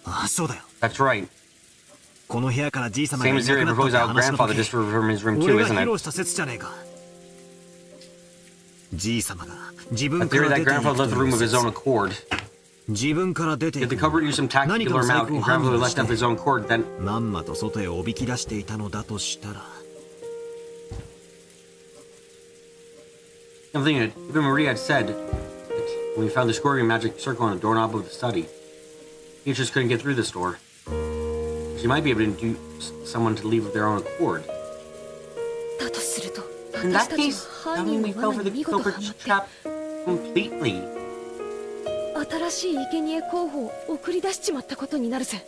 ああそうだよ
That's right.
この部屋からじいさまが
Same
い
as
な
Zuri
くなったって
proposed our
話の
grandfather
時
just from his room
俺
too,
が
isn't
披露
it?
した説じゃねえかじいさまが自分
The
か
theory
ら
that
出ていく
grandfather
と
left the
いう
room of his
説
own accord.
自分から出てい
If
く
the culprit used some
何か
tactical
の細
amount
工を
and
判
grandfather
断
left
して
of his own accord, then
まんまと外へおびき出していたのだとしたら
I'm thinking that even Maria had said that when we found the scoring magic circle on the doorknob of the study, he just couldn't get through this door. She might be able to induce someone to leave of their own accord.
だとすると
In
私
that
たち
case,
は
I
犯
mean
人
we
の
fell
罠
for
に
the
見事はま
culprit's
って
trap completely.
新しい生贄候補を送り出しちまったことになるぜ。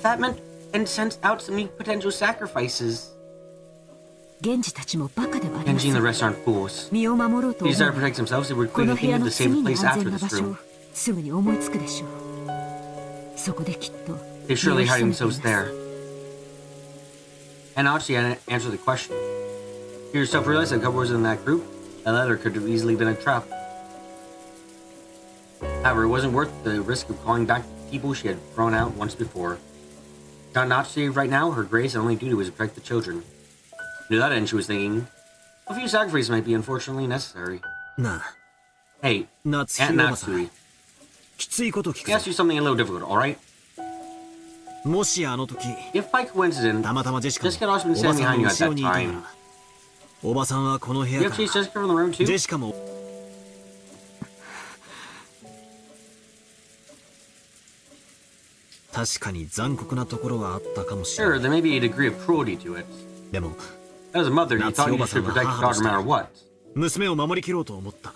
That meant and sent out some new potential sacrifices.
源氏たちもバカではありませ
Genji and the
ん。
rest aren't fools.
身を守ろうと
They
思
desire
え
to protect themselves. They were
この
quickly
部屋
thinking
の
to
次
save the
に
place
安
after
全な
this
場所
room.
をすぐに思いつくでしょう。そこできっと
They're surely
身を
hiding
潜め
themselves
ています
there. And actually, I didn't answer the question. You yourself realized that Cobra was in that group? That letter could have easily been a trap. However, it wasn't worth the risk of calling back people she had thrown out once before. Not saved right now, her grace and only duty was to protect the children. To that end, she was thinking, a few sacrifices might be unfortunately necessary.
なあ
Hey,
夏
Aunt
日おばさん
Natsui,
きついこと聞
let me
く
ask
ぞ
you something a little difficult, alright?
もしあの時
If by coincidence,
たまたまジェシカ
Jessica
も
had also been
おば
standing
さん
behind
の
you at
後ろ
that
にいたな
time,
らおばさんはこの部
you
屋
have
か
chased
ら
Jessica from the room
ジ
too?
ェシカも確かに残酷なところはあったかもしれ
Sure,
ない
there may be a degree of cruelty to it.
でも
As a mother, you thought you should protect your daughter no matter what.
娘を守りきろうと思った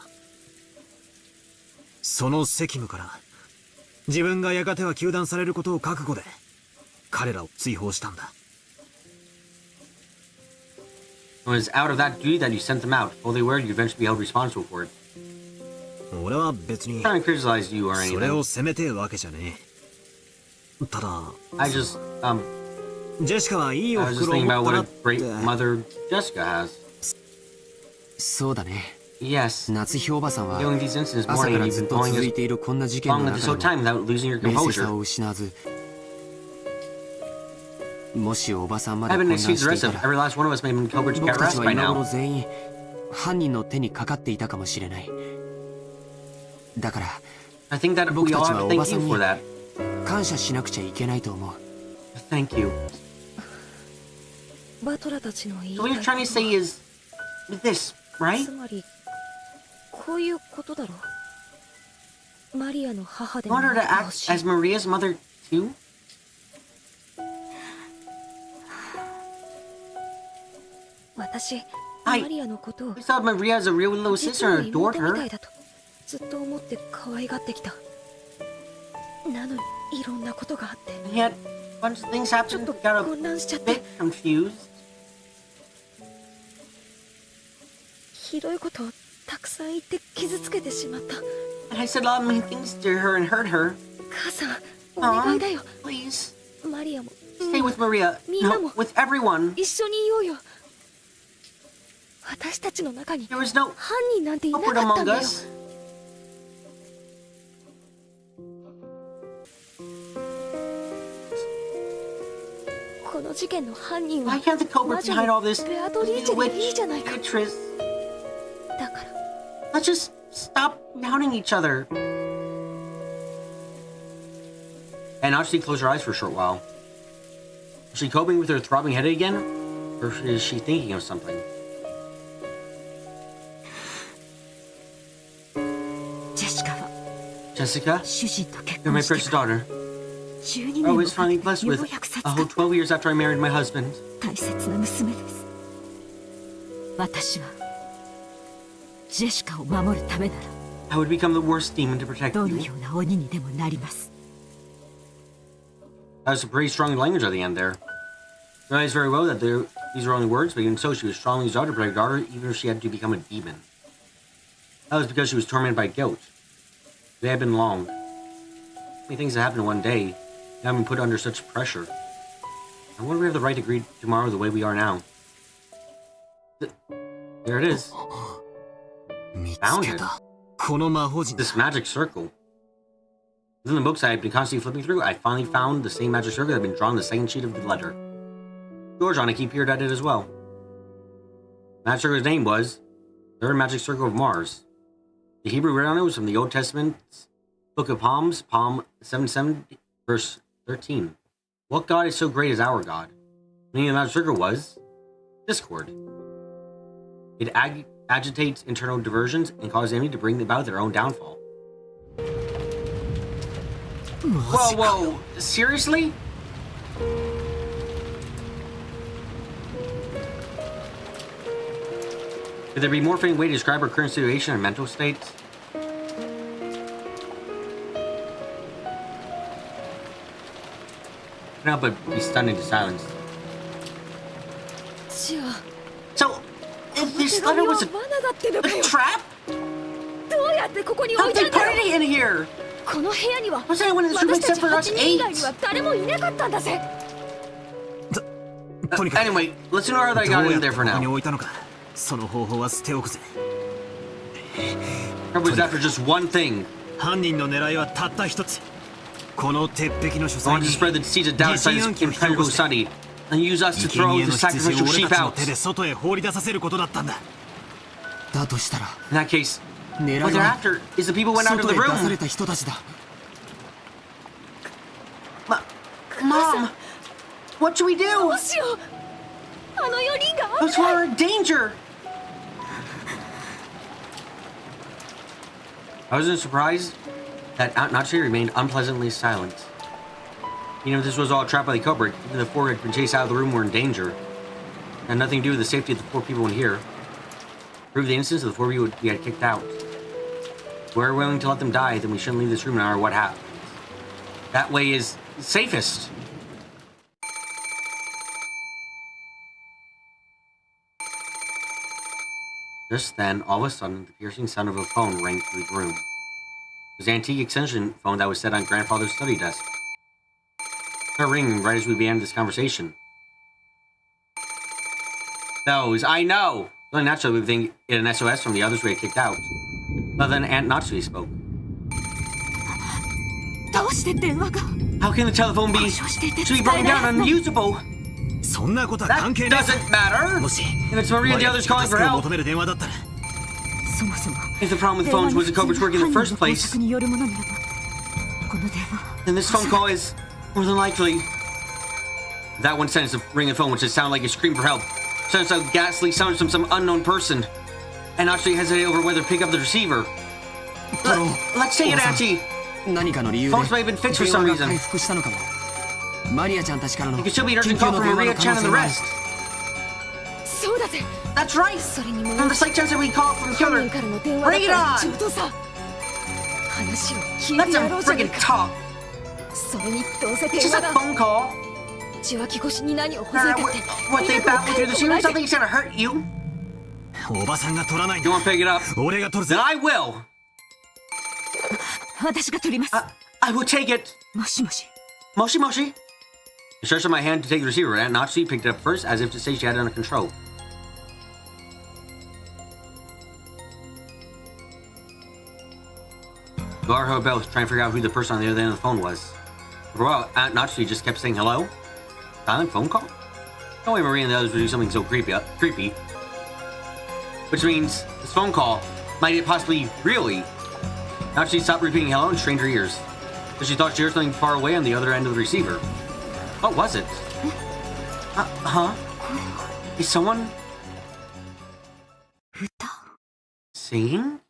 その責務から自分がやがては糾弾されることを覚悟で彼らを追放したんだ
It was out of that duty that you sent them out. All they were, you eventually be held responsible for it.
俺は別に
I'm not trying to criticize you or
それを
anything.
責めてえわけじゃねえただ
I just,
ジェシカはいいお
I was just
袋を
thinking
持
about
ったな
what
っ
a great
て
mother Jessica has.
そうだね。
Yes,
夏日おばさんは
dealing with these incidents
朝
morning
か
and
らず
you've
っ
been
と
going
続い
as
ているこんな事件
long
の
at this
中
whole
でも
time without losing your
冷静さ
composure.
を失わずもしおばさんまで
I've
混
been
乱して
excused the
い
rest
た
of
ら
every last one of us may have been culprits to
僕
get
たち
arrested
は
by
今
now.
頃全員犯人の手にかかっていたかもしれない。だから
I think that
僕
we
た
all
ち
have
は
to
おば
thank
さ
you
ん
for
に
that.
感謝しなくちゃいけないと思う。
Thank you.
バトラたちの言い
So what you're
た
trying
い
to say is this,
つ
right?
まりこういうことだろう。マリアの母で
You
も
want her
な
to
ってほ
act
しい。
as Maria's mother too?
私、
はい
マリアのことを
We thought Maria as a real little
実
sister
の
and
妹
adored
みた
her.
いだとずっと思って可愛がってきた。なのにいろんなことがあって
And yet, a bunch of things
ちょっ
happened.
と
Got a
混乱しちゃって
bit confused.
ひどいことをたくさん言って傷つけてしまった。
And I said a lot of mean things to her and hurt her.
母さん、お願いだよ。
Please,
マリアも
stay with Maria.
みんな
No,
も
with everyone.
一緒にいようよ。私たちの中に
There was no
犯人なんていなか
culprit
ったん
among
だよ。
us.
この事件の犯人
Why
は
can't the culprit
魔女
behind all
の
this
ベアトリー
be
チ
the
ェでいい
witch,
じゃないか。
Beatrice?
だから
Let's just stop doubting each other. And Ashley closed her eyes for a short while. Is she coping with her throbbing headache again? Or is she thinking of something? Jessica? You're my first daughter. I was finally blessed with a whole 12 years after I married my husband.
大切な娘です。私はジェシカを守るためなら
I would become the worst demon to protect
どの
you.
ような鬼にでもなります。
That was some pretty strong language at the end there. I realized very well that these were only words, but even so, she was strongly resolved to protect her daughter, even if she had to become a demon. That was because she was tormented by guilt. They had been long. Many things that happened in one day, now been put under such pressure. I wonder if we have the right to greet tomorrow the way we are now. There it is. Found it.
この魔法陣
This magic circle. Within the books I had been constantly flipping through, I finally found the same magic circle that had been drawn on the second sheet of the letter. George on it, he peered at it as well. The magic circle's name was Third Magic Circle of Mars. The Hebrew written on it was from the Old Testament's Book of Psalms, Psalm 77, verse 13. What God is so great as our God? The meaning of the magic circle was discord. It agitates internal diversions and causes the enemy to bring about their own downfall. Whoa, whoa, seriously? Could there be a more fitting way to describe her current situation and mental state? Couldn't help but be stunned into silence. So, if this letter was a trap? How'd they put it in here?
この部屋には
Was anyone in this room
私た
except
ち
for us
8人以外
eight?
には誰もいなかったんだぜ。
Anyway, let's ignore that I got it in there for
ここに
now.
置いたのか。その方法は捨ておくぜ。
Or was that for just one thing?
犯人の狙いはたった一つ。この鉄壁の書
I
斎
want
に
to spread the seeds of doubt inside this impenetrable study and use us to
生
throw
贄
the
の羊
sacrificial
を俺
sheep
たちの
out.
手で外へ放り出させることだったんだ。
だとしたら
In that case,
狙
what
い
they're
は
after is the people who went out of
外
the
へ出され
room.
た人たちだ。
Mom, what should we
ど
do?
うしよう。あの4人が
Those who are in danger. I wasn't surprised that Aunt Natsuki remained unpleasantly silent. Even if this was all a trap by the culprit, even the four who had been chased out of the room were in danger. It had nothing to do with the safety of the four people in here. Prove the innocence of the four people we had kicked out. If we're willing to let them die, then we shouldn't leave this room no matter what happens. That way is safest. Just then, all of a sudden, the piercing sound of a phone rang through the room. It was the antique extension phone that was set on Grandfather's study desk. It started ringing right as we began this conversation. Those, I know! Well, naturally, we would think it an SOS from the others we had kicked out. But then Aunt Natsuki spoke.
どうして電話が
How can the telephone be? Should be broken down and unusable?
そんなことは
That
関係ない。
doesn't matter.
もし
If it's Maria and the others calling
助
for
けを
help.
求める電話だったら、
そもそも
If the problem with phones was the culprits working in the first place,
によるものならばこの電話
then this phone call is more than likely. That one sentence of ring a phone, which would sound like a scream for help, sounds like ghastly sounds from some unknown person, and actually hesitate over whether to pick up the receiver. Let's take it, Auntie.
何かの理由で
Phones may have been fixed for
電
some
話が
reason.
回復したのかも。マリアちゃんたちからの
It could still be an
緊
urgent
急
call
の
from
電話
Maria
の可
Chan
能
and
性
the
もある。
rest.
そうだぜ。
That's right.
それにも
On the slight chance that we call from
犯
killer.
人からの電話だ
Bring
っ
it
たら
on.
ちょうどさ。話を聞い
Let
てや
them
ろうじゃねえ
friggin'
か。
talk.
それにどうせ
It's
電
just
話
a
だ。
phone call.
受話器越しに何をほざいたって。
What they found through the screen? Something's gonna hurt you.
おばさんが取らないん
You
だ。
want to pick it up?
俺が取るぜ
Then。I will.
私が取ります。
I will take it.
もしもし
Moshi Moshi. I stretched out my hand to take the receiver, and Natsuki picked it up first, as if to say she had it under control. Gar heard bells, trying to figure out who the person on the other end of the phone was. For a while, Aunt Natsuki just kept saying hello. Silent phone call? No way Maria and the others would do something so creepy. Which means this phone call might it possibly really. Natsuki stopped repeating hello and strained her ears. But she thought she heard something far away on the other end of the receiver. What was it? Huh? Is someone
歌
singing?